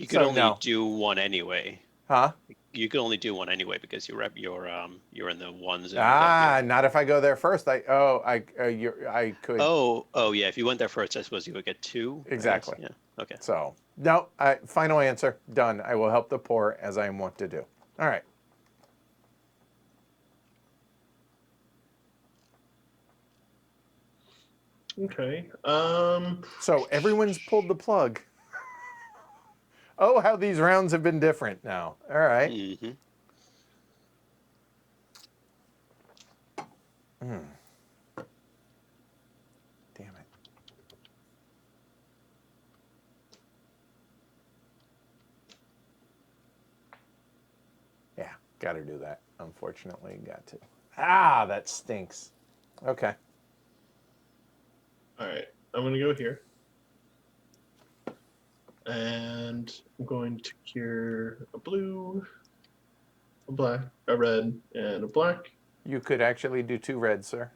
could So, only no. do 1 anyway. huh? You could only do 1 anyway because you're in the ones. Not if I go there first. I could. Oh yeah. If you went there first, I suppose you would get 2. I guess. Exactly. Yeah. Okay. So, no, final answer, done. I will help the poor as I am wont to do. All right. Okay. So everyone's pulled the plug. Oh, how these rounds have been different now. All right. Mm-hmm. Damn it. Yeah, got to do that. Unfortunately, got to. Ah, that stinks. Okay. All right. I'm gonna go here, and I'm going to cure a blue, a black, a red, and a black. You could actually do 2 reds, sir.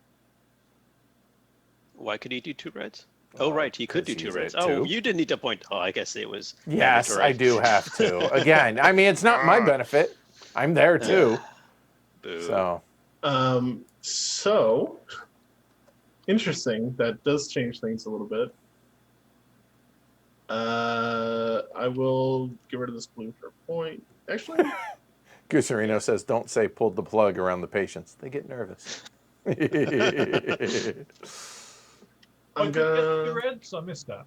Why could he do 2 reds? Oh, right, he could do 'cause 2 he's reds. at Oh, 2. you didn't need to point. Oh, I guess it was. Yes, mandatory. I do have to. Again, I mean, it's not my benefit. I'm there too. Boo. So interesting. That does change things a little bit. I will get rid of this blue for a point. Actually, Gooserino says, don't say pulled the plug around the patients. They get nervous. I'm Could get gonna 2 reds. I missed that.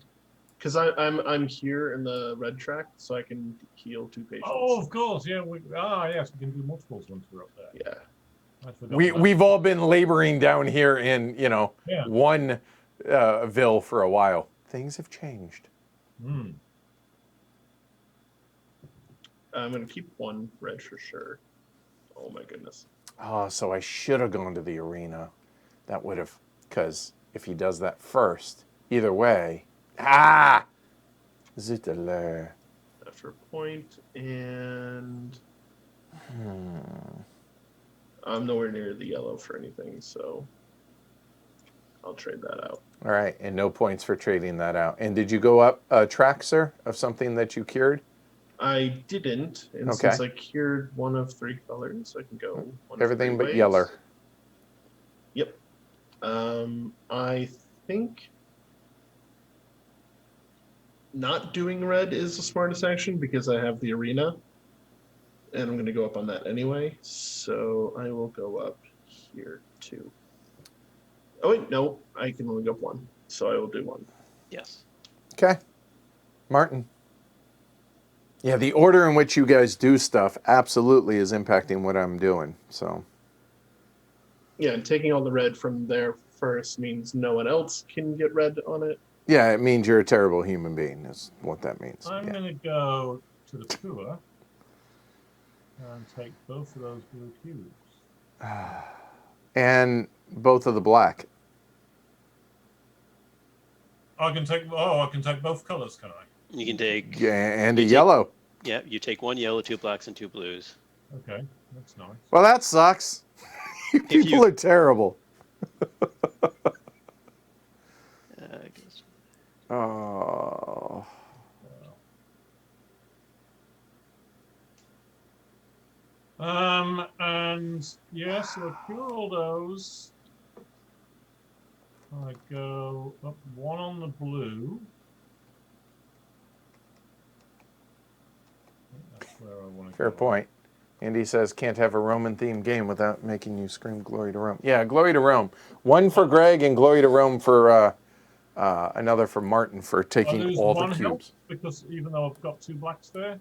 because I'm here in the red track, so I can heal 2 patients. Oh, of course. Yeah. Yes, we can do multiples once we're up there. Yeah. I forgot that. We've all been laboring down here in, Yeah. one ville for a while. Things have changed. Hmm. I'm gonna keep 1 red for sure. Oh my goodness. Oh, so I should have gone to the arena. That would have, because if he does that first, either way. Zut alors. For a point, and I'm nowhere near the yellow for anything, so I'll trade that out. All right, and no points for trading that out. And did you go up a track, sir, of something that you cured? I didn't, and Okay. since I cured 1 of 3 colors, I can go one of Everything 3 but ways. yeller. Yep. I think not doing red is the smartest action because I have the arena, and I'm going to go up on that anyway. So I will go up here too. Oh wait, no, I can only go up 1, so I will do 1. Yes. Okay. Martin. Yeah, the order in which you guys do stuff absolutely is impacting what I'm doing. So, Yeah, and taking all the red from there first means no one else can get red on it. yeah, it means you're a terrible human being, is what that means. I'm Yeah. going to go to the tour and take both of those blue cubes. And both of the black. I can take both colors, can I? You can take. Yeah, and a You take- yellow. Yeah, you take 1 yellow, 2 blacks, and 2 blues. Okay, that's nice. Well, that sucks. You If people are terrible. I guess. Oh. And yes, so I cure all those. I go up 1 on the blue. I think that's where I want to Fair go. point. Andy says, can't have a Roman-themed game without making you scream glory to Rome. Yeah, glory to Rome. 1 for Greg and glory to Rome for another for Martin for I taking lose all the 1 health cubes. because even though I've got 2 blacks there.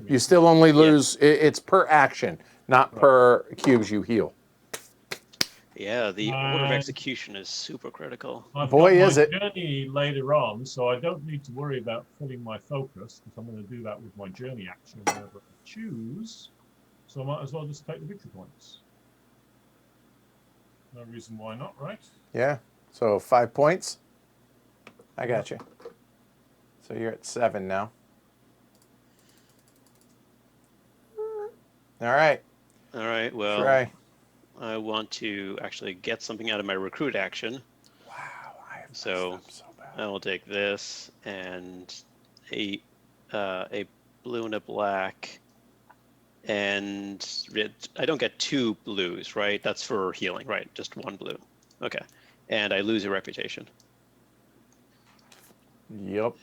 You still only lose, it's per action, not per cubes you heal. Yeah, the order of And execution is super critical. I've Boy, got is my it. journey later on, so I don't need to worry about filling my focus because I'm going to do that with my journey action whenever I choose. So I might as well just take the victory points. No reason why not, right? Yeah. So 5 points. I Yeah. got you. So you're at 7 now. All right. All right, well, Try. I want to actually get something out of my recruit action. Wow, I have messed So up so bad. I will take this and a blue and a black, and I don't get 2 blues, right? That's for healing, right? Just 1 blue. Okay, and I lose a reputation. Yep.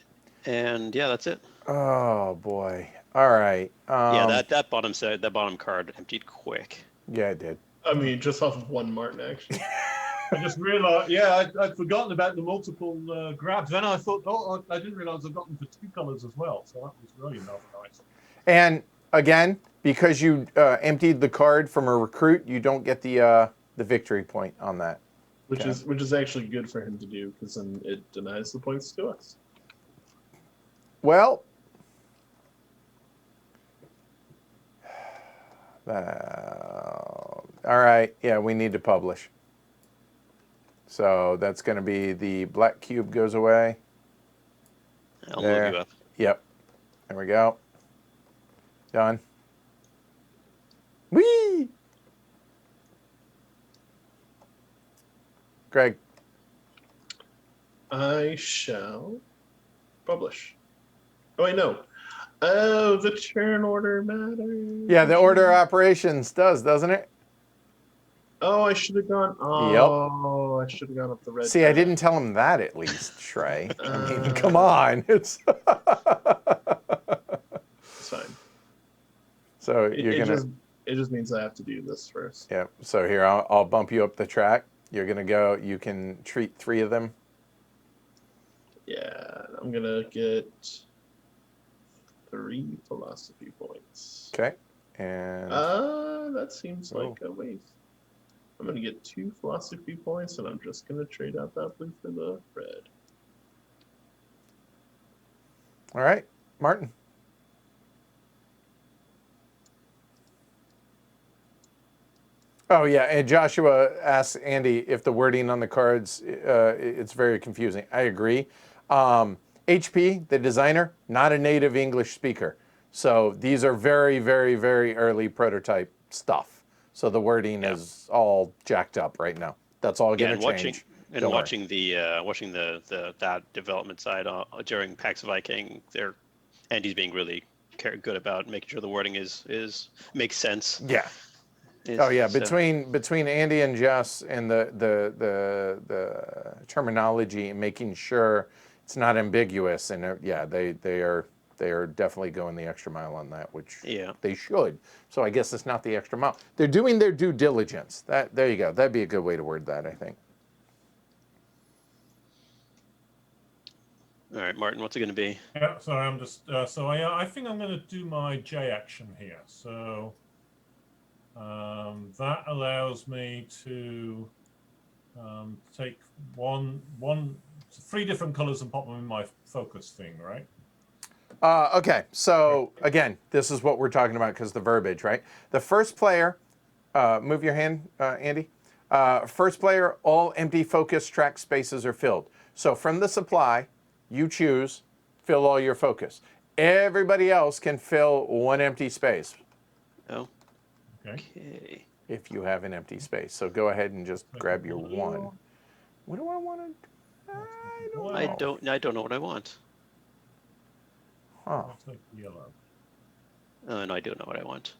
And yeah, that's it. Oh boy. All right. Yeah, that bottom card emptied quick. Yeah, I did. I mean, just off of one Martin action. I just realized, yeah, I'd forgotten about the multiple grabs. Then I thought, oh, I didn't realize I've got them for 2 colors as well. So that was really nice. And again, because you emptied the card from a recruit, you don't get the victory point on that. Which Okay. is actually good for him to do, because then it denies the points to us. Well, all right. Yeah, we need to publish. So that's going to be the black cube goes away. I'll There. move you up. Yep. There we go. Done. Whee! Greg. I shall publish. Oh, wait, no. Oh, the turn order matters. Yeah, the order of operations does, doesn't it? Oh, I should have gone. Oh, I should have gone up the red. See, I tab. didn't tell him that at least, Trey. I mean, come Uh, on. It's It's fine. so It, you're it gonna. just it just means I have to do this first. Yeah. So here, I'll bump you up the track. You're gonna go. You can treat 3 of them. Yeah, I'm gonna get 3 philosophy points. Okay. And That seems Oh. like a waste. I'm gonna get 2 philosophy points, and I'm just gonna trade out that blue for the red. all right, Martin. Oh yeah, and Joshua asks Andy if the wording on the cards it's very confusing. I agree. HP, the designer, not a native English speaker, so these are very, very, very early prototype stuff. So the wording is all jacked up right now. That's all Yeah, going to change. Don't worry. watching the that development side during PAX Viking, Andy's being really good about making sure the wording is makes sense. Yeah. Oh yeah, So- between Andy and Jess and the terminology and making sure it's not ambiguous, and yeah, they are definitely going the extra mile on that, which Yeah. they should. So I guess it's not the extra mile. They're doing their due diligence. There you go. That'd be a good way to word that, I think. All right, Martin, what's it going to be? Yeah, sorry, I'm just I think I'm going to do my J action here. So that allows me to take 3 different colors and pop them in my focus thing, right? Okay, so again, this is what we're talking about because the verbiage, right? The first player, move your hand, Andy. First player, all empty focus track spaces are filled. So from the supply, you choose, fill all your focus. Everybody else can fill 1 empty space Oh, Okay. okay. if you have an empty space. So go ahead and just grab your 1. What do I want to? I don't know what I want. Huh. I'll take the yellow. No, I do know what I want.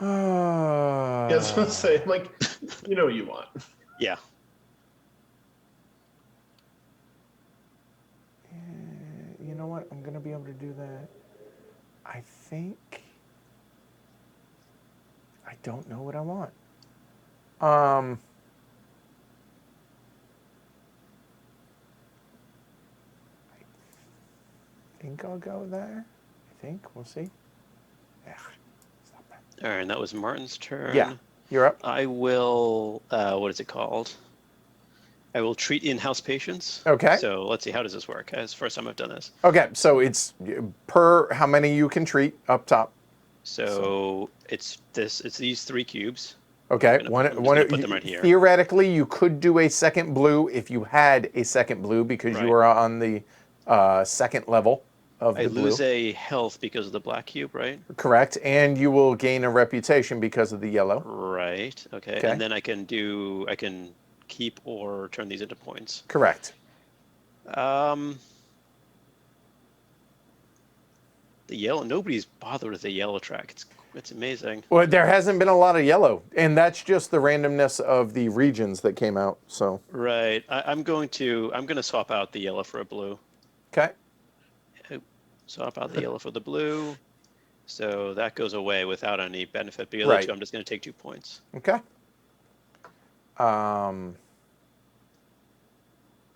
Yeah, I was gonna say, like, you know what you want. Yeah. You know what? I'm going to be able to do that. I think I don't know what I want. I think I'll go there. I think we'll see. Ugh, stop that. All right, and that was Martin's turn. Yeah. You're up. I will, what is it called? I will treat in-house patients. Okay. So let's see, how does this work? It's the first time I've done this. Okay, so it's per how many you can treat up top. So it's these 3 cubes. Okay, I'm just gonna put them right here. Theoretically, you could do a second blue if you had a second blue because you Right. were on the second level of I the blue. lose a health because of the black cube, right? Correct, and you will gain a reputation because of the yellow. Right. Okay. Okay. And then I can keep or turn these into points. Correct. The yellow. Nobody's bothered with the yellow track. It's amazing. Well, there hasn't been a lot of yellow, and that's just the randomness of the regions that came out. So. Right. I'm going to swap out the yellow for a blue. Okay. Swap out the yellow for the blue. So that goes away without any benefit. But the Right. other 2, I'm just going to take 2 points. Okay. Well,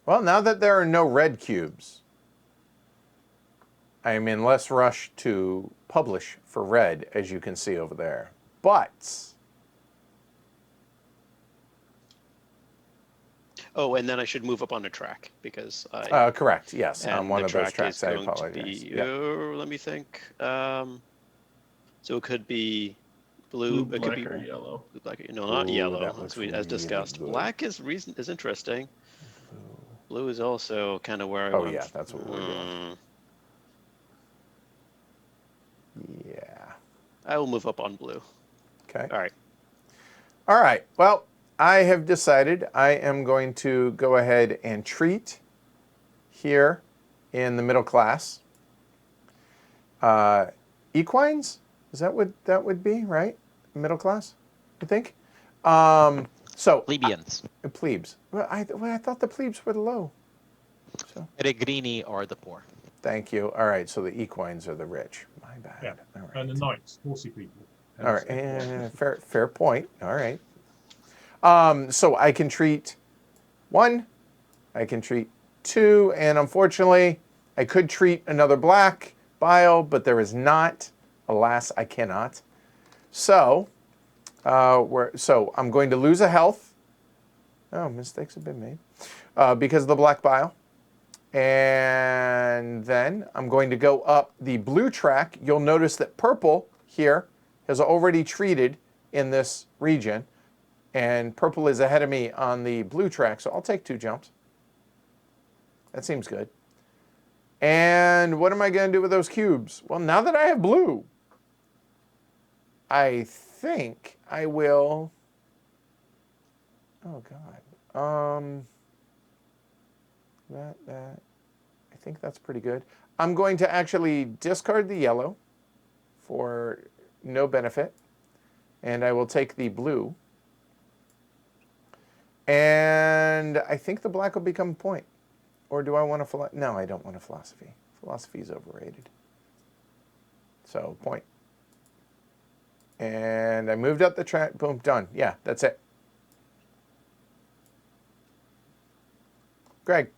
now that there are no red cubes, I am in less rush to publish for red, as you can see over there. But Oh, and then I should move up on the track because I. correct, yes, on And one the of those track tracks. is I going to apologize. be, Yep. let me think. So it could be Blue, blue. It could black, be or yellow. blue, black. No, not Ooh, yellow, that looks as really discussed. good. Black is interesting. Blue is also kind of where I Oh want. yeah, that's what we're doing. Yeah. I will move up on blue. Okay. All right. All right. Well, I have decided I am going to go ahead and treat here in the middle class. Equines? Is that what that would be, right? Middle class, I think. So Plebeians. plebes. Well, I thought the plebes were the low. So Peregrini are the poor. thank you. All right. So the equines are the rich. My bad. Yeah. All right. And the knights, horsey people. All right. Fair point. All right. So I can treat 1, I can treat 2, and unfortunately, I could treat another black bile, but there is not. Alas, I cannot. So, I'm going to lose a health. Oh, mistakes have been made because of the black bile. And then I'm going to go up the blue track. You'll notice that purple here has already treated in this region. And purple is ahead of me on the blue track, so I'll take 2 jumps. That seems good. And what am I going to do with those cubes? Well, now that I have blue, I think I will... Oh, God. I think that's pretty good. I'm going to actually discard the yellow for no benefit, and I will take the blue. And I think the black will become a point. Or do I want to... No, I don't want a philosophy. Philosophy is overrated. So, point. And I moved up the track. Boom, done. Yeah, that's it. Greg.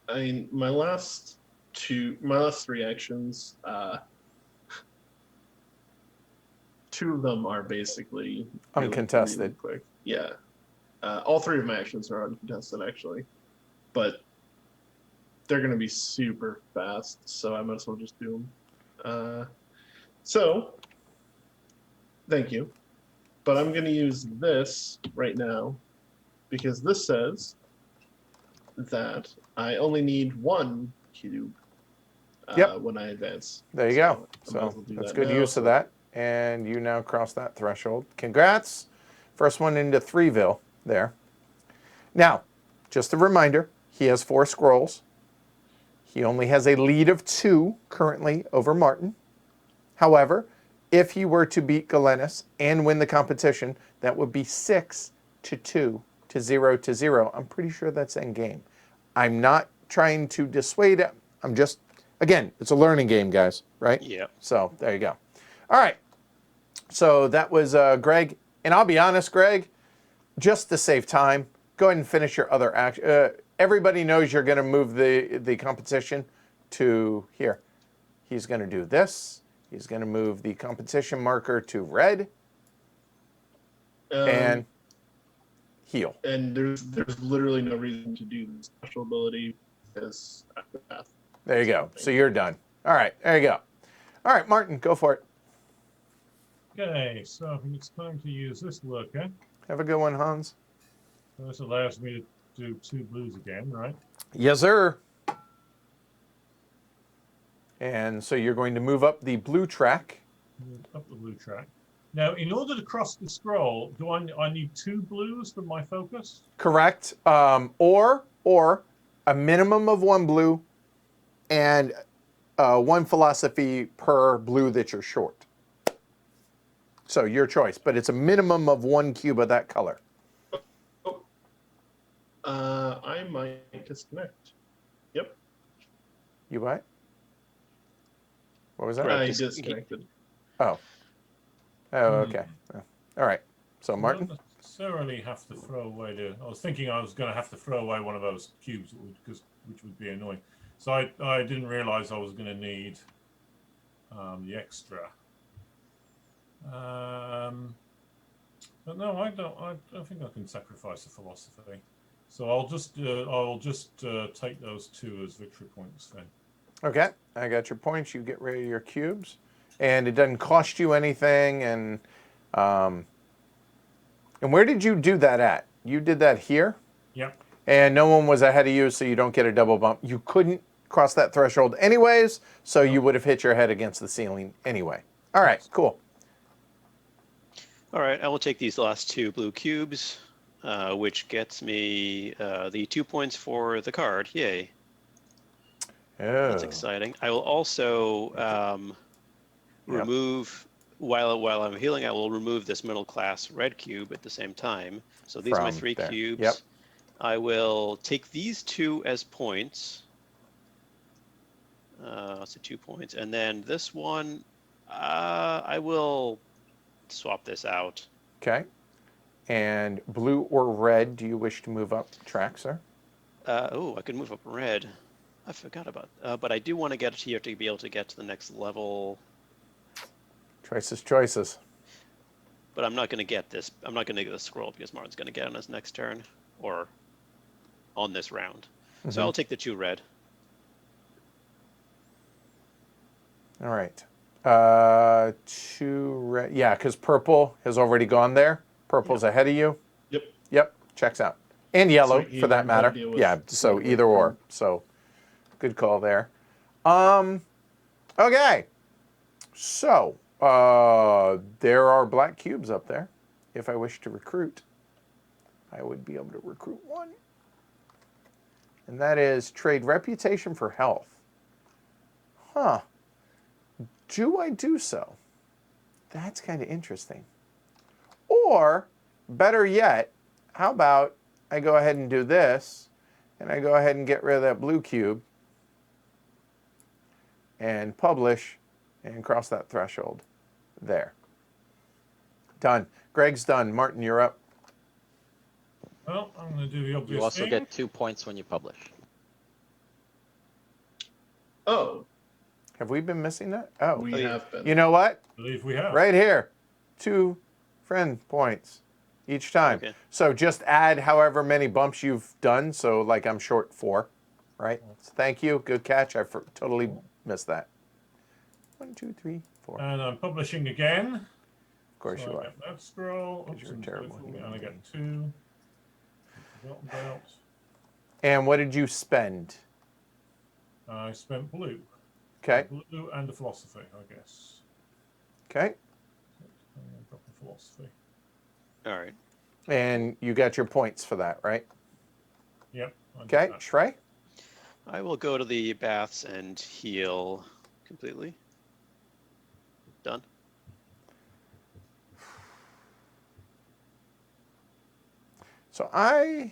I mean, my last 3 actions, 2 of them are basically Uncontested. really quick. Yeah, all 3 of my actions are uncontested actually, but they're going to be super fast, so I might as well just do them. So, thank you, but I'm going to use this right now because this says that I only need 1 cube when I advance. There you go. I might as So well do that's that good now, use of that. And you now cross that threshold. Congrats. First one into Threeville there. Now, just a reminder, he has 4 scrolls. He only has a lead of 2 currently over Martin. However, if he were to beat Galenus and win the competition, that would be 6-2 to 0-0. I'm pretty sure that's endgame. I'm not trying to dissuade him. I'm just, again, it's a learning game, guys, right? Yeah. So there you go. All right. So that was Greg. And I'll be honest, Greg, just to save time, go ahead and finish your other action. Everybody knows you're going to move the competition to here. He's going to do this. He's going to move the competition marker to red and heal. And there's literally no reason to do the special ability because after that. There you go. So you're done. All right, there you go. All right, Martin, go for it. Okay, so I think it's time to use this lurker. Have a good one, Hans. So this allows me to do 2 blues again, right? Yes, sir. And so you're going to move up the blue track. Move up the blue track. Now, in order to cross the scroll, do I need 2 blues for my focus? Correct. Or a minimum of 1 blue and 1 philosophy per blue that you're short. So your choice, but it's a minimum of 1 cube of that color. I might disconnect. Yep. You what? What was that? I Just- disconnected. Oh. Oh, okay. All right. So I Martin? don't necessarily have to throw away I was thinking I was going to have to throw away one of those cubes, which would be annoying. So I didn't realize I was going to need the extra. But no, I don't think I can sacrifice the philosophy. So I'll just take those 2 as victory points then. Okay. I got your points. You get rid of your cubes. And it doesn't cost you anything. And where did you do that at? You did that here? Yep. And no one was ahead of you, so you don't get a double bump. You couldn't cross that threshold anyways, so you would have hit your head against the ceiling anyway. All right, cool. All right, I will take these last 2 blue cubes, which gets me the 2 points for the card. Yay. Oh. That's exciting. I will also remove, while I'm healing, I will remove this middle class red cube at the same time. So these are my From 3 there. cubes. Yep. I will take these 2 as points. So 2 points. And then this one, I will swap this out. Okay. And blue or red, do you wish to move up track, sir? I can move up red. I forgot about but I do want to get here to be able to get to the next level. Choices. But I'm not going to get this. I'm not going to get the scroll because Martin's going to get on his next turn or on this round. So I'll take the 2 red. All right. 2 red. Yeah, because purple has already gone there. Purple's ahead of you. Yep. Yep, checks out. And yellow, So you for that have no matter. idea what's Yeah, so going either on. or. So good call there. Okay. So there are black cubes up there. If I wish to recruit, I would be able to recruit 1. And that is trade reputation for health. Huh. Do I do so? That's kind of interesting. Or, better yet, how about I go ahead and do this, and I go ahead and get rid of that blue cube, and publish, and cross that threshold. There. Done. Greg's done. Martin, you're up. Well, I'm going to do the obvious You also thing. get 2 points when you publish. Oh, Have we been missing that? Oh. we have been. You know what? I believe we have. Right here. 2 friend points each time. Okay. So just add however many bumps you've done. So like I'm short 4, right? So thank you. Good catch. I totally missed that. 1, 2, 3, 4. Of And I'm publishing again. course So you I are. get that scroll. Because you're a Oops, terrible and human I being. get 2. Forgotten about. And what did you spend? I spent blue. Okay. Blue and a philosophy, I guess. Okay. Drop the philosophy. All right. And you got your points for that, right? Yep. I did Okay. that. Shrey? I will go to the baths and heal completely. Done. So I'm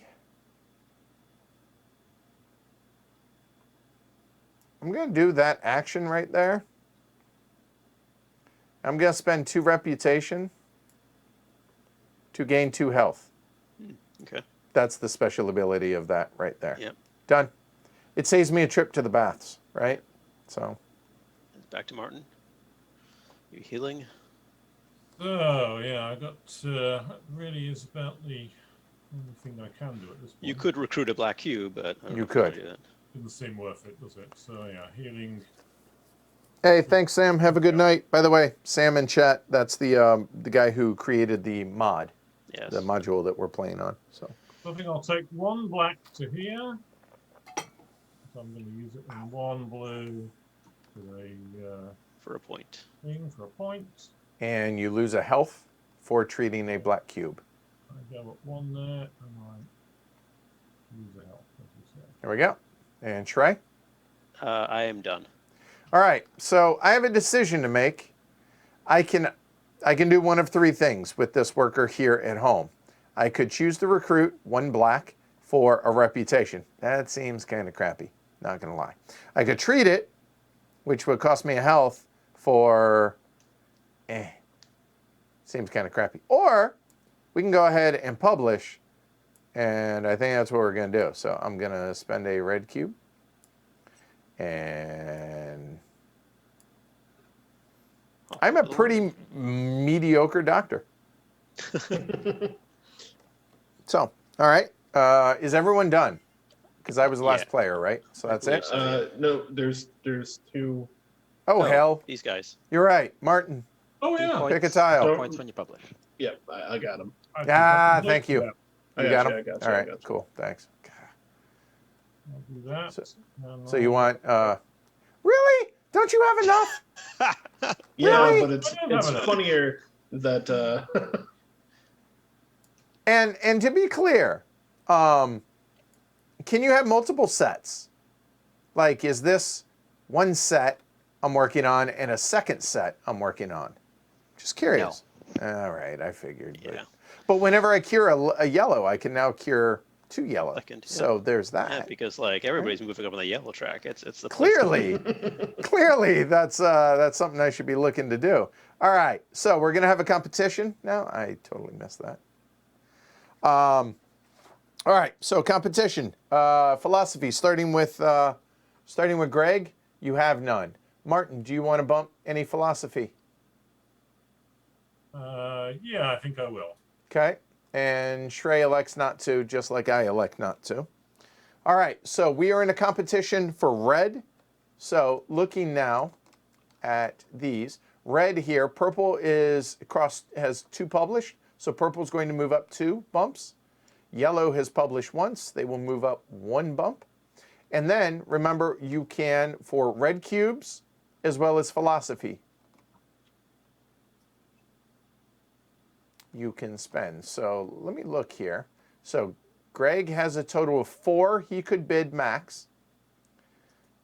going to do that action right there. I'm going to spend 2 reputation to gain 2 health. Okay. That's the special ability of that right there. Yep. Done. It saves me a trip to the baths, right? So back to Martin. You healing? So yeah, I got. That really is about the only thing I can do at this point. You could recruit a black cube, but I don't You know if you wanna could. do that. Doesn't seem worth it, does it? So yeah, healing. Hey, thanks, Sam. Have a good night. By the way, Sam in chat, that's the guy who created the mod, Yes. the module that we're playing on. So I think I'll take 1 black to here. So I'm going to use it in 1 blue to a For a point. thing for a point. and you lose a health for treating a black cube. I go at 1 there, and I lose a health, as you said. There we go. And Shrey? I am done. All right, so I have a decision to make. I can do one of 3 things with this worker here at home. I could choose to recruit 1 black for a reputation. That seems kind of crappy, not gonna lie. I could treat it, which would cost me a health for, seems kind of crappy. Or we can go ahead and publish, and I think that's what we're gonna do. So I'm gonna spend a red cube. And I'm a pretty mediocre doctor. So, all right. Is everyone done? Because I was the last Yeah. player, right? So that's it? No, there's 2. Oh, hell. These guys. You're right. Martin, Oh Do yeah. points, pick a tile. Don't- points when you publish. Yeah, I got him. Ah, thank you. I You got got you, him? I got you, All I right, got you. cool. Thanks. I'll do that. So you want, really? Don't you have enough? Yeah, Really? but it's I don't have enough. funnier that And to be clear, can you have multiple sets? Like, is this 1 set I'm working on and a 2nd set I'm working on? Just curious. All right, I figured. Yeah. But whenever I cure a yellow, I can now cure 2 yellow. Second, yeah. So there's that. Yeah, because like everybody's moving up on the yellow track. It's the place to Clearly, clearly, that's something I should be looking to do. All right, so we're gonna have a competition now. I totally missed that. All right, so competition, philosophy, starting with Greg. You have none. Martin, do you want to bump any philosophy? Yeah, I think I will. Okay, and Shrey elects not to, just like I elect not to. All right, so we are in a competition for red. So looking now at these, red here, purple is has 2 published, so purple is going to move up 2 bumps. Yellow has published once, they will move up 1 bump. And then remember, you can, for red cubes as well as philosophy, you can spend. So let me look here. So Greg has a total of 4 he could bid max.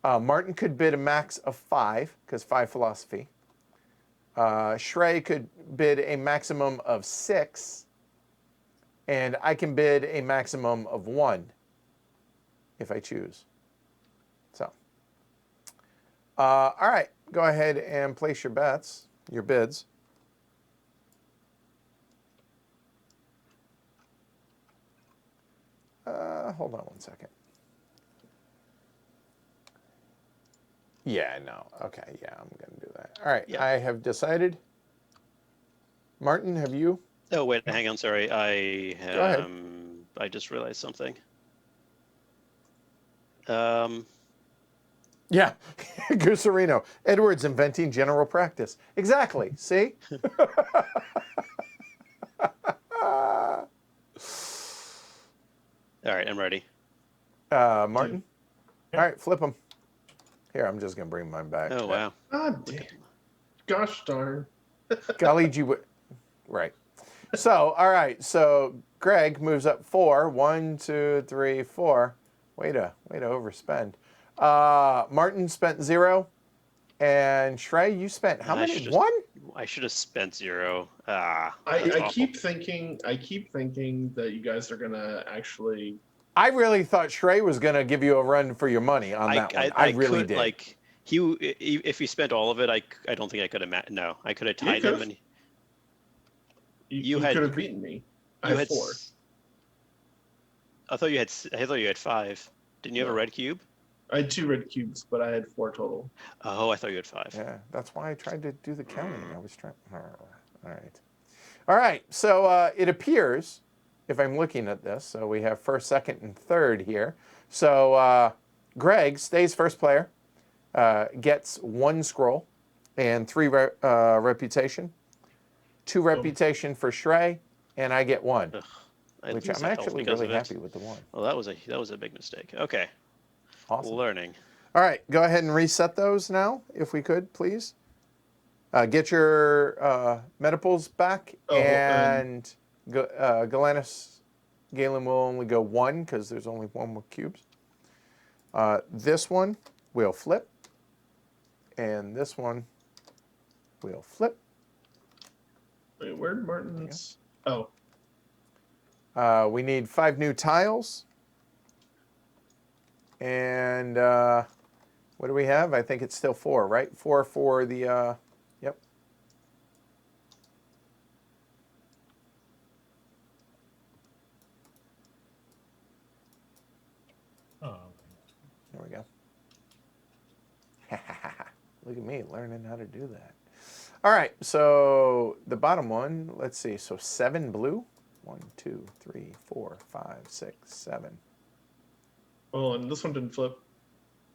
Martin could bid a max of 5, because 5 philosophy. Shrey could bid a maximum of 6. And I can bid a maximum of 1 if I choose. So, all right, go ahead and place your bets, your bids. Hold on 1 second. Yeah, no. Okay, yeah, I'm going to do that. All right, Yeah. I have decided. Martin, have you? Oh wait, hang on. Sorry, ahead. I just realized something. Yeah, Gusarino. Edwards inventing general practice. Exactly, see? All right, I'm ready. Martin? All right, flip them. Here, I'm just going to bring mine back. Oh wow. God damn. Gosh darn. Golly gee, right. So, all right. So Greg moves up 4. 1, 2, 3, 4. Way to overspend. Martin spent 0, and Shrey, you spent how many? should 1? I should have spent 0. Ah. I that's awful. keep thinking that you guys are gonna actually. I really thought Shrey was going to give you a run for your money on that one. I really could, did. Like if he spent all of it, I don't think I could have. No, I could have tied him. could've. And You had- could have beaten me. I you had had 4. I thought you had 5. Didn't you have a No. red cube? I had 2 red cubes, but I had 4 total. Oh, I thought you had 5. Yeah, that's why I tried to do the counting. I was trying. All right. All right. So it appears, if I'm looking at this, so we have first, second, and third here. So Greg stays first player, gets 1 scroll and 3 reputation, 2 reputation for Shrey, and I get 1, Ugh, I which lose I'm a health actually because really of it. happy with the 1. Well, that was a big mistake. Okay, Awesome. learning. All right, go ahead and reset those now, if we could, please. Get your Metaples back, Oh, and Galenus, Galen will only go 1 because there's only 1 with cubes. This one will flip, and this one will flip. Wait, where'd Martin's? Oh, We need 5 new tiles. And what do we have? I think it's still 4, right? 4 for the, yep. Oh, There we go. Look at me learning how to do that. All right, so the bottom one, let's see. So 7 blue. 1, 2, 3, 4, 5, 6, 7. well, and this one didn't flip.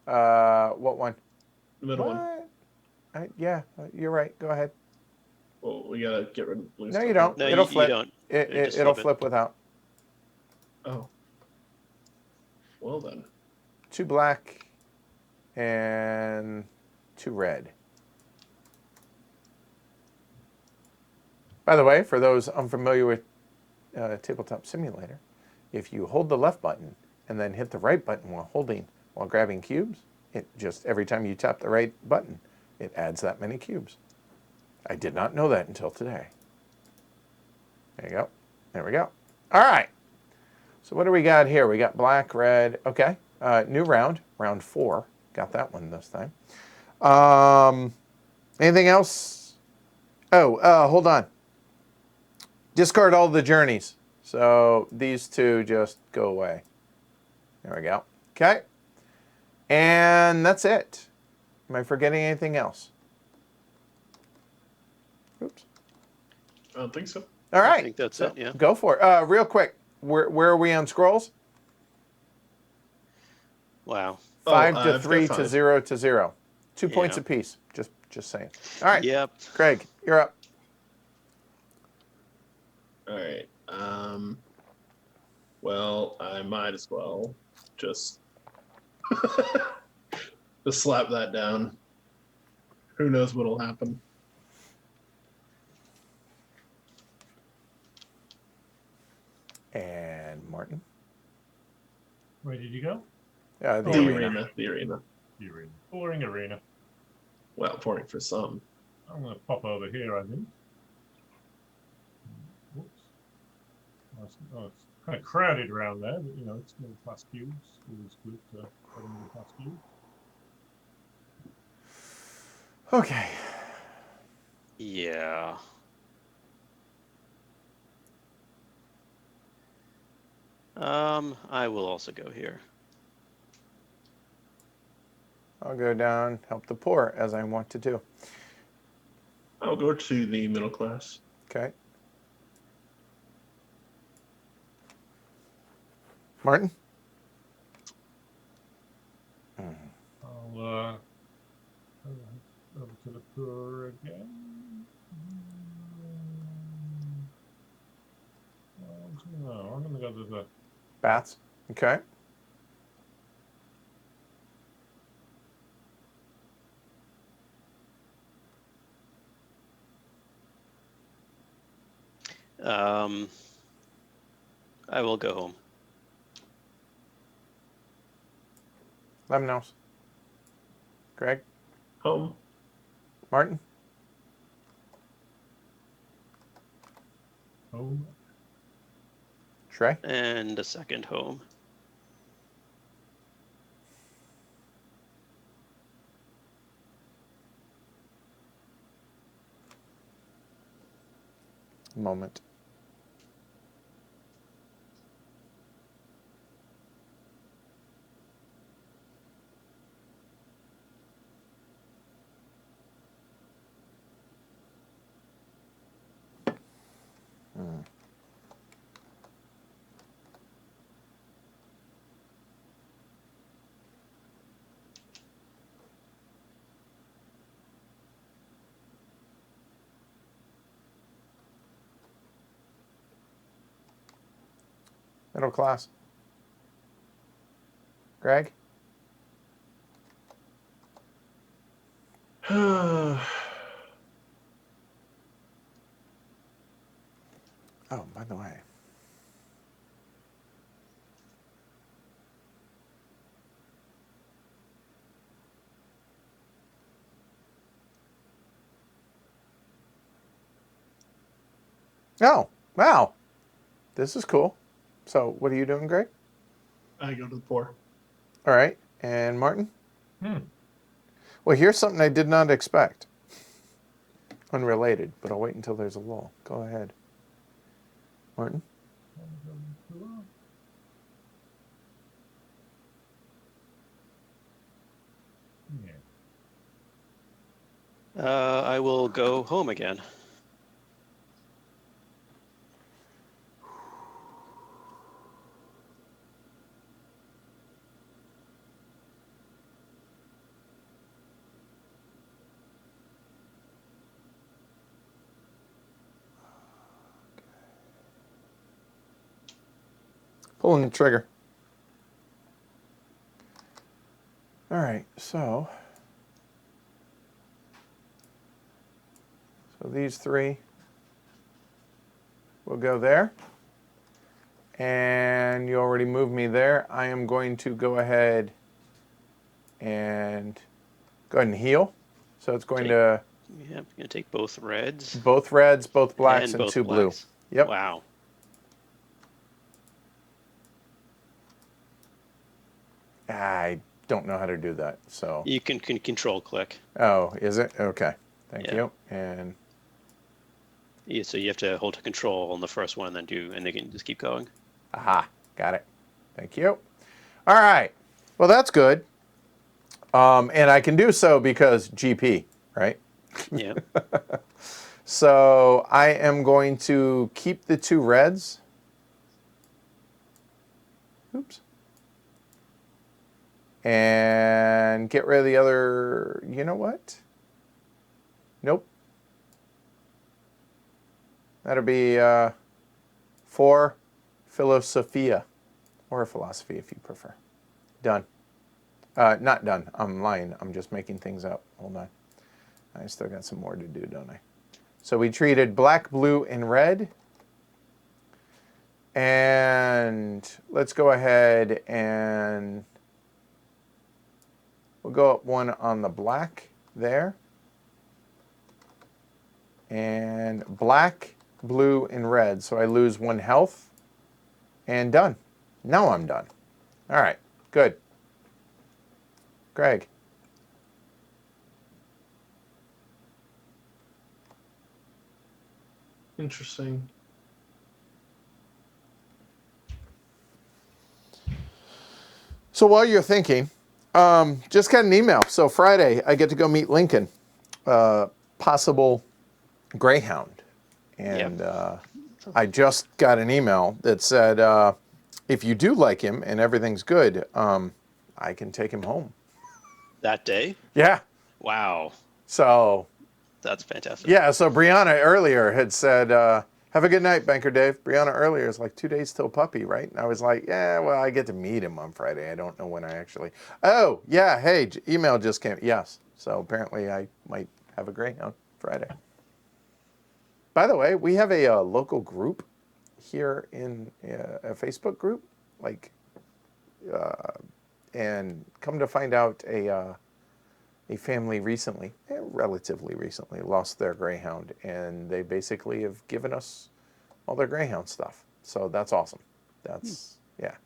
What one? The middle What? one. Yeah, you're right. Go ahead. Well, we gotta get rid of the blue No, stuff. you don't. No, It'll you flip. don't. Just It'll flip it. flip without. Oh. Well then. 2 black and 2 red. By the way, for those unfamiliar with Tabletop Simulator, if you hold the left button and then hit the right button while grabbing cubes, it just every time you tap the right button, it adds that many cubes. I did not know that until today. There you go. There we go. All right. So what do we got here? We got black, red. Okay. New round, round 4. Got that one this time. Anything else? Oh, hold on. Discard all the journeys. So these 2 just go away. There we go. Okay. And that's it. Am I forgetting anything else? Oops. I don't think so. All right. I think that's it. Yeah. Go for it. Real quick. Where are we on scrolls? Wow. 5 I've to got 3 to 5. 0 to 0. 2 points Yeah. apiece. Just saying. All right. Yep. Craig, you're up. All right. Well, I might as well just just slap that down. Who knows what'll happen? And Martin. where did you go? The The arena. arena. The arena. The arena. Boring arena. Well, pouring for some. I'm going to pop over here, I think. Whoops. It's kind of crowded around there, but you know, it's middle class cubes. Always good to have a middle class cube. Okay. Yeah. I will also go here. I'll go down, help the poor, as I want to do. I'll go to the middle class. Okay. Martin? I'll over to the poor again. No, I'm going to go to the Bats. Okay. I will go home. Lemnos. Greg? Home. Martin? home. Shrey? And a second home. Moment. Middle class. Greg? Oh, by the way. Oh, wow. This is cool. So, what are you doing, Greg? I go to the poor. All right. And Martin? Hmm. Well, here's something I did not expect. Unrelated, but I'll wait until there's a lull. Go ahead. Martin? Yeah. I will go home again. Pulling the trigger. All right, so these three will go there. And you already moved me there. I am going to go ahead and heal. So it's going to Yeah, I'm gonna take both reds both reds, both blacks, and both two blue. blacks. Yep. Wow. I don't know how to do that. So You can control click. oh, is it? Okay. Thank Yeah. you. And Yeah, so you have to hold control on the first one, and then they can just keep going. aha, got it. Thank you. All right. Well, that's good. And I can do so because GP, right? Yeah. So I am going to keep the two reds. Oops. And get rid of the other, you know what? Nope. That'll be 4 philosophia, or philosophy if you prefer. Done. Not done. I'm lying. I'm just making things up. Hold on. I still got some more to do, don't I? So we treated black, blue, and red. And let's go ahead and we'll go up one on the black there. And black, blue, and red. So I lose 1 health. And done. Now I'm done. All right. Good. Greg. Interesting. So while you're thinking, just got an email. So Friday, I get to go meet Lincoln, possible Greyhound. And I just got an email that said, if you do like him and everything's good, I can take him home. That day? Yeah. Wow. So, That's fantastic. yeah. So Brianna earlier had said, have a good night, Banker Dave. Brianna earlier is like 2 days till puppy, right? And I was like, yeah, well, I get to meet him on Friday. I don't know when I actually. Oh, yeah. Hey, email just came. Yes. So apparently I might have a Greyhound Friday. By the way, we have a local group here in a Facebook group, like, and come to find out, a family recently, relatively recently, lost their Greyhound, and they basically have given us all their Greyhound stuff. So that's awesome. That's yeah,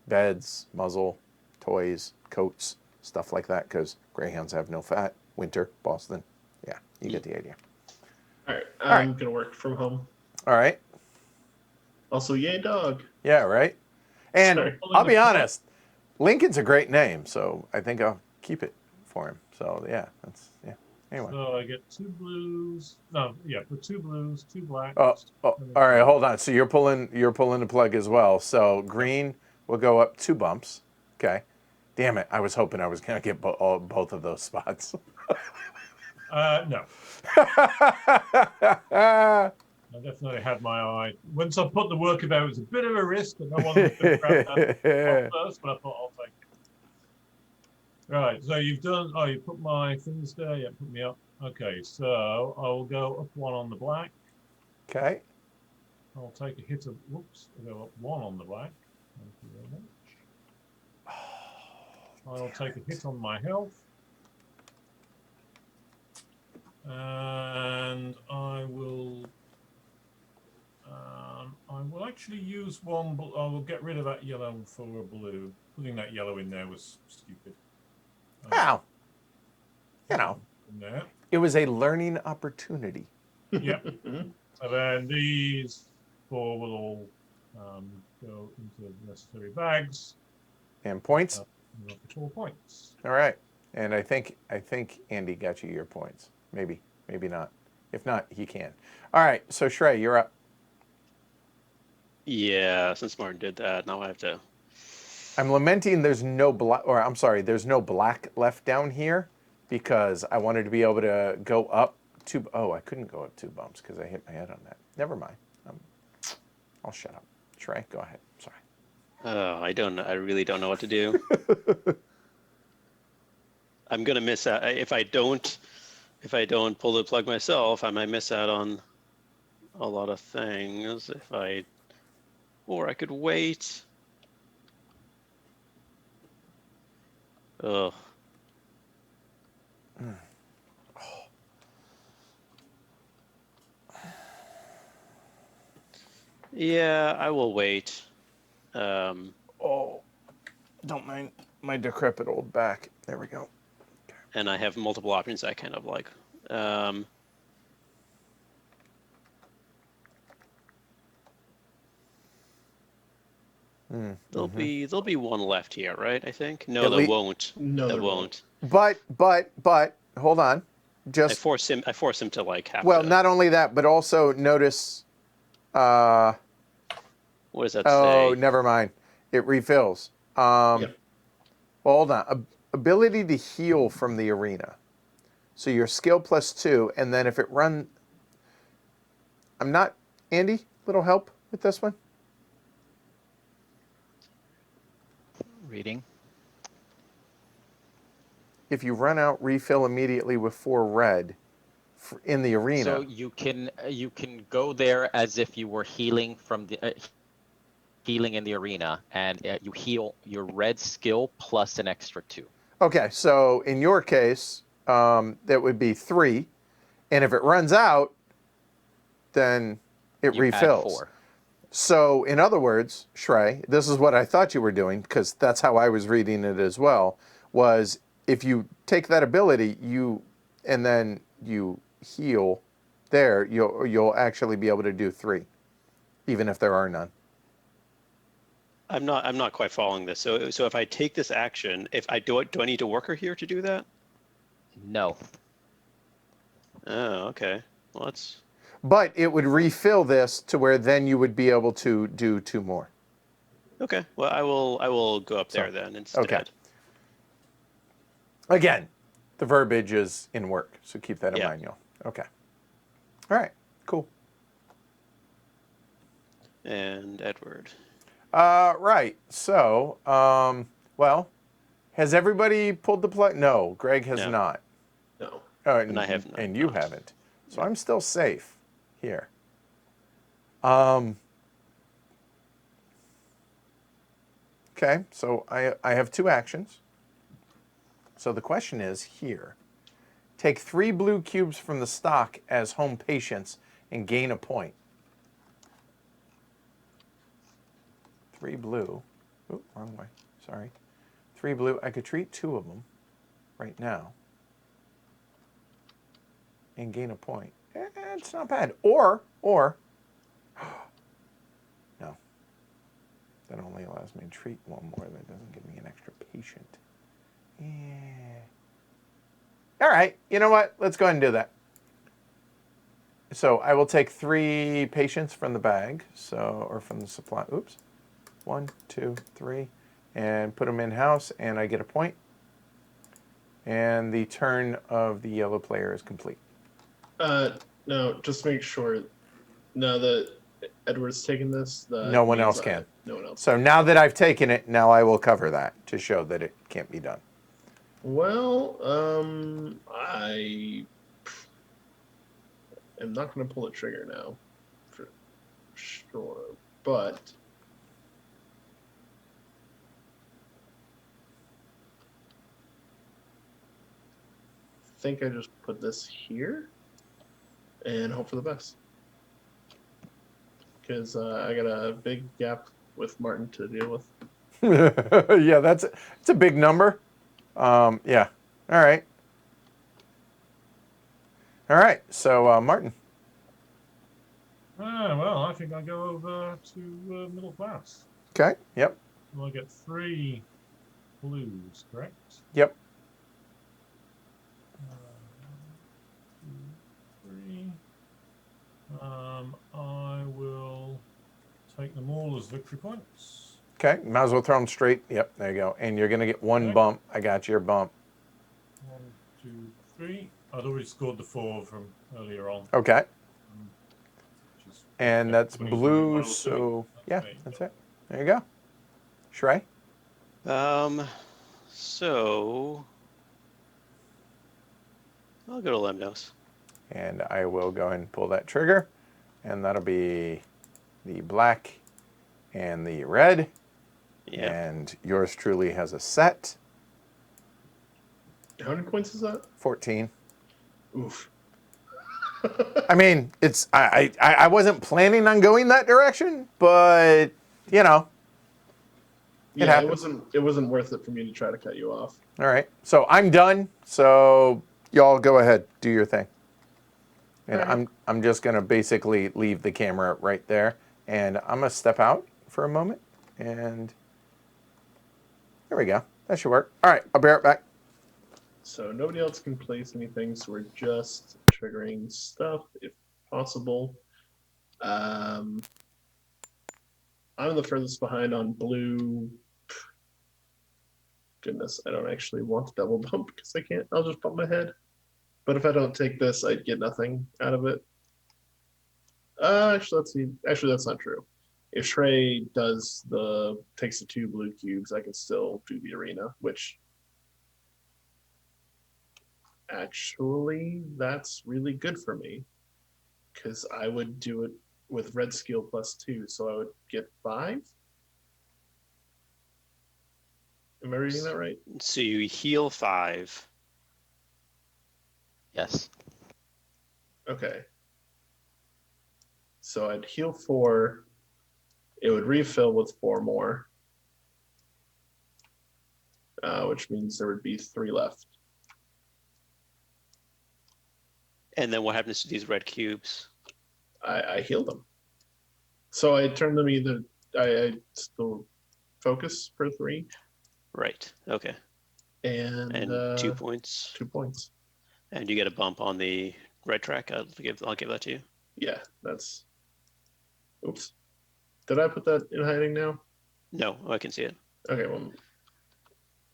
beds, muzzle, toys, coats, stuff like that, because Greyhounds have no fat. Winter, Boston. Yeah, you get the idea. All right, All right. I'm gonna work from home. All right. Also, yay dog. Yeah, right. And Sorry. I'll be honest, Lincoln's a great name, so I think I'll keep it for him. So yeah, that's yeah. Anyway. So I get 2 blues. No, yeah, for 2 blues, 2 blacks. Oh, all right, hold on. So you're pulling the plug as well. So green will go up 2 bumps. Okay. Damn it! I was hoping I was gonna get both of those spots. No. I definitely had my eye. Once I put the work about, it was a bit of a risk, and no one was going to grab that first, but I thought I'll take it. Right, so you've done, oh, you put my things there, yeah, put me up. Okay, so I'll go up 1 on the black. Okay. I'll take a hit of, whoops, I'll go up 1 on the black. Thank you very much. I'll take a hit on my health. And I will actually use 1, I will get rid of that yellow for a blue. Putting that yellow in there was stupid. Wow. You know, In there. it was a learning opportunity. Yep. And then these 4 will all go into the necessary bags. And points? For 4 points. All right. And I think Andy got you your points. Maybe not. If not, he can. All right. So Shrey, you're up. Yeah, since Martin did that, now I have to. I'm lamenting there's no black, or I'm sorry, there's no black left down here because I wanted to be able to go up 2. Oh, I couldn't go up 2 bumps because I hit my head on that. Never mind. I'll shut up. Shrey, go ahead. Sorry. Oh, I really don't know what to do. I'm gonna miss out if I don't pull the plug myself. I might miss out on a lot of things or I could wait. Ugh. Yeah, I will wait. Oh, don't mind my decrepit old back. There we go. And I have multiple options I kind of like. There'll be 1 left here, right? I think. No, there won't. No, there there won't. But hold on. I Just force him to like have well, to. not only that, but also notice. What does that Oh, say? never mind. It refills. Yep. Well, hold on. Ability to heal from the arena. So your skill +2, and then if it run. I'm not. Andy, little help with this one. Reading. If you run out, refill immediately with 4 red in the arena. So you can go there as if you were healing from the healing in the arena, and you heal your red skill plus an extra 2. Okay, so in your case, that would be 3, and if it runs out, then it You add refills. 4. So, in other words, Shrey, this is what I thought you were doing, because that's how I was reading it as well, was if you take that ability, and then you heal there, you'll actually be able to do 3, even if there are none. I'm not quite following this. So if I take this action, if I do I need to worker here to do that? No. Oh, okay. Well, that's. But it would refill this to where then you would be able to do 2 more. Okay. Well, I will go up there then instead. Okay. Again, the verbiage is in work, so keep that in mind, y'all. Okay. All right. Cool. And Edward. Right. So, well, has everybody pulled the plug? No, Greg has not. No. And I have not. And you haven't. So I'm still safe here. Okay, so I have 2 actions. So the question is here. Take 3 blue cubes from the stock as home patients and gain a point. 3 blue. Oh, wrong way. Sorry. 3 blue. I could treat 2 of them right now and gain a point. It's not bad. Or no. That only allows me to treat 1 more. That doesn't give me an extra patient. Yeah. All right. You know what? Let's go ahead and do that. So I will take 3 patients from the bag. So, or from the supply. Oops. 1, 2, 3, and put them in house, and I get a point. And the turn of the yellow player is complete. No, just make sure Now that Edward's taken this, No one else can. No one else. So now that I've taken it, now I will cover that to show that it can't be done. Well, I am not going to pull the trigger now, for sure. But I think I just put this here and hope for the best. Because I got a big gap with Martin to deal with. Yeah, it's a big number. Yeah. All right. All right. So, Martin. Well, I think I go over to middle class. Okay. Yep. So I get 3 blues, correct? Yep. 2, 3. I will take them all as victory points. Okay. Might as well throw them straight. Yep. There you go. And you're gonna get 1 Okay. bump. I got your bump. 1, 2, 3. I'd already scored the 4 from earlier on. Okay. Which is And that's 23. blue. Well, So yeah, me. that's it. There you go. Shrey. So I'll go to Lemnos. And I will go ahead and pull that trigger. And that'll be the black and the red. Yeah. And yours truly has a set. How many points is that? 14. Oof. I mean, it's I wasn't planning on going that direction, but you know. Yeah, happened. it wasn't worth it for me to try to cut you off. All right. So I'm done. So y'all go ahead, do your thing. And All right. I'm just gonna basically leave the camera right there, and I'm gonna step out for a moment, and there we go. That should work. All right, I'll be right back. So nobody else can place anything, so we're just triggering stuff if possible. I'm the furthest behind on blue. Goodness, I don't actually want to double bump because I can't. I'll just bump my head. But if I don't take this, I'd get nothing out of it. Actually, let's see. Actually, that's not true. If Shrey takes the 2 blue cubes, I can still do the arena, which actually that's really good for me because I would do it with red skill +2, so I would get 5. Am I reading that right? So you heal 5. Yes. Okay. So I'd heal 4. It would refill with 4 more, which means there would be 3 left. And then what happens to these red cubes? I heal them. So I turn them either. I still focus for 3. Right. Okay. And 2 points. 2 points. And you get a bump on the red track. I'll give that to you. Yeah, that's. Oops. Did I put that in hiding now? No, I can see it. Okay, well.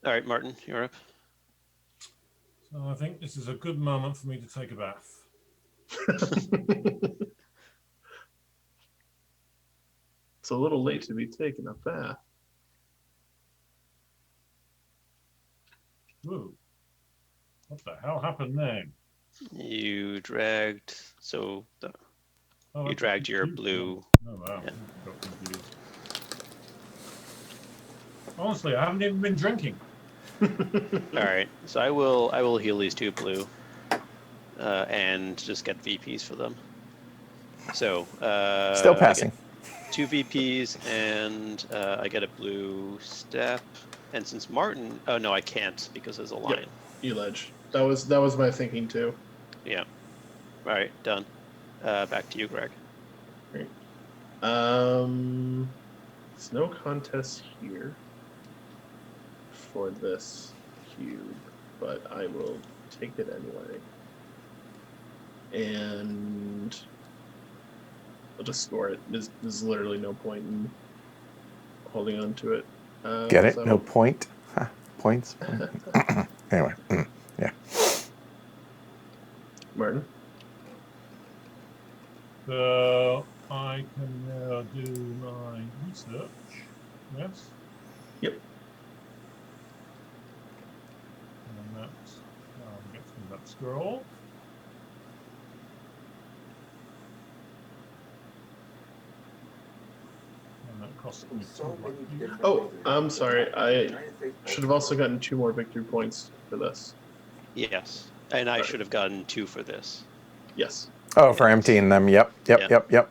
All right, Martin, you're up. So I think this is a good moment for me to take a bath. It's a little late to be taking a bath. Whoa. What the hell happened there? You dragged. So Oh, you that's dragged your cute. blue. Oh, wow. Yeah. Got confused. Honestly, I haven't even been drinking. All right. So I will heal these 2 blue, and just get VPs for them. So Still passing. 2 VPs, and I get a blue step. And since Martin, oh no, I can't because there's a line. Yep. E-ledge. That was my thinking too. Yeah. All right, done. Back to you, Greg. Great. There's no contest here for this cube, but I will take it anyway. And I'll just score it. There's literally no point in holding on to it. Get it? So- No point. Huh. Points. Anyway. Yeah. Martin? So I can now do my research. Yes. Yep. And that gets me that scroll. And that costs me two black cubes. Oh, I'm sorry. I should have also gotten 2 more victory points for this. Yes. And I should have gotten 2 for this. Yes. Oh, for Yes. emptying them. Yep. Yeah. Yep.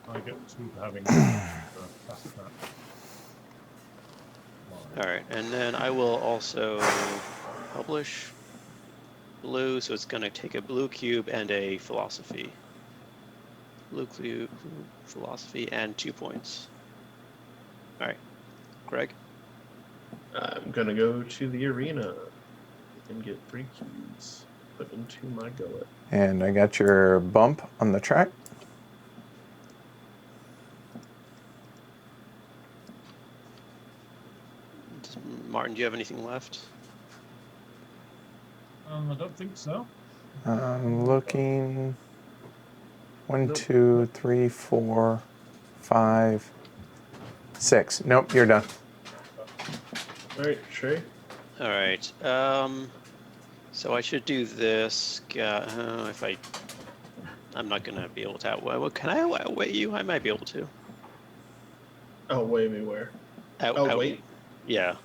I get 2 for having fast track. All right, and then I will also publish blue, so it's going to take a blue cube and a philosophy. Blue cube, philosophy, and 2 points. All right, Greg? I'm going to go to the arena and get 3 cubes put into my gullet. And I got your bump on the track. Martin, do you have anything left? I don't think so. I'm looking. 1, Nope. 2, 3, 4, 5, 6. Nope, you're done. All right, Trey. All right, so I should do this. If I'm not going to be able to outweigh. Well, can I outweigh you? I might be able to. Outweigh me where? Wait. Yeah.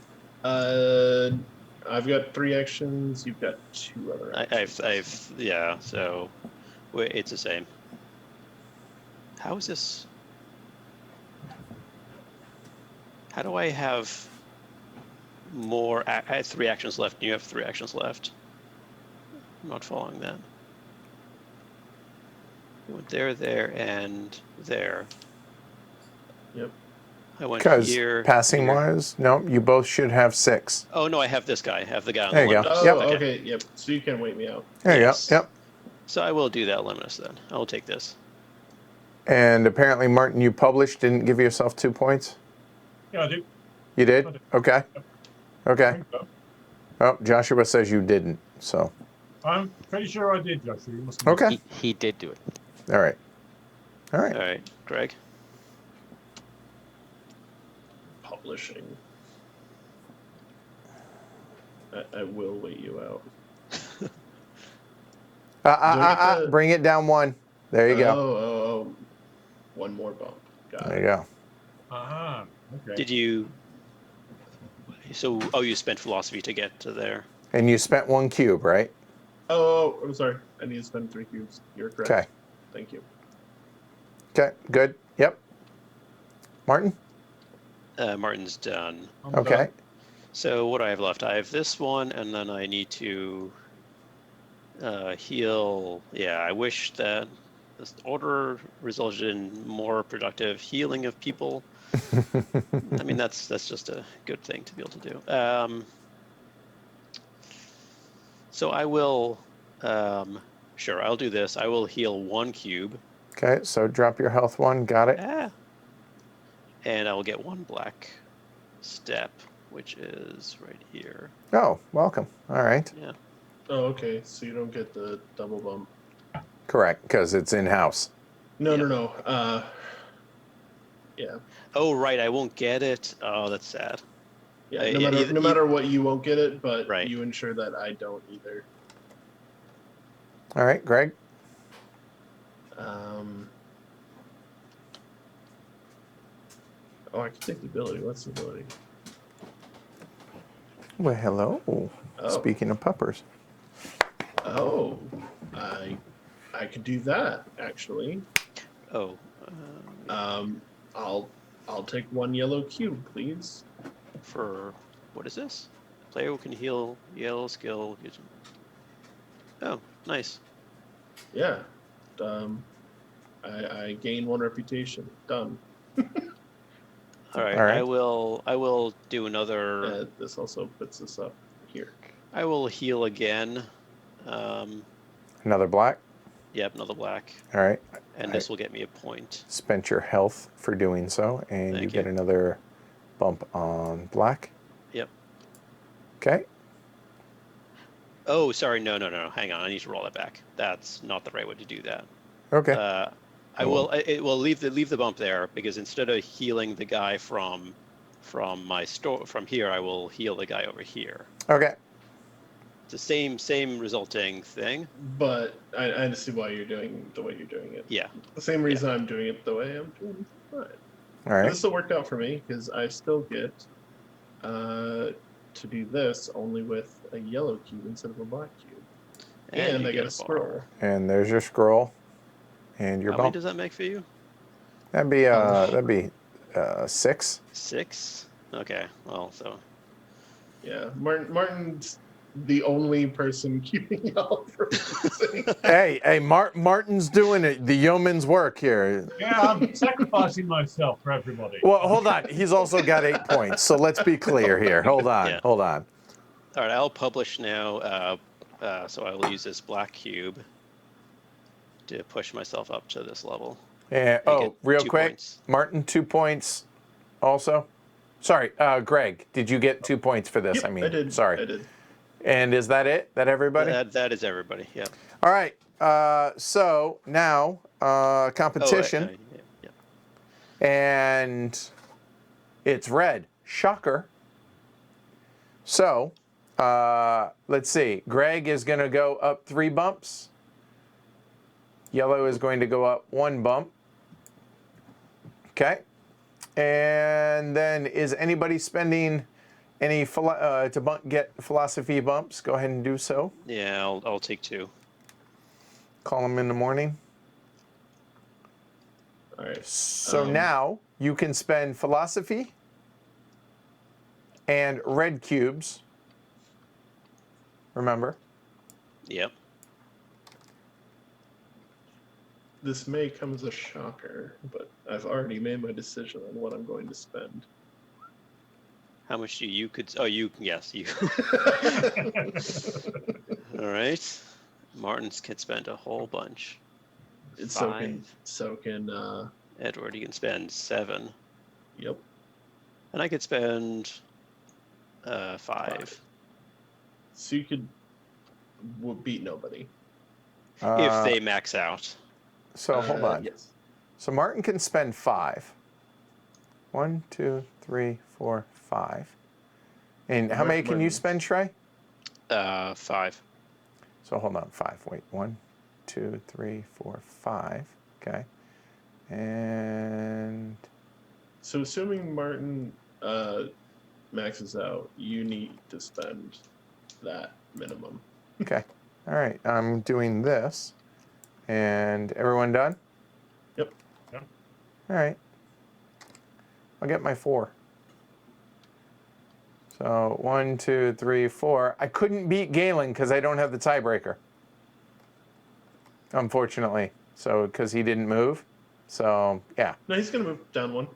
I've got 3 actions. You've got 2 other actions. Yeah. So, it's the same. How is this? How do I have more? I have 3 actions left. And you have 3 actions left. I'm not following that. You went there, and there. Yep. I went Because here. passing here. wise, nope, you both should have 6. Oh no, I have this guy. I have the guy on There the you limit. go. Oh, Yep. okay. Yep. So you can wait me out. There Yes. you go. Yep. So I will do that Luminous then. I will take this. And apparently, Martin, you published, didn't give yourself 2 points? Yeah, I do. You did? I did. Okay. Yep. I Okay. think so. Oh, Joshua says you didn't, so. I'm pretty sure I did, Joshua. You must have Okay. He did do it. All right. All All right. right, Greg. Publishing. I will wait you out. Bring it down 1. There you go. Oh. 1 more bump. Got There it. you go. Aha. Okay. Did you? So, you spent philosophy to get to there. And you spent 1 cube, right? Oh, I'm sorry. I need to spend 3 cubes. You're correct. Okay. Thank you. Okay. Good. Yep. Martin? Martin's done. I'm Okay. done. So what do I have left? I have this one, and then I need to heal. Yeah, I wish that this order resulted in more productive healing of people. I mean, that's just a good thing to be able to do. So I will, sure, I'll do this. I will heal 1 cube. Okay, so drop your health 1. Got it. And I will get 1 black step, which is right here. Oh, welcome. All right. Yeah. Oh, okay. So you don't get the double bump. Correct, because it's in-house. No. Yeah. Oh, right. I won't get it. Oh, that's sad. Yeah. Yeah, No matter what, you won't get it, but Right. you ensure that I don't either. All right, Greg? Oh, I can take the ability. What's the ability? Well, hello. Oh. Speaking of puppers. Oh, I could do that actually. Oh. I'll take 1 yellow cube, please. For what is this? Player who can heal yellow skill. Oh, nice. Yeah. I gain 1 reputation. Done. All right. All right. I will do another. This also puts this up here. I will heal again. Another black. Yep, another black. All right. And this will get me a point. Spent your health for doing so, and Thank you get you. another bump on black. Yep. Okay. Oh, sorry. No. Hang on. I need to roll that back. That's not the right way to do that. Okay. I will. It will leave the bump there because instead of healing the guy from my store from here, I will heal the guy over here. Okay. It's the same resulting thing. But I see why you're doing the way you're doing it. Yeah. The same reason I'm doing it the way I'm doing it. Fine. All But right. this will work out for me because I still get to do this only with a yellow cube instead of a black cube. And you I get a bar. scroll. And there's your scroll, and your How many bump. does that make for you? That'd be 6. 6. Okay. Well, so Yeah, Martin's the only person keeping health from losing. Hey, Martin's doing it. The yeoman's work here. Yeah, I'm sacrificing myself for everybody. Well, hold on. He's also got 8 points. So let's be clear here. Hold on. Yeah. Hold on. all right. I'll publish now. So I will use this black cube to push myself up to this level. And, I get real 2 quick, points. Martin, 2 points. Also, sorry, Greg, did you get 2 points for this? Yep, I mean, I did. sorry. I did. And is that it? That everybody? That is everybody. Yeah. All right. So now competition, Yeah. and it's red. Shocker. So let's see. Greg is going to go up 3 bumps. Yellow is going to go up 1 bump. Okay. And then is anybody spending any to get philosophy bumps? Go ahead and do so. Yeah. I'll take 2. Call them in the morning. All right. So now you can spend philosophy and red cubes. Remember? Yep. This may come as a shocker, but I've already made my decision on what I'm going to spend. How much do you could? Oh, you. Yes, you. All right. Martin's can spend a whole bunch. It's 5. so can Edward, you can spend 7, yep. and I could spend 5 So you could beat nobody. if they max out. So hold on. Yes. So Martin can spend 5. 1, 2, 3, 4, 5. And how many can you spend, Shrey? 5. So hold on. 5. Wait. 1, 2, 3, 4, 5. Okay. And So assuming Martin maxes out, you need to spend that minimum. okay. All right. I'm doing this. And everyone done? Yep. Yep. All right. I'll get my 4. So 1, 2, 3, 4. I couldn't beat Galen because I don't have the tiebreaker. Unfortunately. So because he didn't move. So yeah. No, he's gonna move down 1.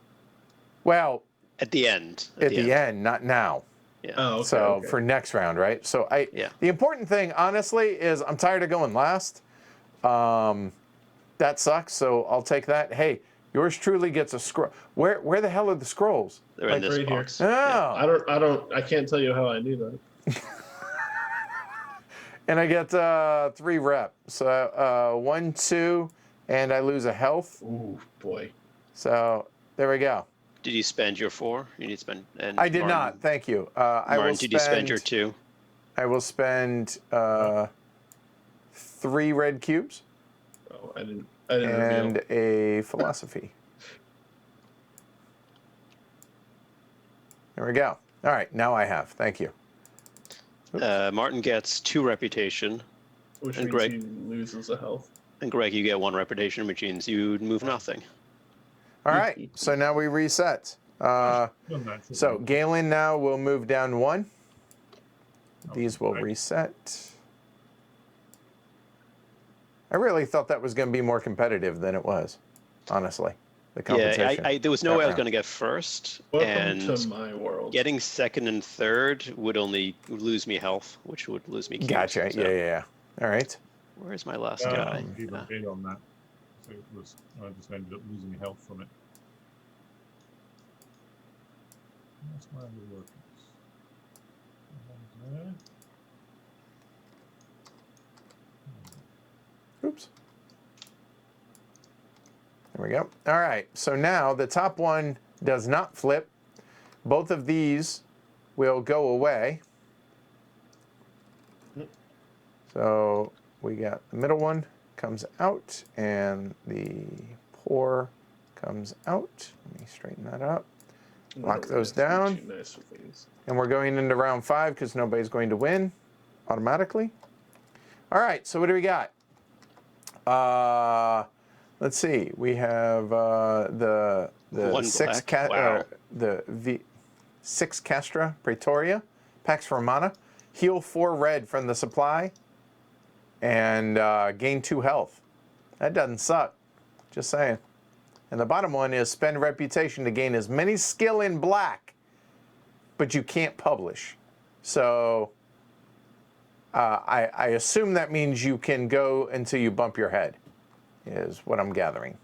Well, At the end. at the end, not now. Yeah. Oh, okay. So okay. for next round, right? So Yeah. the important thing, honestly, is I'm tired of going last. That sucks. So I'll take that. Hey, yours truly gets a scroll. Where the hell are the scrolls? They're in this right here. box. Oh, I can't tell you how I knew that. and I get 3 rep. So 1, 2, and I lose a health. Ooh, boy. So there we go. Did you spend your 4? You need to spend. And I did Martin, not. Thank you. Martin, did you spend your 2? I will spend 3 red cubes Oh, I didn't reveal. and a philosophy. There we go. All right, now I have. Thank you. Martin gets 2 reputation, Which and means Greg- he loses a health. and Greg, you get 1 reputation, which means you move nothing. All right, so now we reset. Done that, So Galen now will move down 1. These will Right. reset. I really thought that was going to be more competitive than it was, honestly. The competition. Yeah, there was no way I was round. going to get first, Welcome and to my world. getting 2nd and 3rd would only lose me health, which would lose me cubes. Gotcha. So Yeah. All right. Where's my last guy? Even bid on that. So it was, I just ended up losing health from it. That's my other workers. There. Oops. There we go. All right, so now the top one does not flip. Both of these will go away. So we got the middle one comes out and the pour comes out. Let me straighten that up. Lock those down. Too nice with these. And we're going into round 5 because nobody's going to win automatically. All right, so what do we got? Let's see. We have the One six black. Wow. six Castra Praetoria, Pax Romana, heal 4 red from the supply, and gain 2 health. That doesn't suck. Just saying. And the bottom one is spend reputation to gain as many skill in black, but you can't publish. So I assume that means you can go until you bump your head, is what I'm gathering.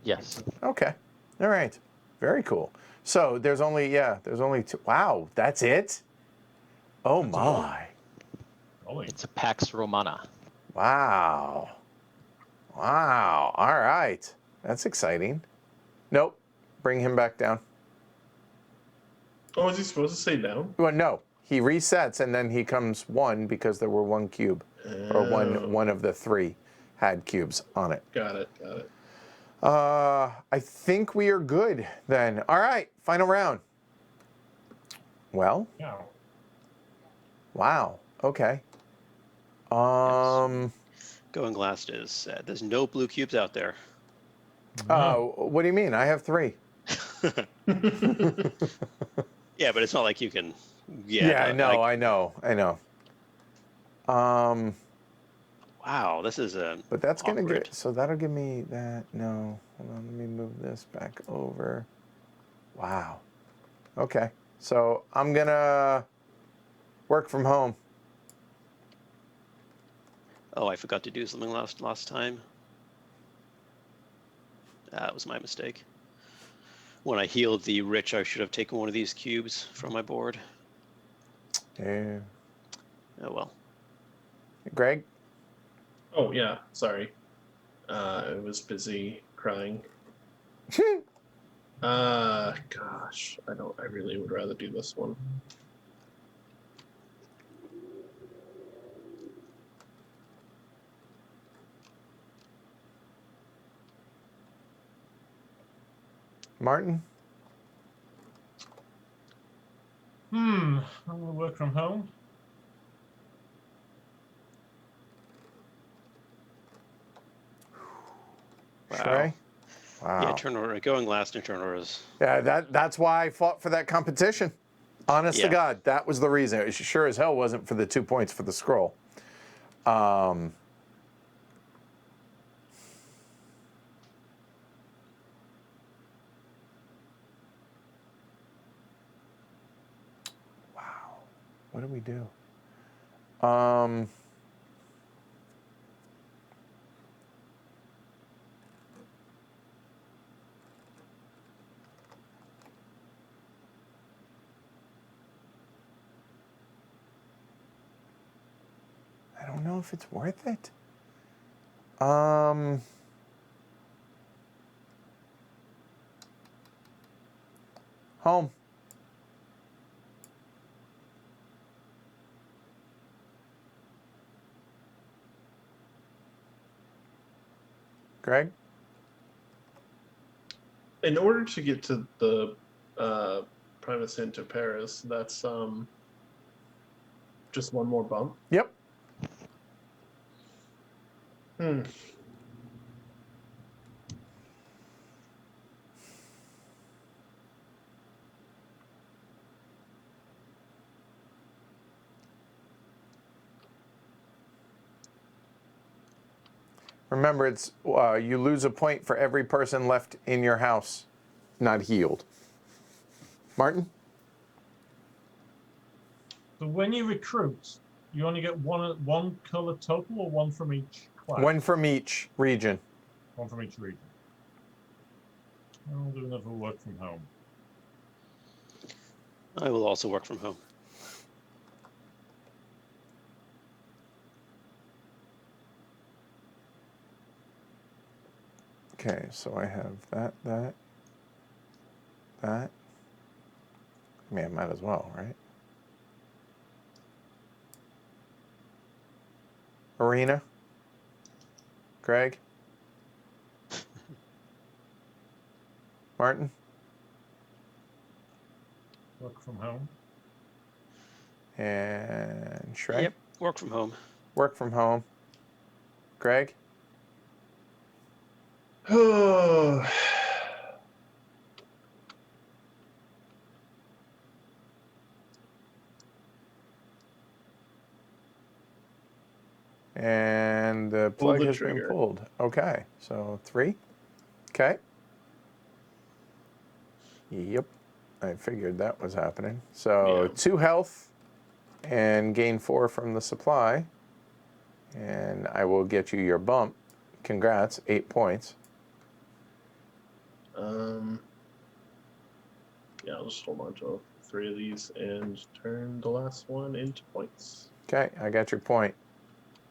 Yes. Okay. All right. Very cool. So there's only 2. Wow, that's it? Oh That's all. my. Golly. It's a Pax Romana. Wow. Wow. All right. That's exciting. Nope. Bring him back down. Oh, is he supposed to stay down? Well, no. He resets and then he comes 1 because there were 1 cube. Or one of the 3 had cubes on it. Got it. I think we are good then. All right. Final round. Well, Yeah. wow. Okay. Going last is there's no blue cubes out there. What do you mean? I have 3. Yeah, but it's not like you can. Yeah, I know. Wow, this is a. But that's gonna awkward. get. So that'll give me that. No, hold on. Let me move this back over. Wow. Okay. So I'm gonna work from home. Oh, I forgot to do something last time. That was my mistake. When I healed the rich, I should have taken one of these cubes from my board. Yeah. Oh well. Greg. Oh yeah, sorry. I was busy crying. Gosh, I really would rather do this one. Martin. I'm gonna work from home. Wow. Shrey? Wow. Yeah, turn order. Going last in turn order is. Yeah, that's why I fought for that competition. Honest to Yeah. God, that was the reason. It sure as hell wasn't for the 2 points for the scroll. Wow. What do we do? I don't know if it's worth it. Home. Greg? In order to get to the private center Paris, that's just one more bump. Yep. Remember, it's you lose a point for every person left in your house not healed. Martin? So when you recruit, you only get one color total, or one from each class? One from each region. One from each region. I'll do another work from home. I will also work from home. Okay, so I have that. I mean, I might as well, right? Arena. Greg. Martin. Work from home. And Shrey. Yep, work from home. Work from home. Greg. Oh. And the Pull plug the has been trigger. pulled. Okay, so 3. Okay. Yep, I figured that was happening. So Yeah. 2 health and gain 4 from the supply. And I will get you your bump. Congrats, 8 points. Yeah, I'll just hold on to 3 of these and turn the last one into points. Okay, I got your point.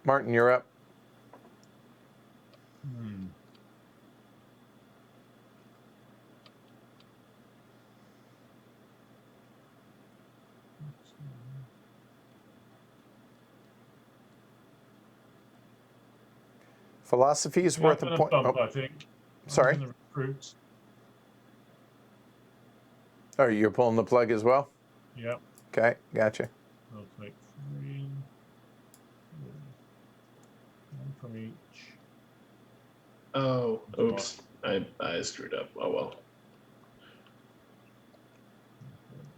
Martin, you're up. Hmm. Philosophy is Yeah, worth I'm a gonna point. bump, Oh, I think. sorry. I'm gonna recruit. Oh, you're pulling the plug as well? Yep. Okay, gotcha. I'll take 3. 1 from each. Oh, oops. I screwed up. Oh well.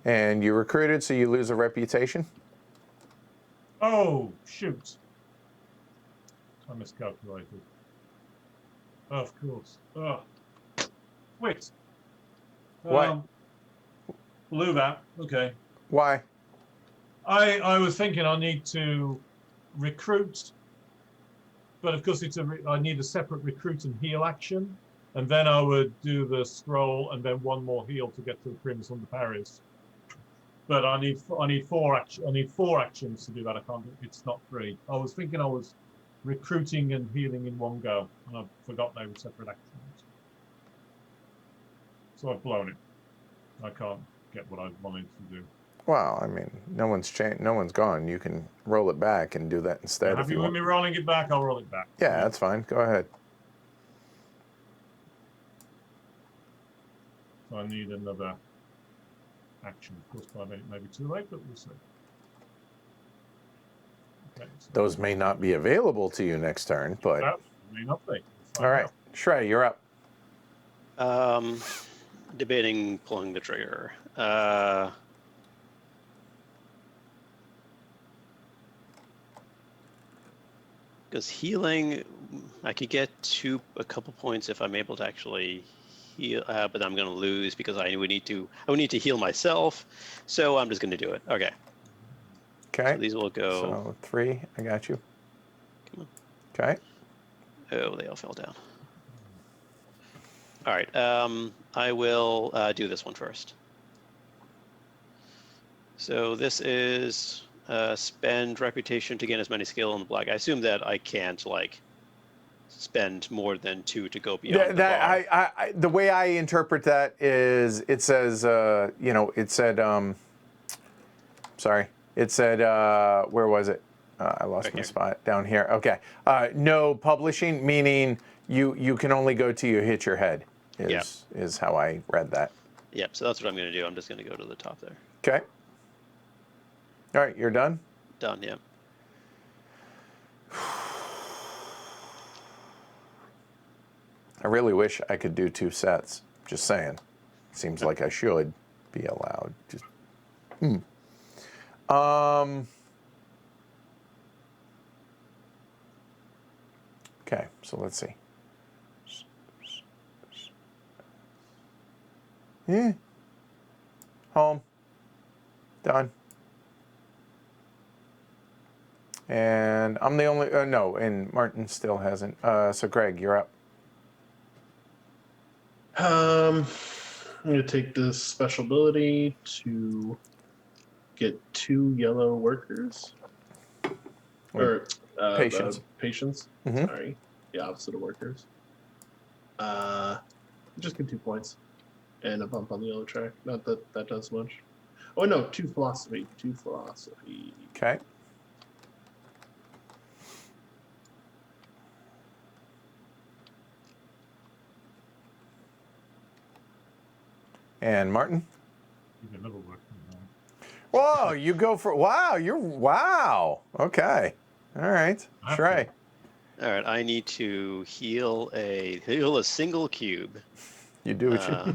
And you recruited, so you lose a reputation? Oh, shoot. I miscalculated. Oh, of course. Oh. Wait. What? Blew that. Okay. Why? I was thinking I need to recruit, but of course I need a separate recruit and heal action, and then I would do the scroll and then 1 more heal to get to the Crimson the Paris. But I need 4 action. I need 4 actions to do that. I can't. It's not 3. I was thinking I was recruiting and healing in 1 go, and I forgot they were separate actions. So I've blown it. I can't get what I wanted to do. Well, I mean, no one's changed. No one's gone. You can roll it back and do that instead if Happy you with want. me rolling it back? I'll roll it back. Yeah, that's fine. Go ahead. So I need another action. Of course, by then it may be too late, but we'll see. Okay, so Those may not be available to you next turn, but that may not be. all right. Shrey, you're up. Debating pulling the trigger. Because healing, I could get a couple points if I'm able to actually heal, but I'm going to lose because I would need to heal myself. So I'm just going to do it. Okay. Okay. So these will go. So 3, I got you. Come on. Okay. Oh, they all fell down. All right. I will do this one first. So this is spend reputation to gain as many skill in the black. I assume that I can't like spend more than 2 to go beyond the bar. The way I interpret that is it says, it said, sorry, it said, where was it? I lost Right my here. spot down here. Okay. No publishing, meaning you can only go till you hit your head is how I read that. Yep. So that's what I'm going to do. I'm just going to go to the top there. Okay. All right, you're done? Done. Yep. I really wish I could do 2 sets. Just saying. Seems like I should be allowed. Just Okay, so let's see. Yeah. Home. Done. And I'm the only, no, and Martin still hasn't. So Greg, you're up. I'm going to take this special ability to get 2 yellow workers. Or Patience. patients. Mhm. Sorry. The opposite of workers. Just get 2 points and a bump on the yellow track. Not that that does much. Oh no, 2 philosophy. 2 philosophy. Okay. And Martin? You can never work. Whoa, you go for, wow. Okay. All right. I Shrey. All right, I need to heal a single cube, You do what you,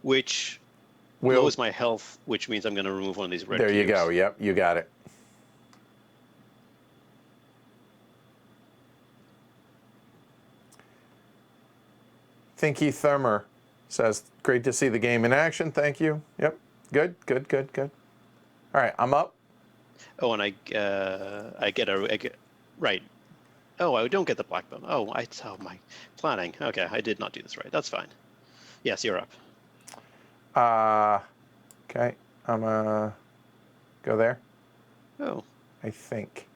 which will. lowers my health, which means I'm going to remove one of these red There cubes. you go. Yep, you got it. Thinky Thurmer says, great to see the game in action. Thank you. Yep. Good. All right, I'm up. Oh, and I get right. Oh, I don't get the black bone. Oh, my planning. Okay, I did not do this right. That's fine. Yes, you're up. Okay, I'm go there. Oh, I think.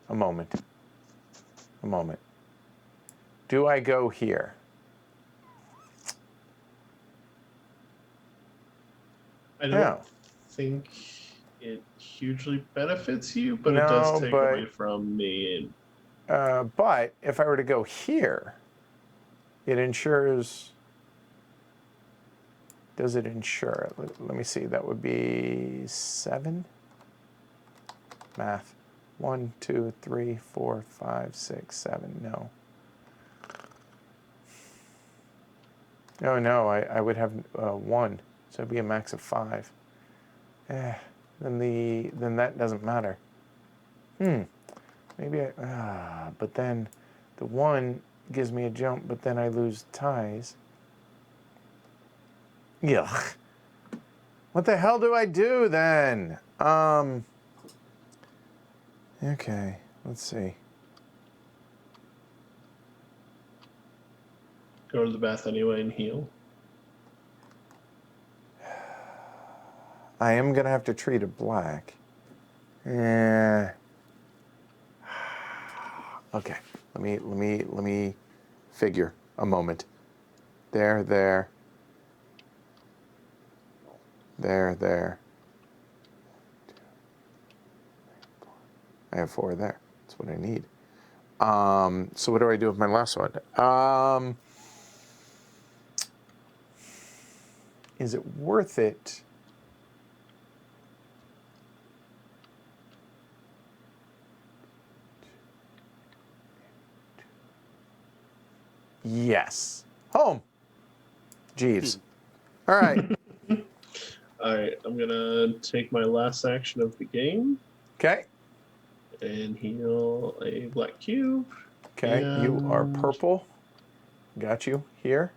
A moment. Do I go here? I don't No. think it hugely benefits you, but it No, does take but- away from me. But if I were to go here, it ensures. Does it ensure? Let me see. That would be 7. Math. 1, 2, 3, 4, 5, 6, 7. No. Oh no, I would have 1, so it'd be a max of 5. Then that doesn't matter. Maybe but then the 1 gives me a jump, but then I lose ties. Yuck. What the hell do I do then? Okay, let's see. Go to the bath anyway and heal. I am gonna have to treat it black. Okay, let me figure a moment. There. I have 4 there. That's what I need. So what do I do with my last one? Is it worth it? Yes. Home. Jeeves. All right. Alright, I'm gonna take my last action of the game Okay. and heal a black cube. Okay. You are And purple. Got you here.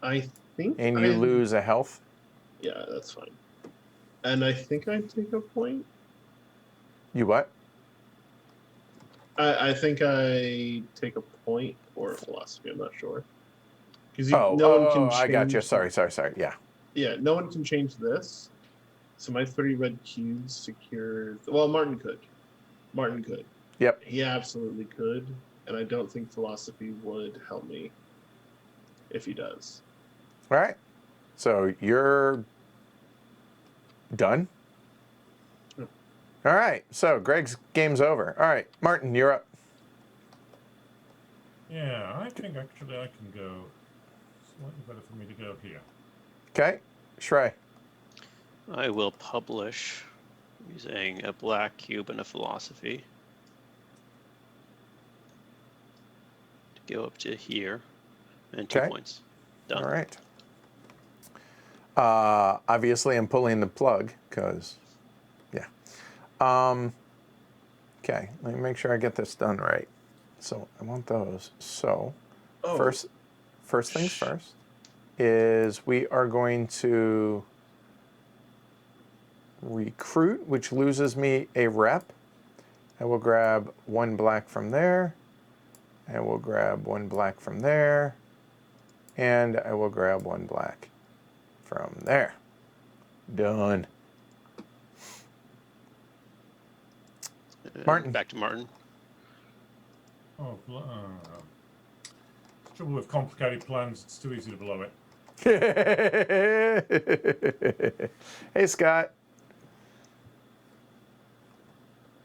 I think And you lose a health. Yeah, that's fine. And I think I take a point. You what? I think I take a point or a philosophy, I'm not sure. Because Oh, no one can I got you. change- Sorry. Yeah. Yeah, no one can change this. So my 3 red cubes secure. Well, Martin could. Yep. He absolutely could. And I don't think philosophy would help me if he does. All right. So you're done? Yep. All right. So Greg's game's over. All right. Martin, you're up. Yeah, I think actually I can go. Slightly better for me to go here. Okay. Shrey. I will publish using a black cube and a philosophy to go up to here, and 2 Okay. points. Done. All right. Obviously, I'm pulling the plug because, yeah. Okay, let me make sure I get this done right. So I want those. So Oh, first things first is we are going to recruit, which loses me a rep. I will grab 1 black from there. I will grab 1 black from there. And I will grab 1 black from there. Done. Martin. Back to Martin. Oh, Trouble with complicated plans, it's too easy to blow it. Hey, Scott.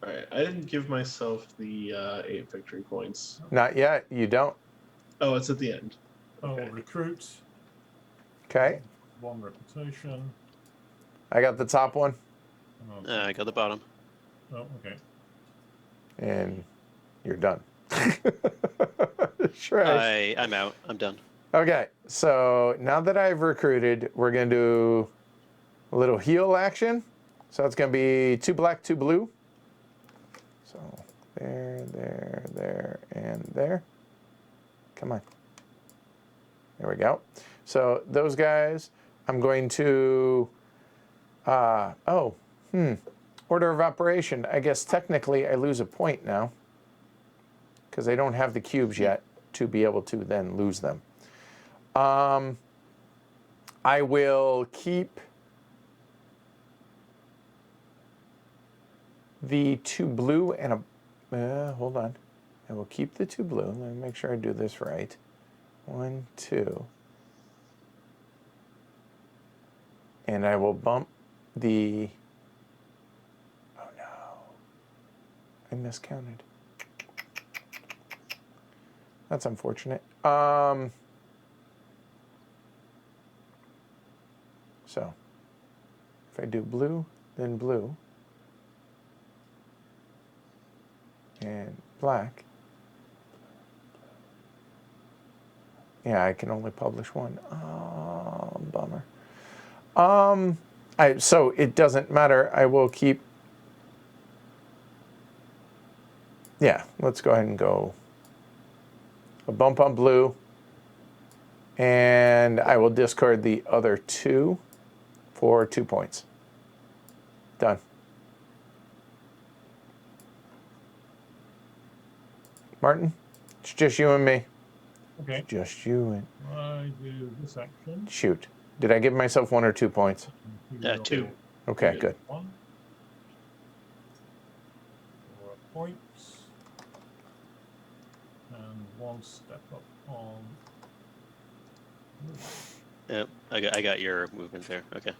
All right, I didn't give myself the 8 victory points. Not yet. You don't. Oh, it's at the end. I will Okay. recruit. Okay. 1 reputation. I got the top one, And I'll I got the bottom. oh, okay. and you're done. Shrek. I'm out. I'm done. Okay, so now that I've recruited, we're going to do a little heal action. So it's going to be 2 black, 2 blue. So there, and there. Come on. There we go. So those guys, I'm going to, order of operation. I guess technically I lose a point now because I don't have the cubes yet to be able to then lose them. I will keep the 2 blue and a, hold on. I will keep the 2 blue. Let me make sure I do this right. 1, 2. And I will bump the, oh no, I miscounted. That's unfortunate. So if I do blue, then blue, and black, yeah, I can only publish 1. Oh, bummer. So it doesn't matter. I will keep, yeah, let's go ahead and go a bump on blue, and I will discard the other 2 for 2 points. Done. Martin, it's just you and me. Okay. Just you and, I do this action. shoot. Did I give myself 1 or 2 points? 2. Okay, Good. good. 1. 4 points. And 1 step up on. Yep, I got your movement there. Okay.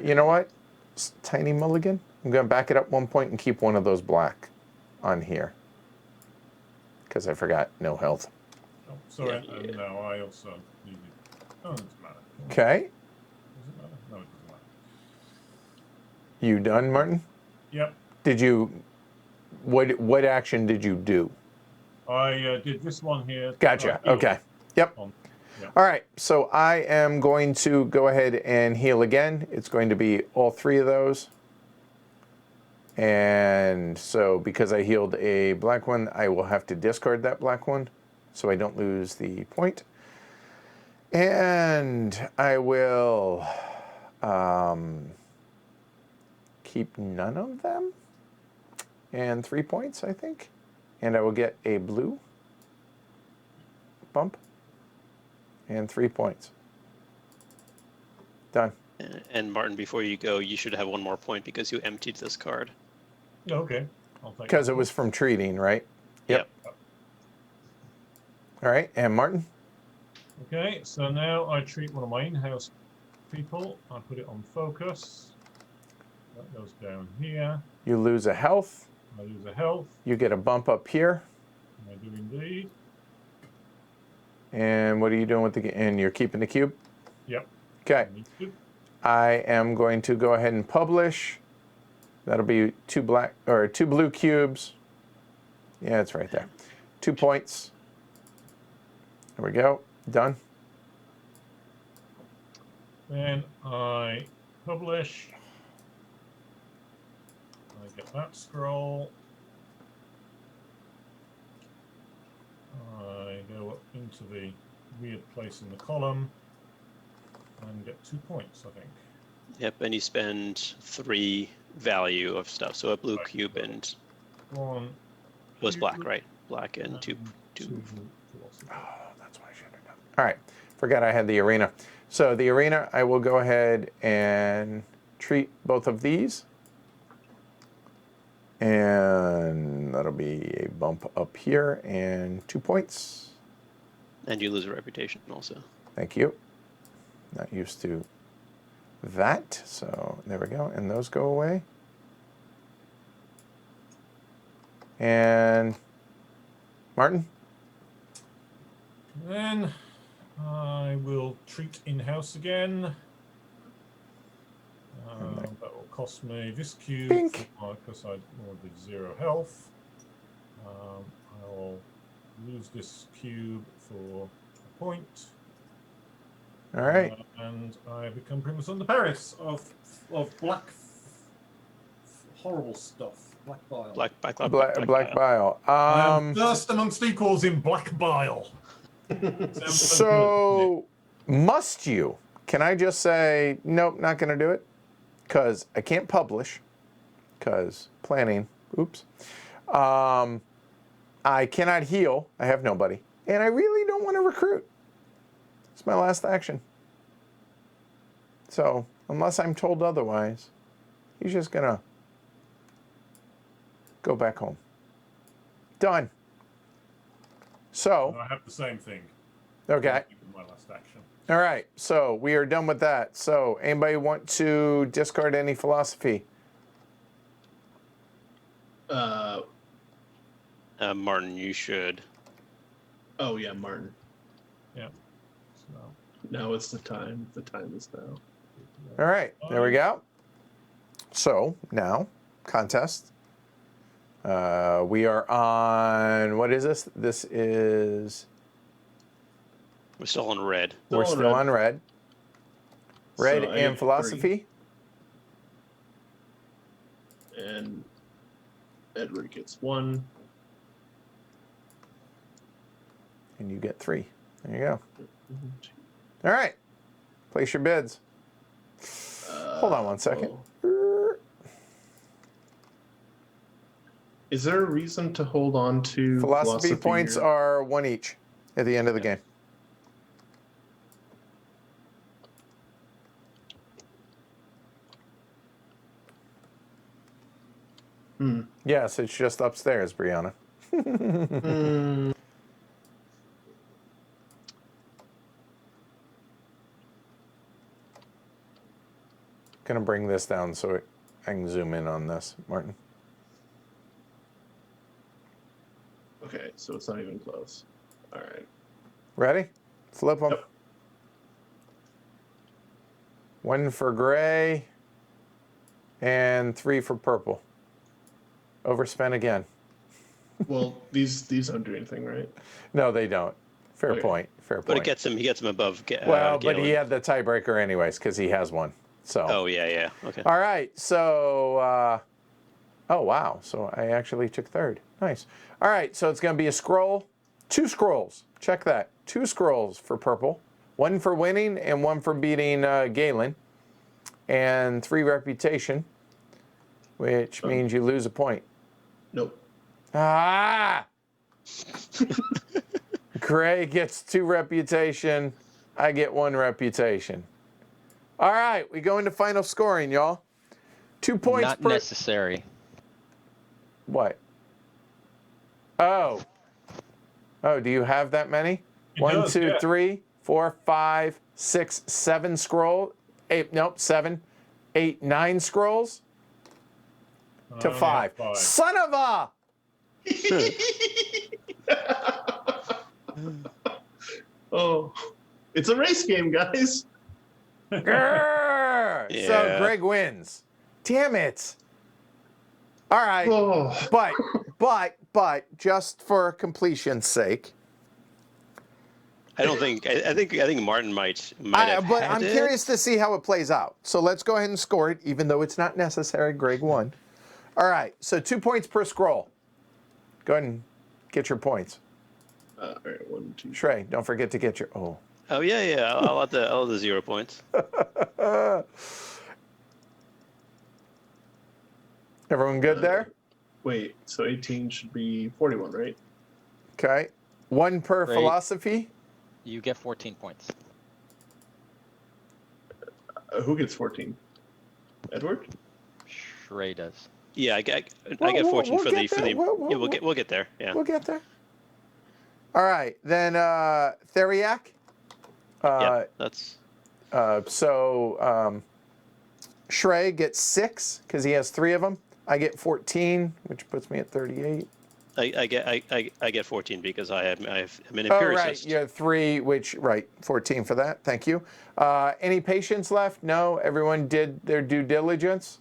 You know what? Tiny mulligan. I'm going to back it up 1 point and keep 1 of those black on here. Because I forgot no health. Oh, sorry. Yeah. No, I also needed. Oh, it doesn't matter. Okay. Does it matter? No, it doesn't matter. You done, Martin? Yep. Did you, what action did you do? I did this one here. Gotcha. Heal. Okay. Yep. Yeah. All right. So I am going to go ahead and heal again. It's going to be all 3 of those. And so because I healed a black one, I will have to discard that black one so I don't lose the point. And I will keep none of them and 3 points, I think. And I will get a blue bump and 3 points. Done. And Martin, before you go, you should have 1 more point because you emptied this card. Okay. I'll take Because that. it was from treating, right? Yep. All right. And Martin? Okay, so now I treat one of my in-house people. I put it on focus. That goes down here. You lose a health. I lose a health. You get a bump up here. I do indeed. And what are you doing with the, and you're keeping the cube? Yep. Okay. Me too. I am going to go ahead and publish. That'll be 2 black or 2 blue cubes. Yeah, it's right there. 2 points. There we go. Done. Then I publish. I get that scroll. I go up into the weird place in the column and get 2 points, I think. Yep, and you spend 3 value of stuff. So a blue Right. cube and 1 was black, cube right? Black and and 2. two blue. Oh, that's what I should have done. All right. Forgot I had the arena. So the arena, I will go ahead and treat both of these. And that'll be a bump up here and 2 points. And you lose a reputation also. Thank you. Not used to that. So there we go. And those go away. And Martin? Then I will treat in-house again. That will cost me this cube Bink. because I already 0 health. I'll lose this cube for a point. All right. And I become Primus under Paris of black, horrible stuff. Black bile. Black bile. I am first amongst equals in black bile. So, must you? Can I just say, nope, not going to do it? Because I can't publish. Because planning. Oops. I cannot heal. I have nobody. And I really don't want to recruit. It's my last action. So, unless I'm told otherwise, he's just going to go back home. Done. So, I have the same thing. okay. My last action. All right. So, we are done with that. So, anybody want to discard any philosophy? Martin, you should. Oh yeah, Martin. Yeah. So, Now it's the time. The time is now. All right. There we go. So, now, contest. We are on, what is this? This is, We're still on red. we're Still on still red. on red. Red So I and get philosophy. 3, and Edward gets 1. And you get 3. There you go. All right. Place your bids. Hold on one second. Is there a reason to hold on to Philosophy points or- are 1 each at the end of the game. Yes, it's just upstairs, Brianna. Gonna bring this down so I can zoom in on this, Martin. Okay, so it's not even close. All right. Ready? Flip them. Yep. 1 for gray and 3 for purple. Overspent again. Well, these don't do anything, right? No, they don't. Fair Okay. point. Fair point. But it gets him above. well, but he Galen. had the tiebreaker anyways because he has one. So. Oh yeah. Okay. All right. So. Oh wow. So I actually took third. Nice. All right. So it's going to be a scroll. 2 scrolls. Check that. 2 scrolls for purple. 1 for winning and 1 for beating Galen. And 3 reputation, which means you lose a point. Nope. Ah! Gray gets 2 reputation. I get 1 reputation. All right, we go into final scoring, y'all. 2 points Not per. necessary. What? Oh. Oh, do you have that many? It 1, does, 2, yeah. 3, 4, 5, 6, 7 scroll. 8. Nope, 7, 8, 9 scrolls I to only 5. have 5. Son of a. Oh, it's a race game, guys. Grrr! So Yeah. Greg wins. Damn it. All right. Oh. But just for completion's sake, I don't think. I think Martin might have. but had I'm it. curious to see how it plays out. So let's go ahead and score it, even though it's not necessary. Greg won. All right. So 2 points per scroll. Go ahead and get your points. All right, 1, 2. Shrey, don't forget to get your. Oh. Oh yeah. I'll have the 0 points. Everyone good there? Wait, so 18 should be 41, right? Okay. 1 per Great. philosophy. You get 14 points. Who gets 14? Edward? Shrey does. Yeah, I get Well, 14 we'll for the get there. yeah, we'll get there. Yeah. We'll get there. All right, then Theriac. Yeah, that's Shrey gets 6 because he has 3 of them. I get 14, which puts me at 38. I get 14 because I'm an Oh, empiricist. right. You have 3, which, right, 14 for that. Thank you. Any patients left? No. Everyone did their due diligence.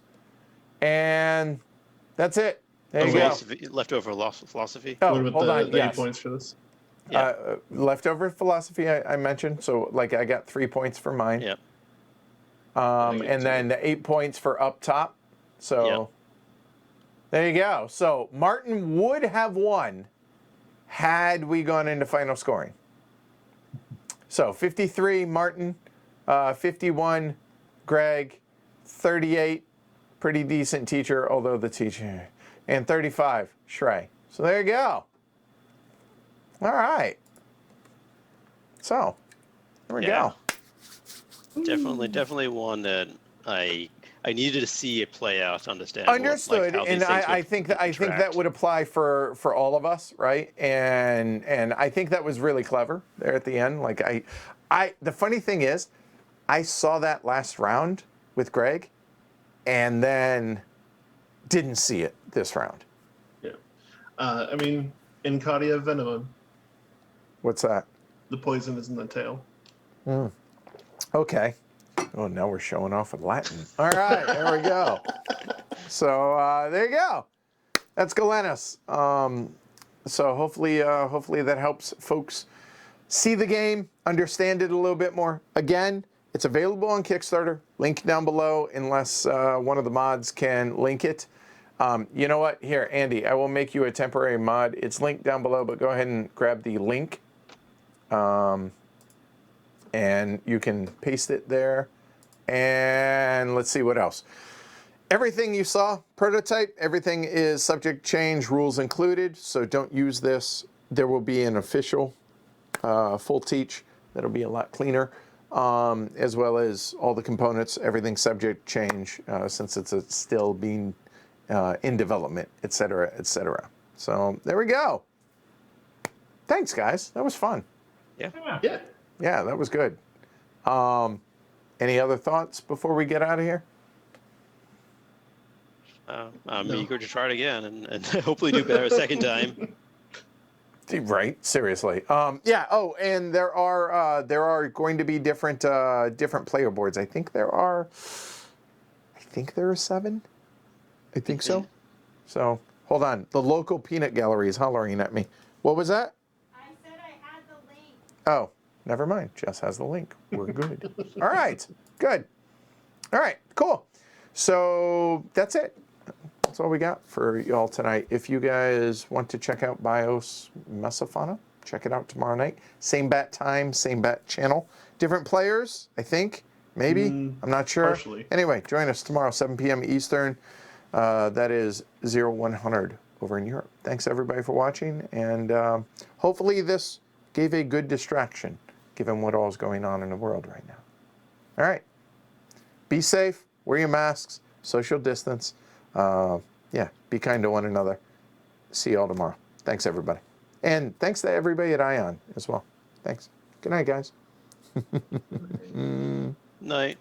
And that's it. There you go. Leftover philosophy. Oh, What about hold on. the 8 Yes. points for this? Yeah. Leftover philosophy I mentioned. So, like, I got 3 points for mine. Yeah. And then the 8 points for up top. So, Yeah. there you go. So, Martin would have won had we gone into final scoring. So, 53, Martin. 51, Greg. 38, pretty decent teacher, although the teacher. And 35, Shrey. So, there you go. All right. So, there we Yeah. go. Definitely one that I needed to see it play out to understand. Understood, how these and things I would think that interact. would apply for all of us, right? And I think that was really clever there at the end. Like the funny thing is, I saw that last round with Greg, and then didn't see it this round. Yeah. I mean, Encadia venomum. What's that? The poison is in the tail. Okay. Oh, now we're showing off with Latin. All right, there we go. So there you go. That's Galenus. So hopefully that helps folks see the game, understand it a little bit more. Again, it's available on Kickstarter. Link down below, unless one of the mods can link it. You know what? Here, Andy, I will make you a temporary mod. It's linked down below, but go ahead and grab the link. And you can paste it there. And let's see what else. Everything you saw, prototype, everything is subject change, rules included. So don't use this. There will be an official full teach that'll be a lot cleaner, as well as all the components, everything subject change, since it's still being in development, et cetera, et cetera. So there we go. Thanks, guys. That was fun. Yeah. Yeah. That was good. Any other thoughts before we get out of here? I'm No. eager to try it again and hopefully do better a second time. Right, seriously. Yeah. Oh, and there are going to be different player boards. I think there are 7. I think so. So hold on. The local peanut gallery is hollering at me. What was that? I said I had the link. Oh, never mind. Jess has the link. We're good. All right. Good. All right. Cool. So that's it. That's all we got for y'all tonight. If you guys want to check out BIOS Mesofauna, check it out tomorrow night. Same bat time, same bat channel. Different players, I think. Maybe. I'm not sure. Partially. Anyway, join us tomorrow, 7 p.m. Eastern. That is 0100 over in Europe. Thanks, everybody, for watching. And hopefully this gave a good distraction, given what all is going on in the world right now. All right. Be safe. Wear your masks. Social distance. Be kind to one another. See you all tomorrow. Thanks, everybody. And thanks to everybody at Ion as well. Thanks. Good night, guys. Night.